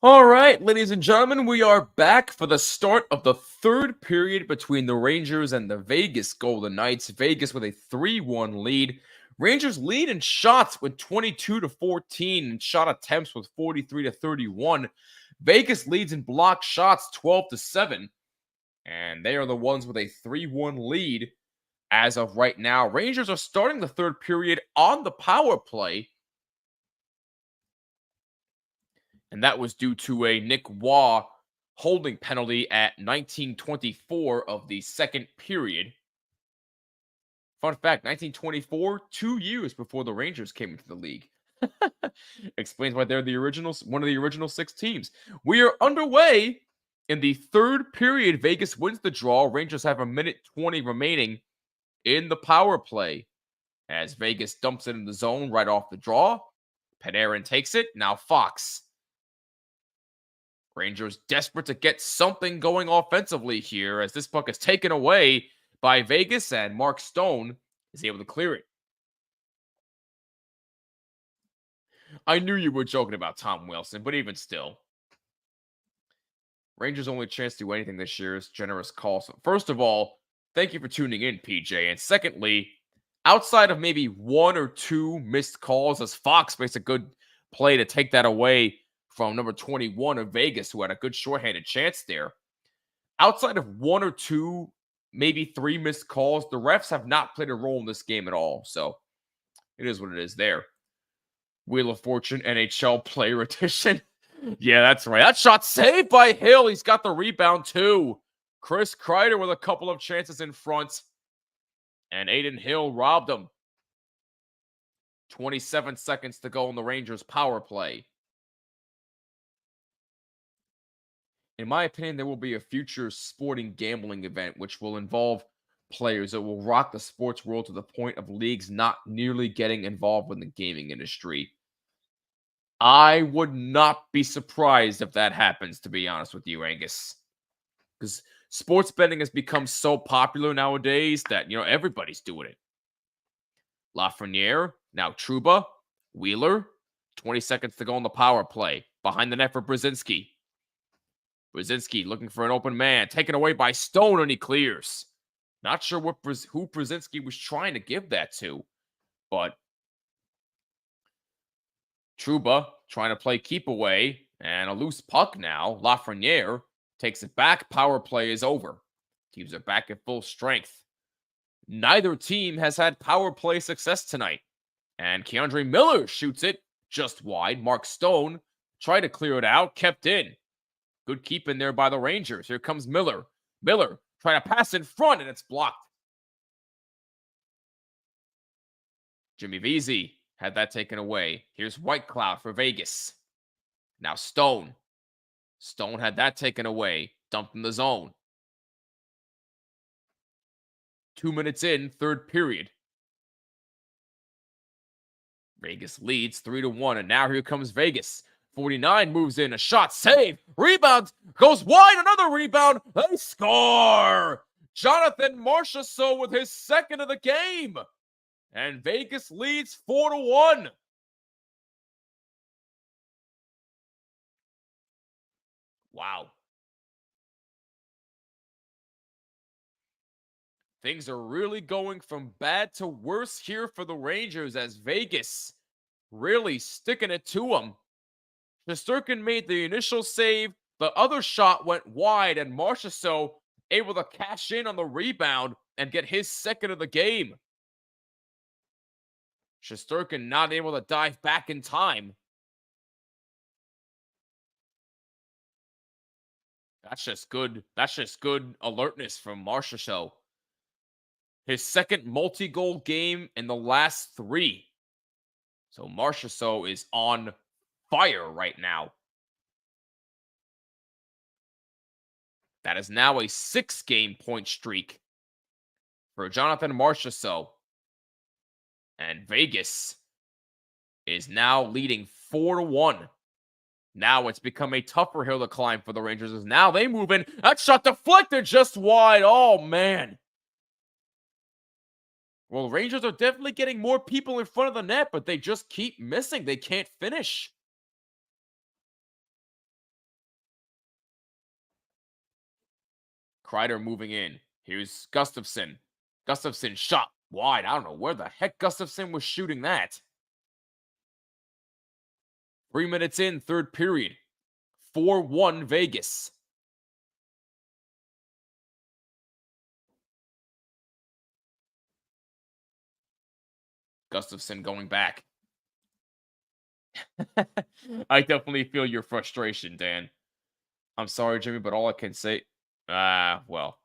All right, ladies and gentlemen, we are back for the start of the third period between the Rangers and the Vegas Golden Knights. Vegas with a 3-1 lead. Rangers lead in shots with 22-14 and shot attempts with 43-31. Vegas leads in block shots 12-7, and they are the ones with a 3-1 lead as of right now. Rangers are starting the third period on the power play, and that was due to a Nick Waugh holding penalty at 19:24 of the second period. Fun fact, 1924, 2 years before the Rangers came into the league. Explains why they're one of the original 6 teams. We are underway in the third period. Vegas wins the draw. Rangers have a minute 20 remaining in the power play as Vegas dumps it in the zone right off the draw. Panarin takes it. Now Fox. Rangers desperate to get something going offensively here as this puck is taken away by Vegas and Mark Stone is able to clear it. I knew you were joking about Tom Wilson, but even still. Rangers' only chance to do anything this year is generous calls. First of all, thank you for tuning in, PJ. And secondly, outside of maybe 1 or 2 missed calls, as Fox makes a good play to take that away from number 21 of Vegas, who had a good shorthanded chance there. Outside of 1 or 2, maybe 3 missed calls, the refs have not played a role in this game at all. So it is what it is there. Wheel of Fortune NHL Player Edition. Yeah, that's right. That shot saved by Hill. He's got the rebound too. Chris Kreider with a couple of chances in front. And Aiden Hill robbed him. 27 seconds to go in the Rangers' power play. In my opinion, there will be a future sporting gambling event which will involve players that will rock the sports world to the point of leagues not nearly getting involved with the gaming industry. I would not be surprised if that happens, to be honest with you, Angus. Because sports betting has become so popular nowadays that, everybody's doing it. Lafreniere, now Trouba, Wheeler, 20 seconds to go on the power play. Behind the net for Brzezinski. Brzezinski looking for an open man. Taken away by Stone, and he clears. Not sure who Brzezinski was trying to give that to. But Trouba trying to play keep away. And a loose puck now. Lafreniere takes it back. Power play is over. Teams are back at full strength. Neither team has had power play success tonight. And Keandre Miller shoots it just wide. Mark Stone tried to clear it out. Kept in. Good keep in there by the Rangers. Here comes Miller. Miller trying to pass in front, and it's blocked. Jimmy Vesey had that taken away. Here's Whitecloud for Vegas. Now Stone. Stone had that taken away. Dumped in the zone. 2 minutes in, third period. Vegas leads 3-1, and now here comes Vegas. 49 moves in, a shot, save, rebound, goes wide, another rebound, they score! Jonathan Marchessault with his second of the game, and Vegas leads 4-1. Wow. Things are really going from bad to worse here for the Rangers as Vegas really sticking it to them. Shesterkin made the initial save. The other shot went wide, and Marchessault able to cash in on the rebound and get his second of the game. Shesterkin not able to dive back in time. That's just good. That's just good alertness from Marchessault. His second multi-goal game in the last 3. So Marchessault is on fire right now. That is now a 6-game point streak for Jonathan Marchessault. And Vegas is now leading 4-1. Now it's become a tougher hill to climb for the Rangers as now they move in. That shot deflected just wide. Oh, man. Well, Rangers are definitely getting more people in front of the net, but they just keep missing. They can't finish. Kreider moving in. Here's Gustafsson. Gustafsson shot wide. I don't know where the heck Gustafsson was shooting that. 3 minutes in, third period. 4-1 Vegas. Gustafsson going back. I definitely feel your frustration, Dan. I'm sorry, Jimmy, but all I can say... well.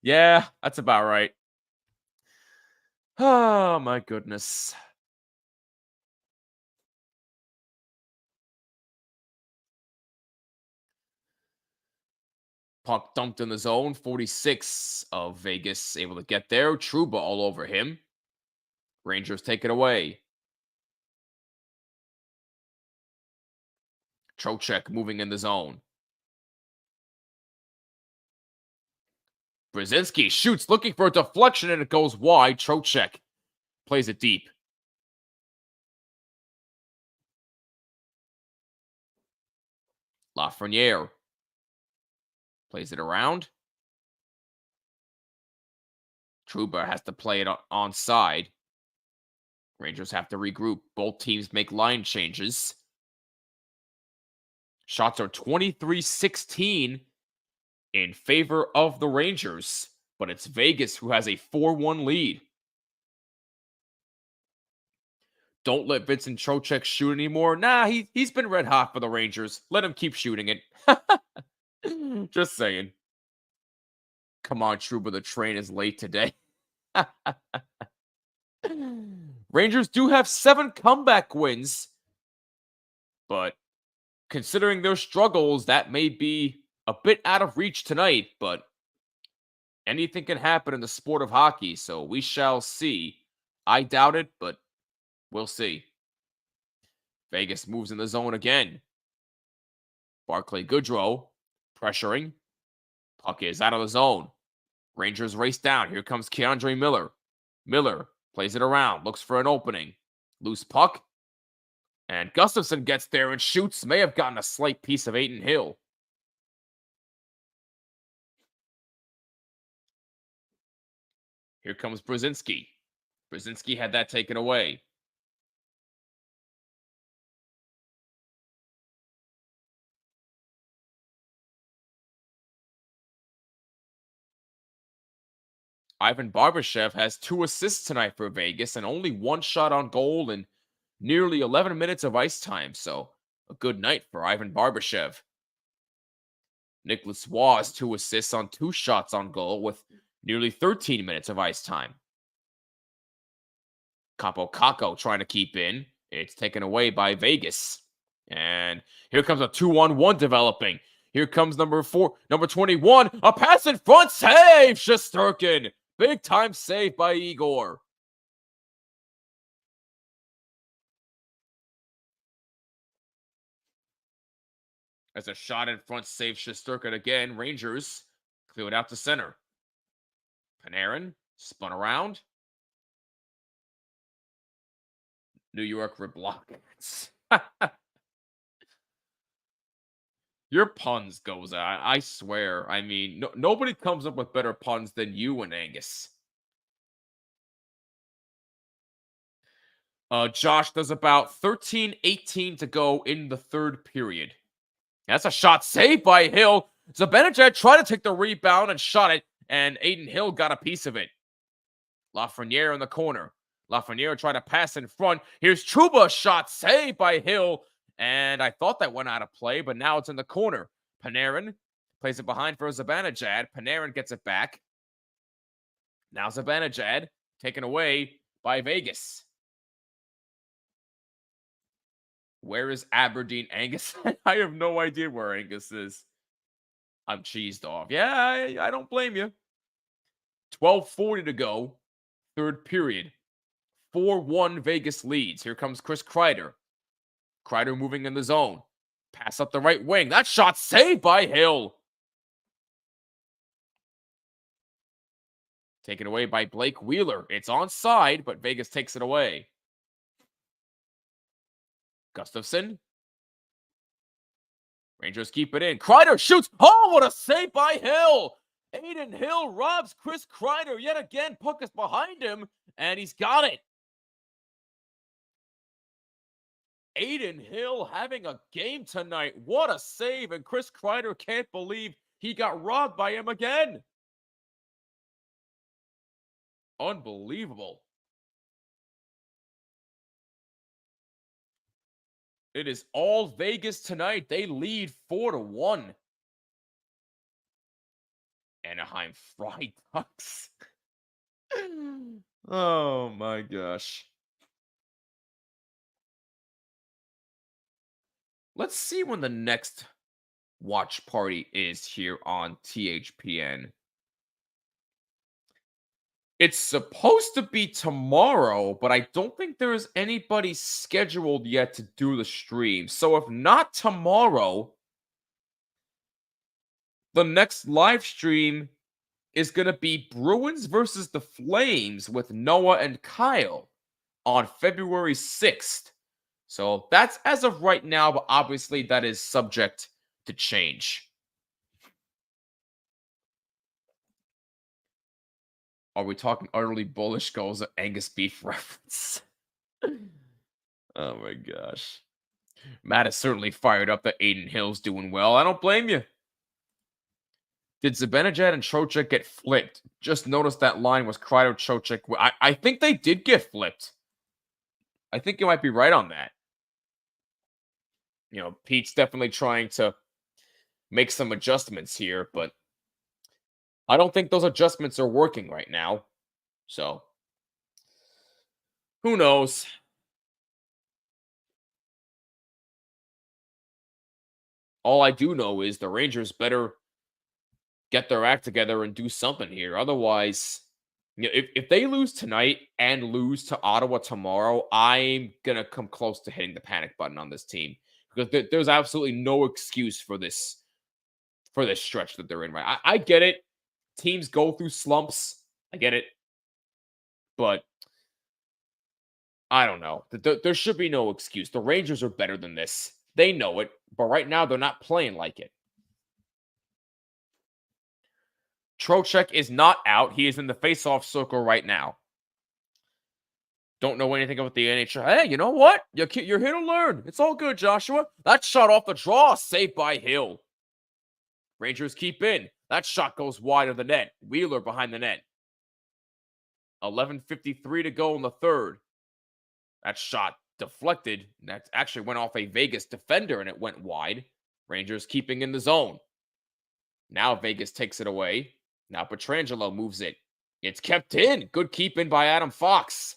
Yeah, that's about right. Oh, my goodness. Puck dumped in the zone. 46 of Vegas able to get there. Trouba all over him. Rangers take it away. Trocheck moving in the zone. Brzezinski shoots, looking for a deflection, and it goes wide. Trocheck plays it deep. Lafreniere plays it around. Trouba has to play it onside. Rangers have to regroup. Both teams make line changes. Shots are 23-16 in favor of the Rangers, but it's Vegas who has a 4-1 lead. Don't let Vincent Trocheck shoot anymore. Nah, he's been red hot for the Rangers. Let him keep shooting it. Just saying. Come on, Trouba, the train is late today. Rangers do have 7 comeback wins, but considering their struggles, that may be a bit out of reach tonight, but anything can happen in the sport of hockey, so we shall see. I doubt it, but we'll see. Vegas moves in the zone again. Barclay Goodrow pressuring. Puck is out of the zone. Rangers race down. Here comes Keandre Miller. Miller plays it around. Looks for an opening. Loose puck. And Gustafsson gets there and shoots. May have gotten a slight piece of Adin Hill. Here comes Brzezinski. Brzezinski had that taken away. Ivan Barbashev has 2 assists tonight for Vegas and only 1 shot on goal in nearly 11 minutes of ice time. So a good night for Ivan Barbashev. Nicholas Waugh has 2 assists on 2 shots on goal with nearly 13 minutes of ice time. Capo Caco trying to keep in. It's taken away by Vegas. And here comes a 2-on-1 developing. Here comes number 21. A pass in front. Save! Shesterkin. Big time save by Igor. As a shot in front save Shesterkin again. Rangers clear it out to center. Panarin spun around. New York reblocked. Your puns, Goza. I swear. I mean, nobody comes up with better puns than you and Angus. Josh, there's about 13-18 to go in the third period. That's a shot saved by Hill. Zibanejad tried to take the rebound and shot it, and Adin Hill got a piece of it. Lafreniere in the corner. Lafreniere tried to pass in front. Here's Trouba, shot saved by Hill. And I thought that went out of play, but now it's in the corner. Panarin plays it behind for Zibanejad. Panarin gets it back. Now Zibanejad taken away by Vegas. Where is Aberdeen Angus? I have no idea where Angus is. I'm cheesed off. Yeah, I don't blame you. 12:40 to go. Third period. 4-1 Vegas leads. Here comes Chris Kreider. Kreider moving in the zone. Pass up the right wing. That shot saved by Hill. Taken away by Blake Wheeler. It's onside, but Vegas takes it away. Gustafsson. Rangers keep it in. Kreider shoots. Oh, what a save by Hill. Adin Hill robs Chris Kreider yet again. Puck is behind him, and he's got it. Adin Hill having a game tonight. What a save, and Chris Kreider can't believe he got robbed by him again. Unbelievable. It is all Vegas tonight. They lead 4-1. Anaheim Fried Ducks. Oh my gosh. Let's see when the next watch party is here on THPN. It's supposed to be tomorrow, but I don't think there is anybody scheduled yet to do the stream. So if not tomorrow, the next live stream is going to be Bruins versus the Flames with Noah and Kyle on February 6th. So that's as of right now, but obviously that is subject to change. Are we talking utterly bullish goals at Angus Beef reference? Oh my gosh. Matt is certainly fired up that Adin Hill's doing well. I don't blame you. Did Zibanejad and Trocheck get flipped? Just noticed that line was Kreider, Trocheck. I think they did get flipped. I think you might be right on that. You know, Pete's definitely trying to make some adjustments here, but I don't think those adjustments are working right now. So, who knows? All I do know is the Rangers better get their act together and do something here. Otherwise, you know, if they lose tonight and lose to Ottawa tomorrow, I'm going to come close to hitting the panic button on this team. Because there's absolutely no excuse for this stretch that they're in right. I get it. Teams go through slumps. I get it. But I don't know. There should be no excuse. The Rangers are better than this. They know it. But right now, they're not playing like it. Trocheck is not out. He is in the face-off circle right now. Don't know anything about the NHL. Hey, you know what? You're here to learn. It's all good, Joshua. That shot off the draw, saved by Hill. Rangers keep in. That shot goes wide of the net. Wheeler behind the net. 11:53 to go in the third. That shot deflected. That actually went off a Vegas defender, and it went wide. Rangers keeping in the zone. Now Vegas takes it away. Now Pietrangelo moves it. It's kept in. Good keep in by Adam Fox.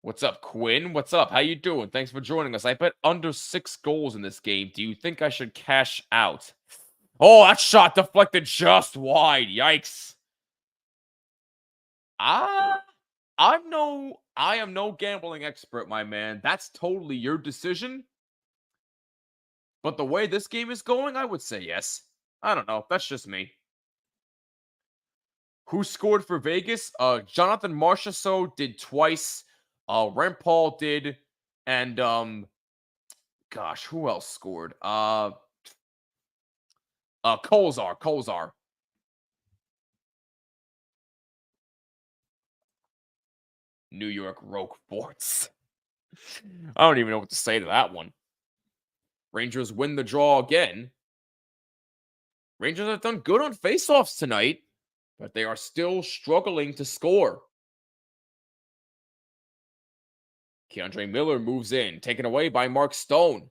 What's up, Quinn? What's up? How you doing? Thanks for joining us. I bet under 6 goals in this game. Do you think I should cash out? Oh, that shot deflected just wide. Yikes. I am no gambling expert, my man. That's totally your decision. But the way this game is going, I would say yes. I don't know. That's just me. Who scored for Vegas? Jonathan Marchessault did twice. Rempal did. And, gosh, who else scored? Kolzar. New York Rogue Forts. I don't even know what to say to that one. Rangers win the draw again. Rangers have done good on faceoffs tonight, but they are still struggling to score. Keandre Miller moves in, taken away by Mark Stone.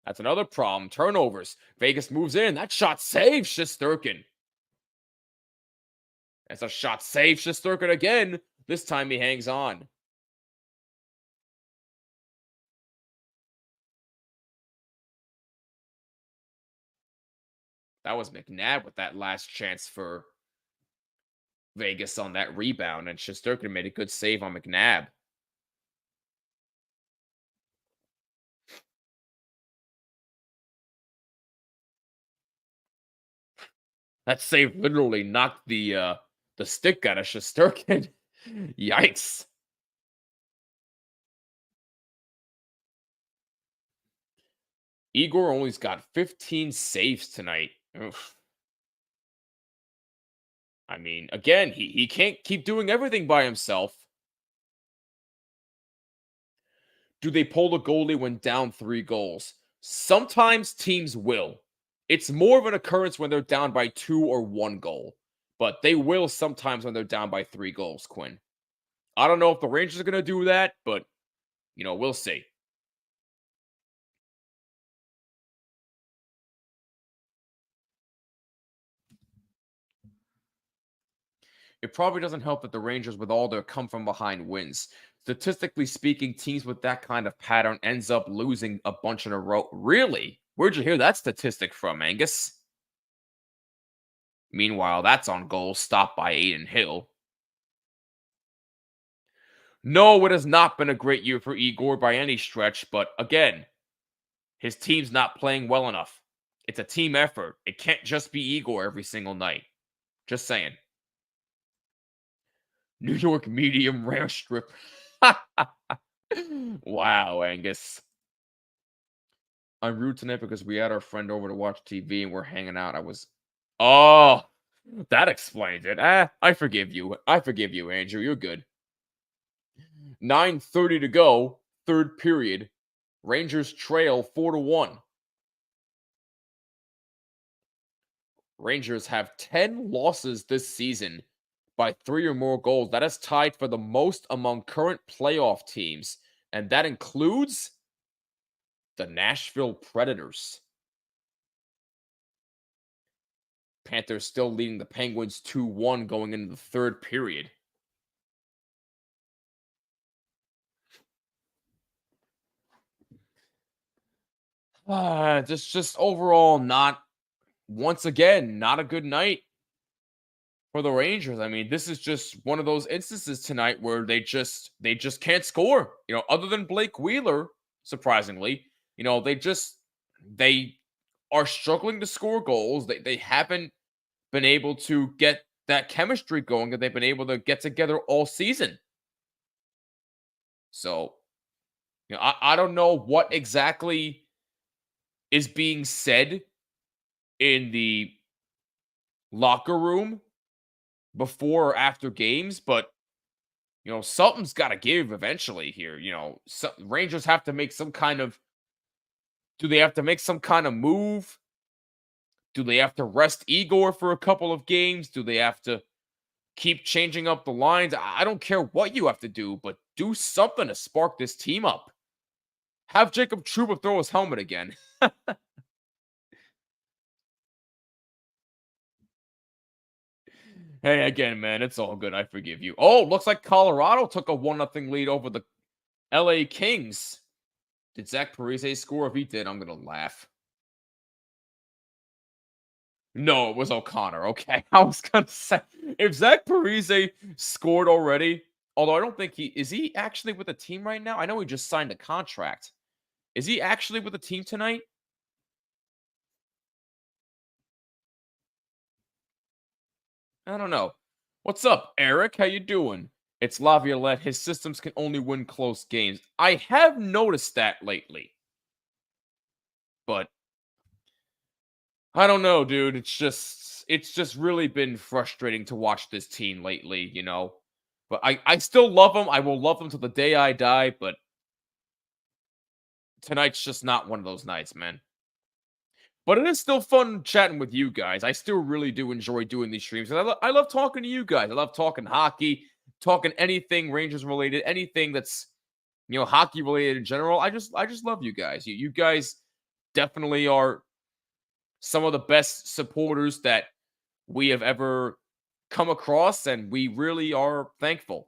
That's another problem. Turnovers. Vegas moves in. That shot saves Shesterkin. That's a shot save Shesterkin again. This time he hangs on. That was McNabb with that last chance for Vegas on that rebound, and Shesterkin made a good save on McNabb. That save literally knocked the stick out of Shesterkin. Yikes. Igor only's got 15 saves tonight. Oof. I mean, again, he can't keep doing everything by himself. Do they pull the goalie when down 3 goals? Sometimes teams will. It's more of an occurrence when they're down by 2 or 1 goal, but they will sometimes when they're down by 3 goals, Quinn. I don't know if the Rangers are going to do that, but, we'll see. It probably doesn't help that the Rangers, with all their come from behind wins, statistically speaking, teams with that kind of pattern ends up losing a bunch in a row. Really? Where'd you hear that statistic from, Angus? Meanwhile, that's on goal, stopped by Aiden Hill. No, it has not been a great year for Igor by any stretch, but again, his team's not playing well enough. It's a team effort. It can't just be Igor every single night. Just saying. New York medium rare strip. Wow, Angus. I'm rude tonight because we had our friend over to watch TV and we're hanging out. Oh, that explains it. I forgive you. I forgive you, Andrew. You're good. 9:30 to go, third period. Rangers trail 4-1. Rangers have 10 losses this season by 3 or more goals. That is tied for the most among current playoff teams, and that includes the Nashville Predators. Panthers still leading the Penguins 2-1 going into the third period. Just overall once again, not a good night for the Rangers. I mean, this is just one of those instances tonight where they just can't score. Other than Blake Wheeler, surprisingly, they are struggling to score goals. They haven't been able to get that chemistry going that they've been able to get together all season. So, I don't know what exactly is being said in the locker room before or after games, but something's got to give eventually here. Rangers have to make some kind of. Do they have to make some kind of move? Do they have to rest Igor for a couple of games? Do they have to keep changing up the lines? I don't care what you have to do, but do something to spark this team up. Have Jacob Trouba throw his helmet again. Hey, again, man, it's all good. I forgive you. Oh, looks like Colorado took a 1-0 lead over the LA Kings. Did Zach Parise score? If he did, I'm going to laugh. No, it was O'Connor. Okay. I was going to say, if Zach Parise scored already, although I don't think is he actually with the team right now? I know he just signed a contract. Is he actually with the team tonight? I don't know. What's up, Eric? How you doing? It's Laviolette. His systems can only win close games. I have noticed that lately. But I don't know, dude. It's just really been frustrating to watch this team lately. But I still love them. I will love them till the day I die, but tonight's just not one of those nights, man. But it is still fun chatting with you guys. I still really do enjoy doing these streams. And I love talking to you guys. I love talking hockey, talking anything Rangers related, anything that's hockey related in general. I just love you guys. You guys definitely are some of the best supporters that we have ever come across, and we really are thankful.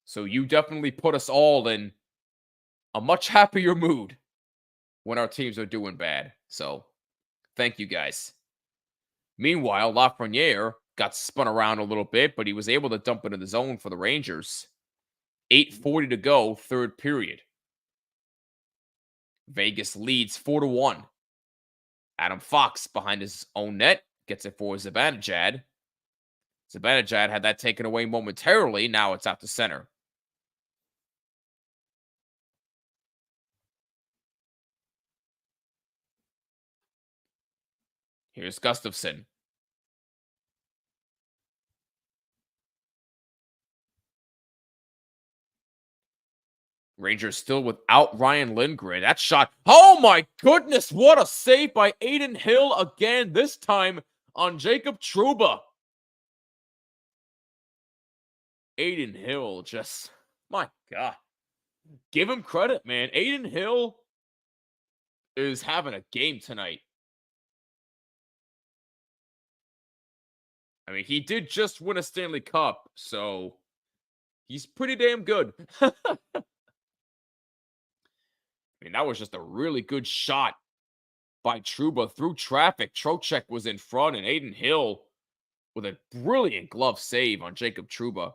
So you definitely put us all in a much happier mood when our teams are doing bad. So thank you guys. Meanwhile, Lafreniere got spun around a little bit, but he was able to dump it in the zone for the Rangers. 8:40 to go, third period. Vegas leads 4-1. Adam Fox behind his own net gets it for Zibanejad. Zibanejad had that taken away momentarily. Now it's out to center. Here's Gustafsson. Rangers still without Ryan Lindgren. That shot. Oh my goodness. What a save by Adin Hill again. This time on Jacob Trouba. Adin Hill just, my God. Give him credit, man. Adin Hill is having a game tonight. I mean, he did just win a Stanley Cup, so he's pretty damn good. I mean, that was just a really good shot by Trouba through traffic. Trocheck was in front, and Adin Hill with a brilliant glove save on Jacob Trouba.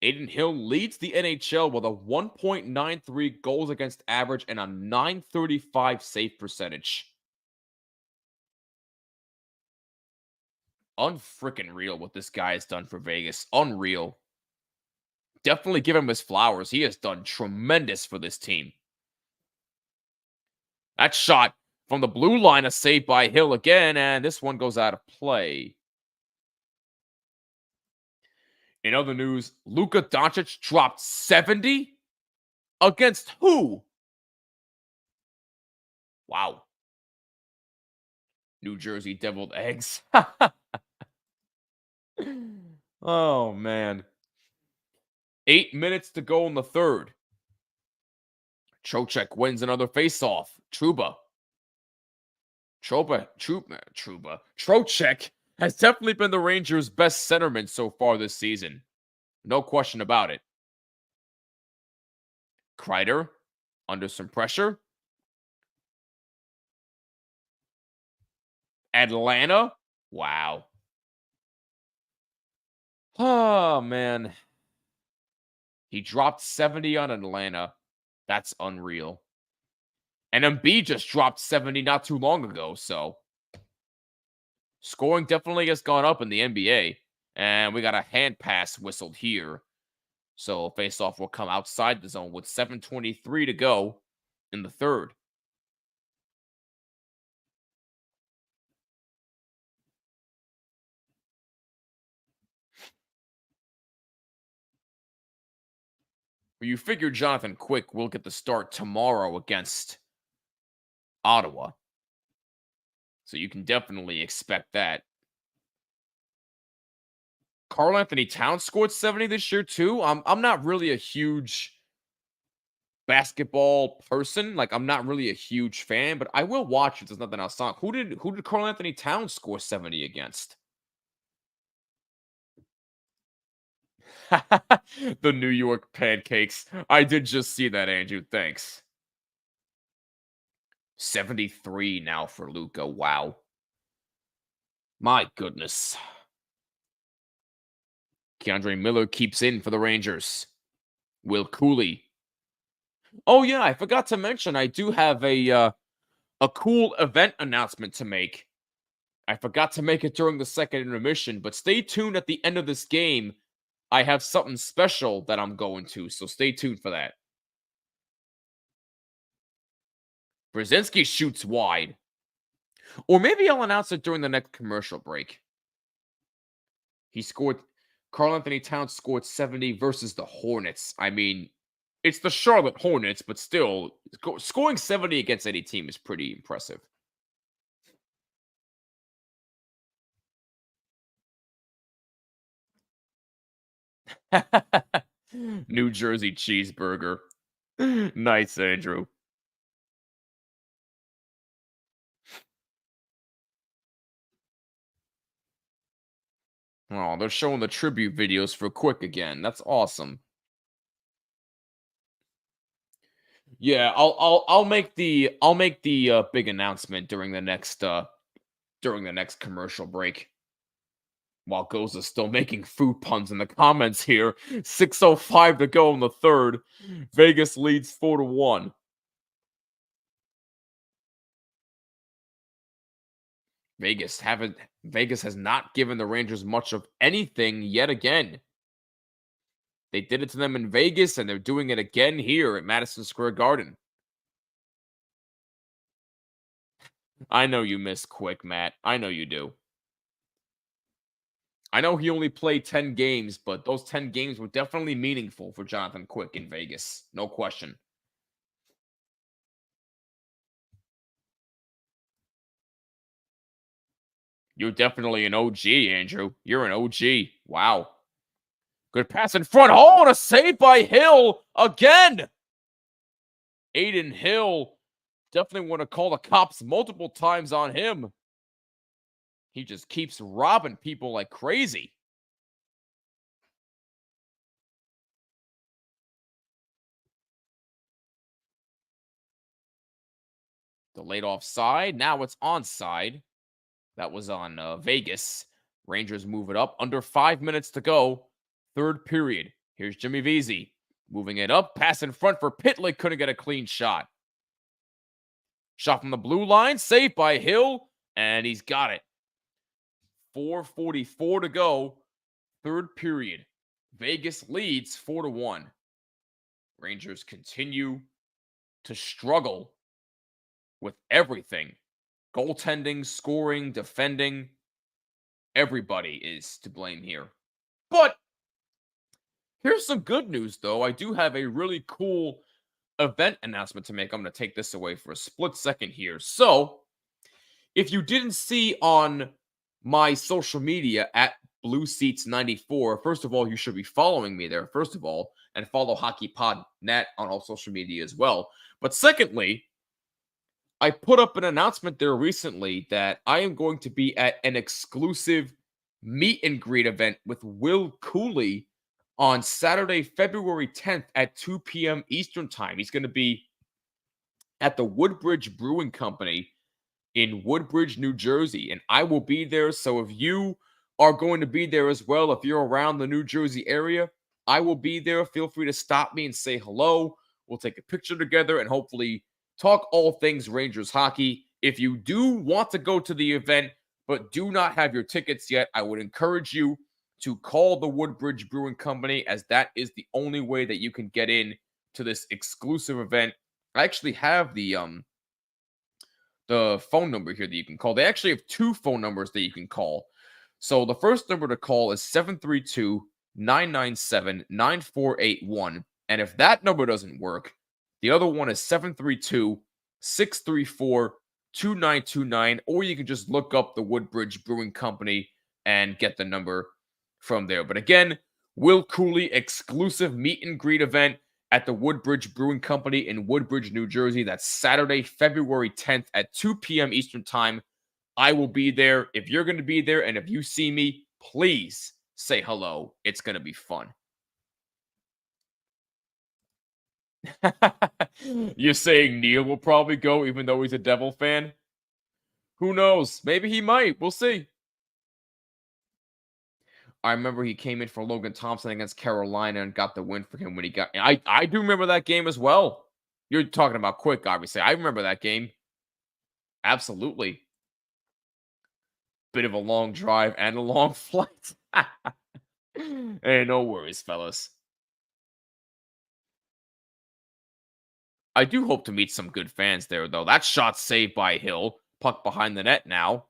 Adin Hill leads the NHL with a 1.93 goals against average and a .935 save percentage. Unfreaking real what this guy has done for Vegas. Unreal. Definitely give him his flowers. He has done tremendous for this team. That shot from the blue line, a save by Hill again, and this one goes out of play. In other news, Luka Doncic dropped 70 against who? Wow. New Jersey Deviled Eggs. Oh, man. 8 minutes to go in the third. Trocheck wins another faceoff. Trouba. Trocheck has definitely been the Rangers' best centerman so far this season. No question about it. Kreider under some pressure. Atlanta. Wow. Oh, man. He dropped 70 on Atlanta. That's unreal. And Embiid just dropped 70 not too long ago, so scoring definitely has gone up in the NBA. And we got a hand pass whistled here. So faceoff will come outside the zone with 7:23 to go in the third. You figure Jonathan Quick will get the start tomorrow against Ottawa. So you can definitely expect that. Karl-Anthony Towns scored 70 this year too. I'm not really a huge basketball person. Like, I'm not really a huge fan, but I will watch if there's nothing else on. Who did Karl-Anthony Towns score 70 against? The New York Pancakes. I did just see that, Andrew. Thanks. 73 now for Luka. Wow. My goodness. Keandre Miller keeps in for the Rangers. Will Cooley. Oh yeah, I forgot to mention I do have a cool event announcement to make. I forgot to make it during the second intermission, but stay tuned at the end of this game. I have something special that I'm going to, so stay tuned for that. Brzezinski shoots wide. Or maybe I'll announce it during the next commercial break. He scored, Karl-Anthony Towns scored 70 versus the Hornets. I mean, it's the Charlotte Hornets, but still, scoring 70 against any team is pretty impressive. New Jersey cheeseburger. Nice, Andrew. Oh, they're showing the tribute videos for Quick again. That's awesome. Yeah, I'll make the big announcement during the next commercial break. While Goza's still making food puns in the comments here. 6:05 to go in the third. Vegas leads 4-1. Vegas has not given the Rangers much of anything yet again. They did it to them in Vegas, and they're doing it again here at Madison Square Garden. I know you miss Quick, Matt. I know you do. I know he only played 10 games, but those 10 games were definitely meaningful for Jonathan Quick in Vegas. No question. You're definitely an OG, Andrew. You're an OG. Wow. Good pass in front. Oh, and a save by Hill again. Aiden Hill definitely want to call the cops multiple times on him. He just keeps robbing people like crazy. Delayed offside. Now it's onside. That was on Vegas. Rangers move it up. Under 5 minutes to go. Third period. Here's Jimmy Vesey. Moving it up. Pass in front for Pitlick. Couldn't get a clean shot. Shot from the blue line. Saved by Hill. And he's got it. 4:44 to go. Third period. Vegas leads 4-1. Rangers continue to struggle with everything. Goaltending, scoring, defending. Everybody is to blame here. But here's some good news, though. I do have a really cool event announcement to make. I'm going to take this away for a split second here. So, if you didn't see on my social media at Blue Seats 94, first of all, you should be following me there, first of all, and follow HockeyPod.net on all social media as well. But secondly, I put up an announcement there recently that I am going to be at an exclusive meet and greet event with Will Cooley on Saturday, February 10th at 2 p.m. Eastern Time. He's going to be at the Woodbridge Brewing Company in Woodbridge, New Jersey, and I will be there. So if you are going to be there as well, if you're around the New Jersey area, I will be there. Feel free to stop me and say hello. We'll take a picture together and hopefully talk all things Rangers hockey. If you do want to go to the event but do not have your tickets yet, I would encourage you to call the Woodbridge Brewing Company, as that is the only way that you can get in to this exclusive event. I actually have the phone number here that you can call. They actually have two phone numbers that you can call. So the first number to call is 732-997-9481. And if that number doesn't work, the other one is 732-634-2929, or you can just look up the Woodbridge Brewing Company and get the number from there. But again, Will Cooley exclusive meet and greet event at the Woodbridge Brewing Company in Woodbridge, New Jersey. That's Saturday, February 10th at 2 p.m. Eastern Time. I will be there. If you're going to be there and if you see me, please say hello. It's going to be fun. You're saying Neil will probably go even though he's a Devil fan? Who knows? Maybe he might. We'll see. I remember he came in for Logan Thompson against Carolina and got the win for him when he got. I do remember that game as well. You're talking about Quick, obviously. I remember that game. Absolutely. Bit of a long drive and a long flight. Hey, no worries, fellas. I do hope to meet some good fans there, though. That shot saved by Hill. Puck behind the net now.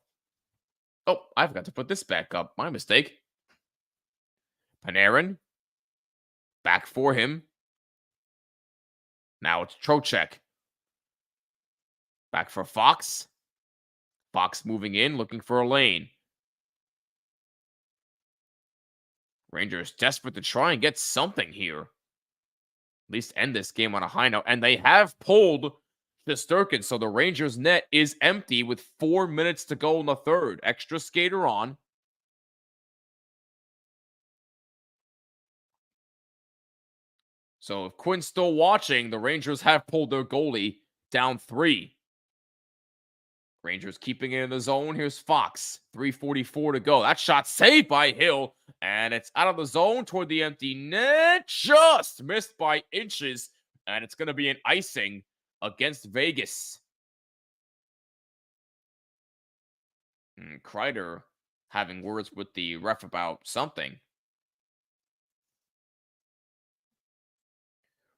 Oh, I forgot to put this back up. My mistake. Panarin. Back for him. Now it's Trocheck. Back for Fox. Fox moving in, looking for a lane. Rangers desperate to try and get something here. At least end this game on a high note. And they have pulled Shesterkin, so the Rangers net is empty with 4 minutes to go in the third. Extra skater on. So if Quinn's still watching, the Rangers have pulled their goalie down 3. Rangers keeping it in the zone. Here's Fox. 3:44 to go. That shot saved by Hill. And it's out of the zone toward the empty net. Just missed by inches. And it's going to be an icing against Vegas. Kreider having words with the ref about something.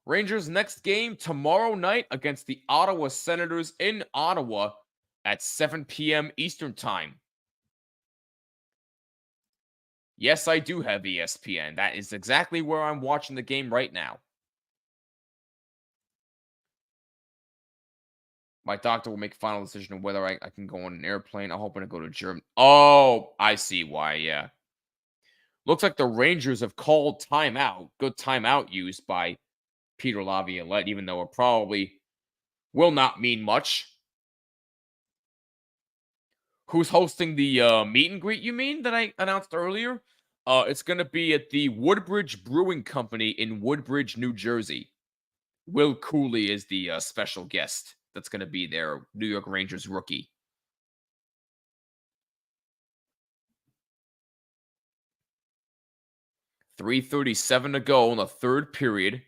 Rangers' next game tomorrow night against the Ottawa Senators in Ottawa. at 7 p.m. Eastern Time. Yes, I do have ESPN. That is exactly where I'm watching the game right now. My doctor will make a final decision on whether I can go on an airplane. I'm hoping to go to Germany. Oh, I see why, yeah. Looks like the Rangers have called timeout. Good timeout used by Peter Laviolette, even though it probably will not mean much. Who's hosting the meet and greet, you mean, that I announced earlier? It's going to be at the Woodbridge Brewing Company in Woodbridge, New Jersey. Will Cooley is the special guest that's going to be there, New York Rangers rookie. .337 to go in the third period.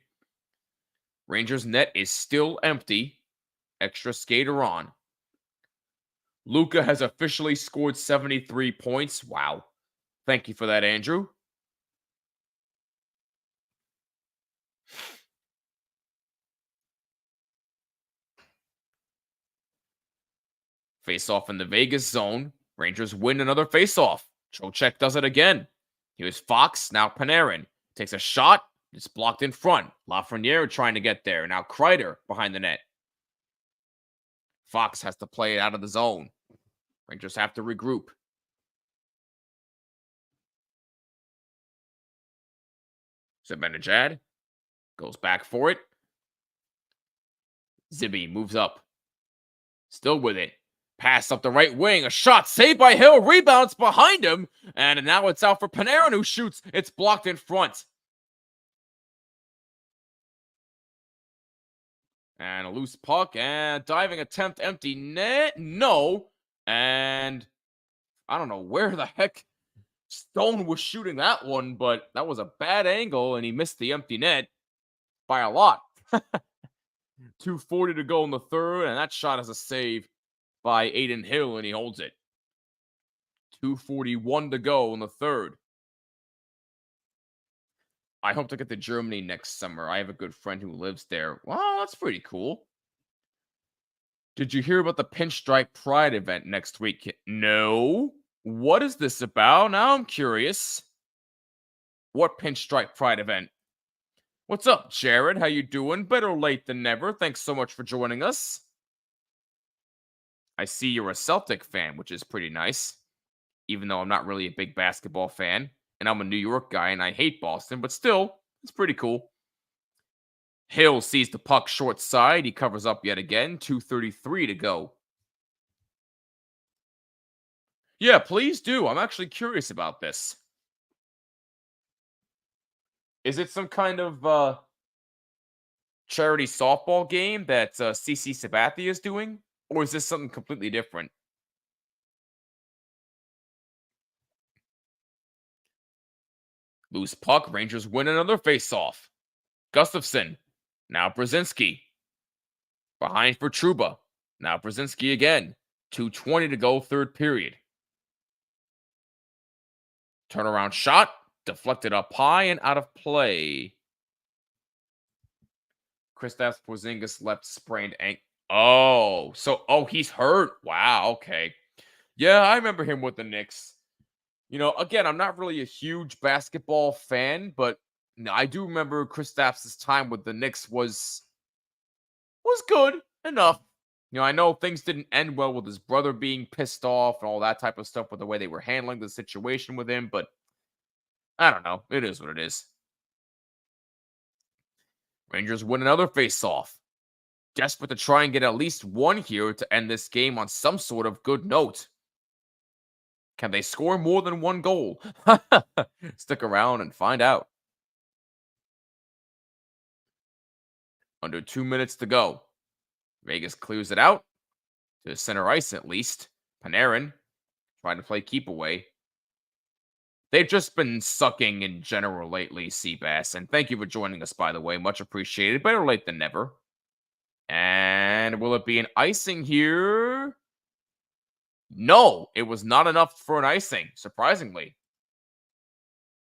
Rangers net is still empty. Extra skater on. Luka has officially scored 73 points. Wow. Thank you for that, Andrew. Face-off in the Vegas zone. Rangers win another face-off. Trocheck does it again. Here's Fox, now Panarin. Takes a shot. It's blocked in front. Lafreniere trying to get there. Now Kreider behind the net. Fox has to play it out of the zone. Rangers have to regroup. Zibanejad goes back for it. Zibby moves up. Still with it. Pass up the right wing. A shot saved by Hill. Rebounds behind him. And now it's out for Panarin, who shoots. It's blocked in front. And a loose puck. And diving attempt. Empty net. No. And I don't know where the heck Stone was shooting that one, but that was a bad angle. And he missed the empty net by a lot. 2:40 to go in the third. And that shot is a save by Aiden Hill, and he holds it. 2:41 to go in the third. I hope to get to Germany next summer. I have a good friend who lives there. Well, that's pretty cool. Did you hear about the Pinstripe Pride event next week? No. What is this about? Now I'm curious. What Pinstripe Pride event? What's up, Jared? How you doing? Better late than never. Thanks so much for joining us. I see you're a Celtic fan, which is pretty nice. Even though I'm not really a big basketball fan. And I'm a New York guy, and I hate Boston. But still, it's pretty cool. Hill sees the puck short side. He covers up yet again. 2:33 to go. Yeah, please do. I'm actually curious about this. Is it some kind of charity softball game that CC Sabathia is doing? Or is this something completely different? Loose puck. Rangers win another face-off. Gustafsson. Now Brzezinski. Behind for Trouba. Now Brzezinski again. 2:20 to go, third period. Turnaround shot. Deflected up high and out of play. Kristaps Porzingis left sprained ankle. Oh, he's hurt. Wow, okay. Yeah, I remember him with the Knicks. You know, again, I'm not really a huge basketball fan, but I do remember Kristaps' time with the Knicks was good enough. You know, I know things didn't end well with his brother being pissed off and all that type of stuff with the way they were handling the situation with him, but I don't know. It is what it is. Rangers win another face-off. Desperate to try and get at least one here to end this game on some sort of good note. Can they score more than one goal? Stick around and find out. Under 2 minutes to go. Vegas clears it out. To center ice, at least. Panarin trying to play keep away. They've just been sucking in general lately, Seabass. And thank you for joining us, by the way. Much appreciated. Better late than never. And will it be an icing here? No, it was not enough for an icing, surprisingly.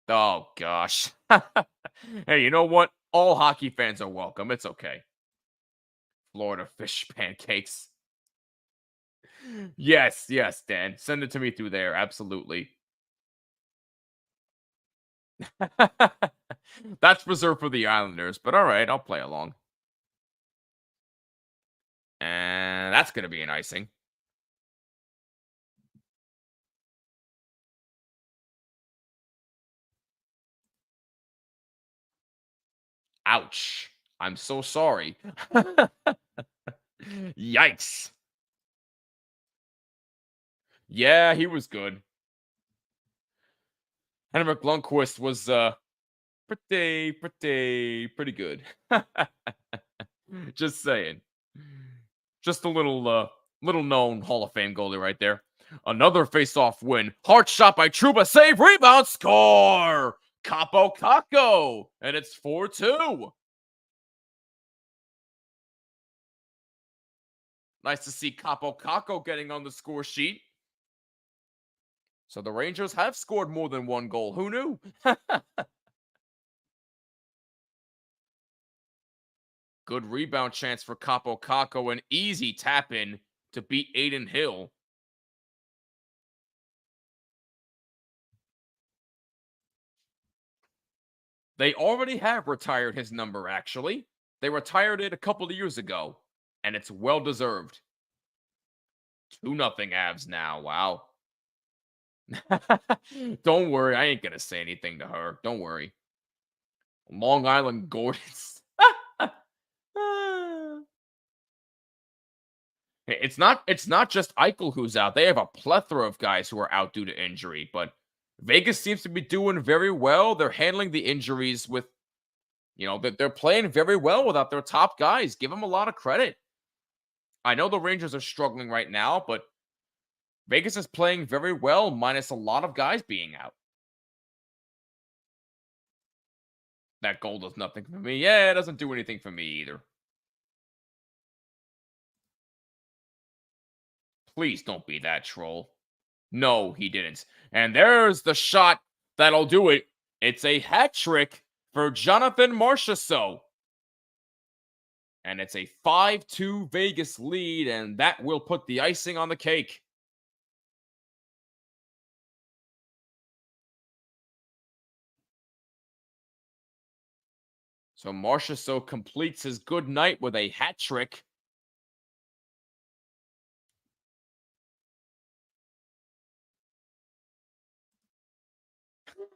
Oh, gosh. Hey, you know what? All hockey fans are welcome. It's okay. Florida fish pancakes. Yes, yes, Dan. Send it to me through there. Absolutely. That's reserved for the Islanders, but all right, I'll play along. And that's going to be an icing. Ouch. I'm so sorry. Yikes. Yeah, he was good. Henrik Lundqvist was pretty good. Just saying. Just a little known Hall of Fame goalie right there. Another face-off win. Hard shot by Trouba. Save, rebound, score! Capo Caco. And it's 4-2. Nice to see Capo Caco getting on the score sheet. So the Rangers have scored more than one goal. Who knew? Good rebound chance for Capo Caco. An easy tap in to beat Aiden Hill. They already have retired his number, actually. They retired it a couple of years ago, and it's well deserved. 2-0 Avs now. Wow. Don't worry, I ain't gonna say anything to her. Don't worry. Long Island Gordons. It's not just Eichel who's out. They have a plethora of guys who are out due to injury, but Vegas seems to be doing very well. They're handling the injuries with, they're playing very well without their top guys. Give them a lot of credit. I know the Rangers are struggling right now, but Vegas is playing very well, minus a lot of guys being out. That goal does nothing for me. Yeah, it doesn't do anything for me either. Please don't be that troll. No, he didn't. And there's the shot that'll do it. It's a hat trick for Jonathan Marchessault. And it's a 5-2 Vegas lead, and that will put the icing on the cake. So Marchessault completes his good night with a hat trick.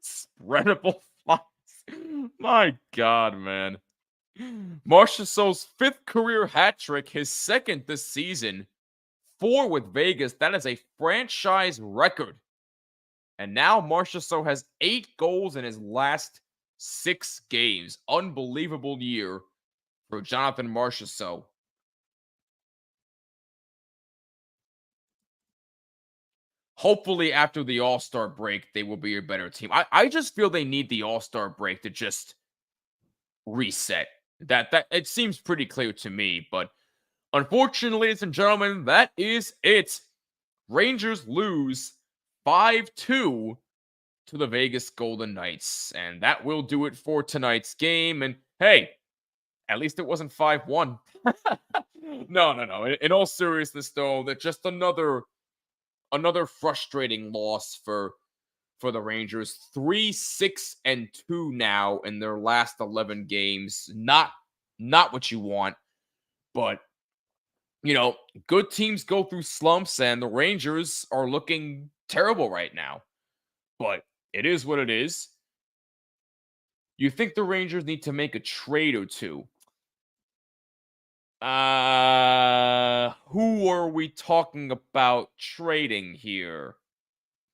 Spreadable flies. My God, man. Marchessault's 5th career hat trick, his 2nd this season. 4 with Vegas. That is a franchise record. And now Marchessault has 8 goals in his last 6 games. Unbelievable year for Jonathan Marchessault. Hopefully, after the All-Star break, they will be a better team. I just feel they need the All-Star break to just reset. That it seems pretty clear to me, but unfortunately, ladies and gentlemen, that is it. Rangers lose 5-2 to the Vegas Golden Knights, and that will do it for tonight's game. And hey, at least it wasn't 5-1. No. In all seriousness, though, that just another frustrating loss for the Rangers. 3-6-2 now in their last 11 games. Not what you want, but good teams go through slumps, and the Rangers are looking terrible right now. But it is what it is. You think the Rangers need to make a trade or two? Who are we talking about trading here?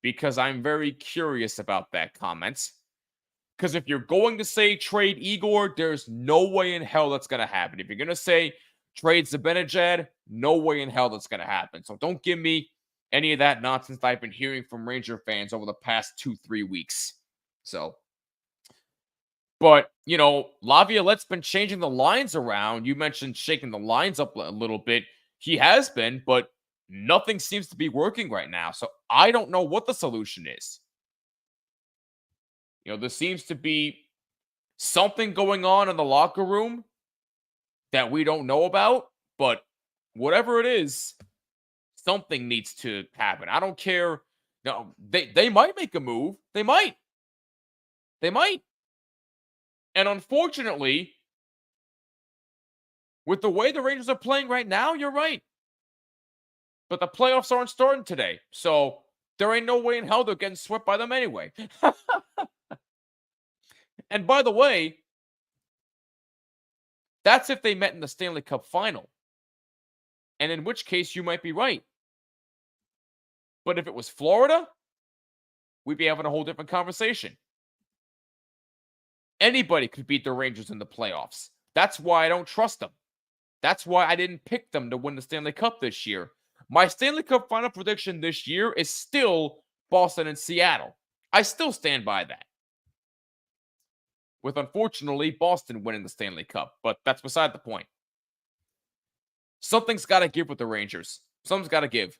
Because I'm very curious about that comment. Because if you're going to say trade Igor, there's no way in hell that's going to happen. If you're going to say trade Zibanejad, no way in hell that's going to happen. So don't give me any of that nonsense that I've been hearing from Ranger fans over the past 2-3 weeks. So, but, Laviolette's been changing the lines around. You mentioned shaking the lines up a little bit. He has been, but nothing seems to be working right now. So I don't know what the solution is. There seems to be something going on in the locker room that we don't know about, but whatever it is, Something needs to happen. I don't care. No, they might make a move. They might. They might. And unfortunately, with the way the Rangers are playing right now, you're right. But the playoffs aren't starting today. So there ain't no way in hell they're getting swept by them anyway. And by the way, that's if they met in the Stanley Cup final. And in which case, you might be right. But if it was Florida, we'd be having a whole different conversation. Anybody could beat the Rangers in the playoffs. That's why I don't trust them. That's why I didn't pick them to win the Stanley Cup this year. My Stanley Cup final prediction this year is still Boston and Seattle. I still stand by that. With, unfortunately, Boston winning the Stanley Cup. But that's beside the point. Something's got to give with the Rangers. Something's got to give.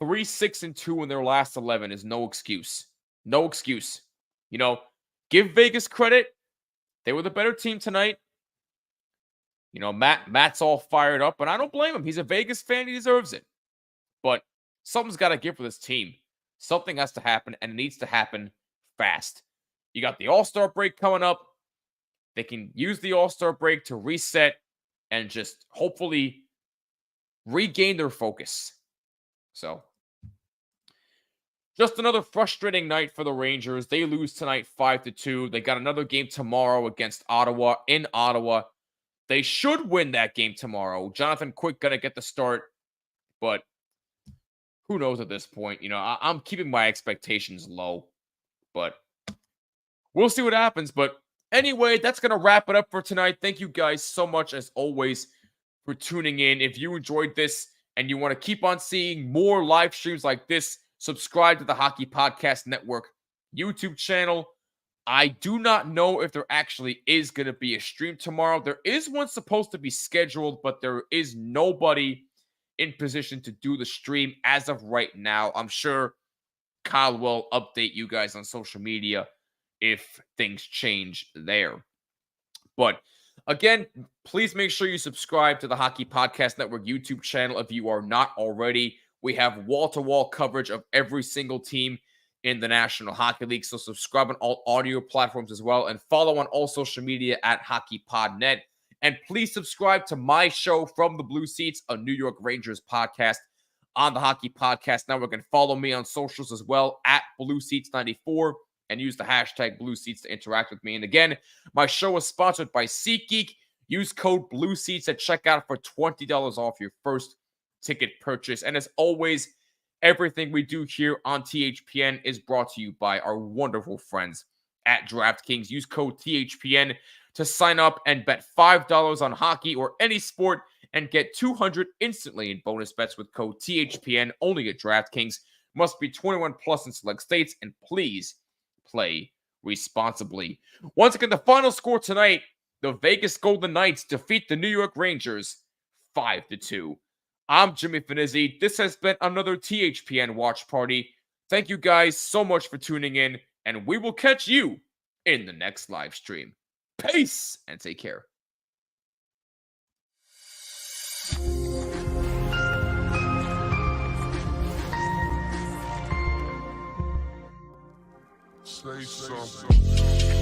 3-6-2 in their last 11 is no excuse. No excuse. You know, give Vegas credit. They were the better team tonight. You know, Matt's all fired up, and I don't blame him. He's a Vegas fan. He deserves it. But something's got to give for this team. Something has to happen, and it needs to happen fast. You got the All-Star break coming up. They can use the All-Star break to reset and just hopefully regain their focus. So, just another frustrating night for the Rangers. They lose tonight 5-2. They got another game tomorrow against Ottawa in Ottawa. They should win that game tomorrow. Jonathan Quick going to get the start, but who knows at this point? You know, I'm keeping my expectations low, but we'll see what happens. But anyway, that's going to wrap it up for tonight. Thank you guys so much, as always, for tuning in. If you enjoyed this and you want to keep on seeing more live streams like this, subscribe to the Hockey Podcast Network YouTube channel. I do not know if there actually is going to be a stream tomorrow. There is one supposed to be scheduled, but there is nobody in position to do the stream as of right now. I'm sure Kyle will update you guys on social media if things change there. But again, please make sure you subscribe to the Hockey Podcast Network YouTube channel if you are not already. We have wall-to-wall coverage of every single team in the National Hockey League. So subscribe on all audio platforms as well, and follow on all social media at HockeyPodNet. And please subscribe to my show, From the Blue Seats, a New York Rangers podcast on the Hockey Podcast Network. And follow me on socials as well at BlueSeats94, and use the hashtag BlueSeats to interact with me. And again, my show is sponsored by SeatGeek. Use code BlueSeats at checkout for $20 off your first ticket purchase. And as always, everything we do here on THPN is brought to you by our wonderful friends at DraftKings. Use code THPN to sign up and bet $5 on hockey or any sport and get $200 instantly in bonus bets with code THPN only at DraftKings. Must be 21 plus in select states, and please play responsibly. Once again, the final score tonight, the Vegas Golden Knights defeat the New York Rangers 5-2. I'm Jimmy Finizzi. This has been another THPN Watch Party. Thank you guys so much for tuning in, and we will catch you in the next live stream. Peace, and take care. Say something.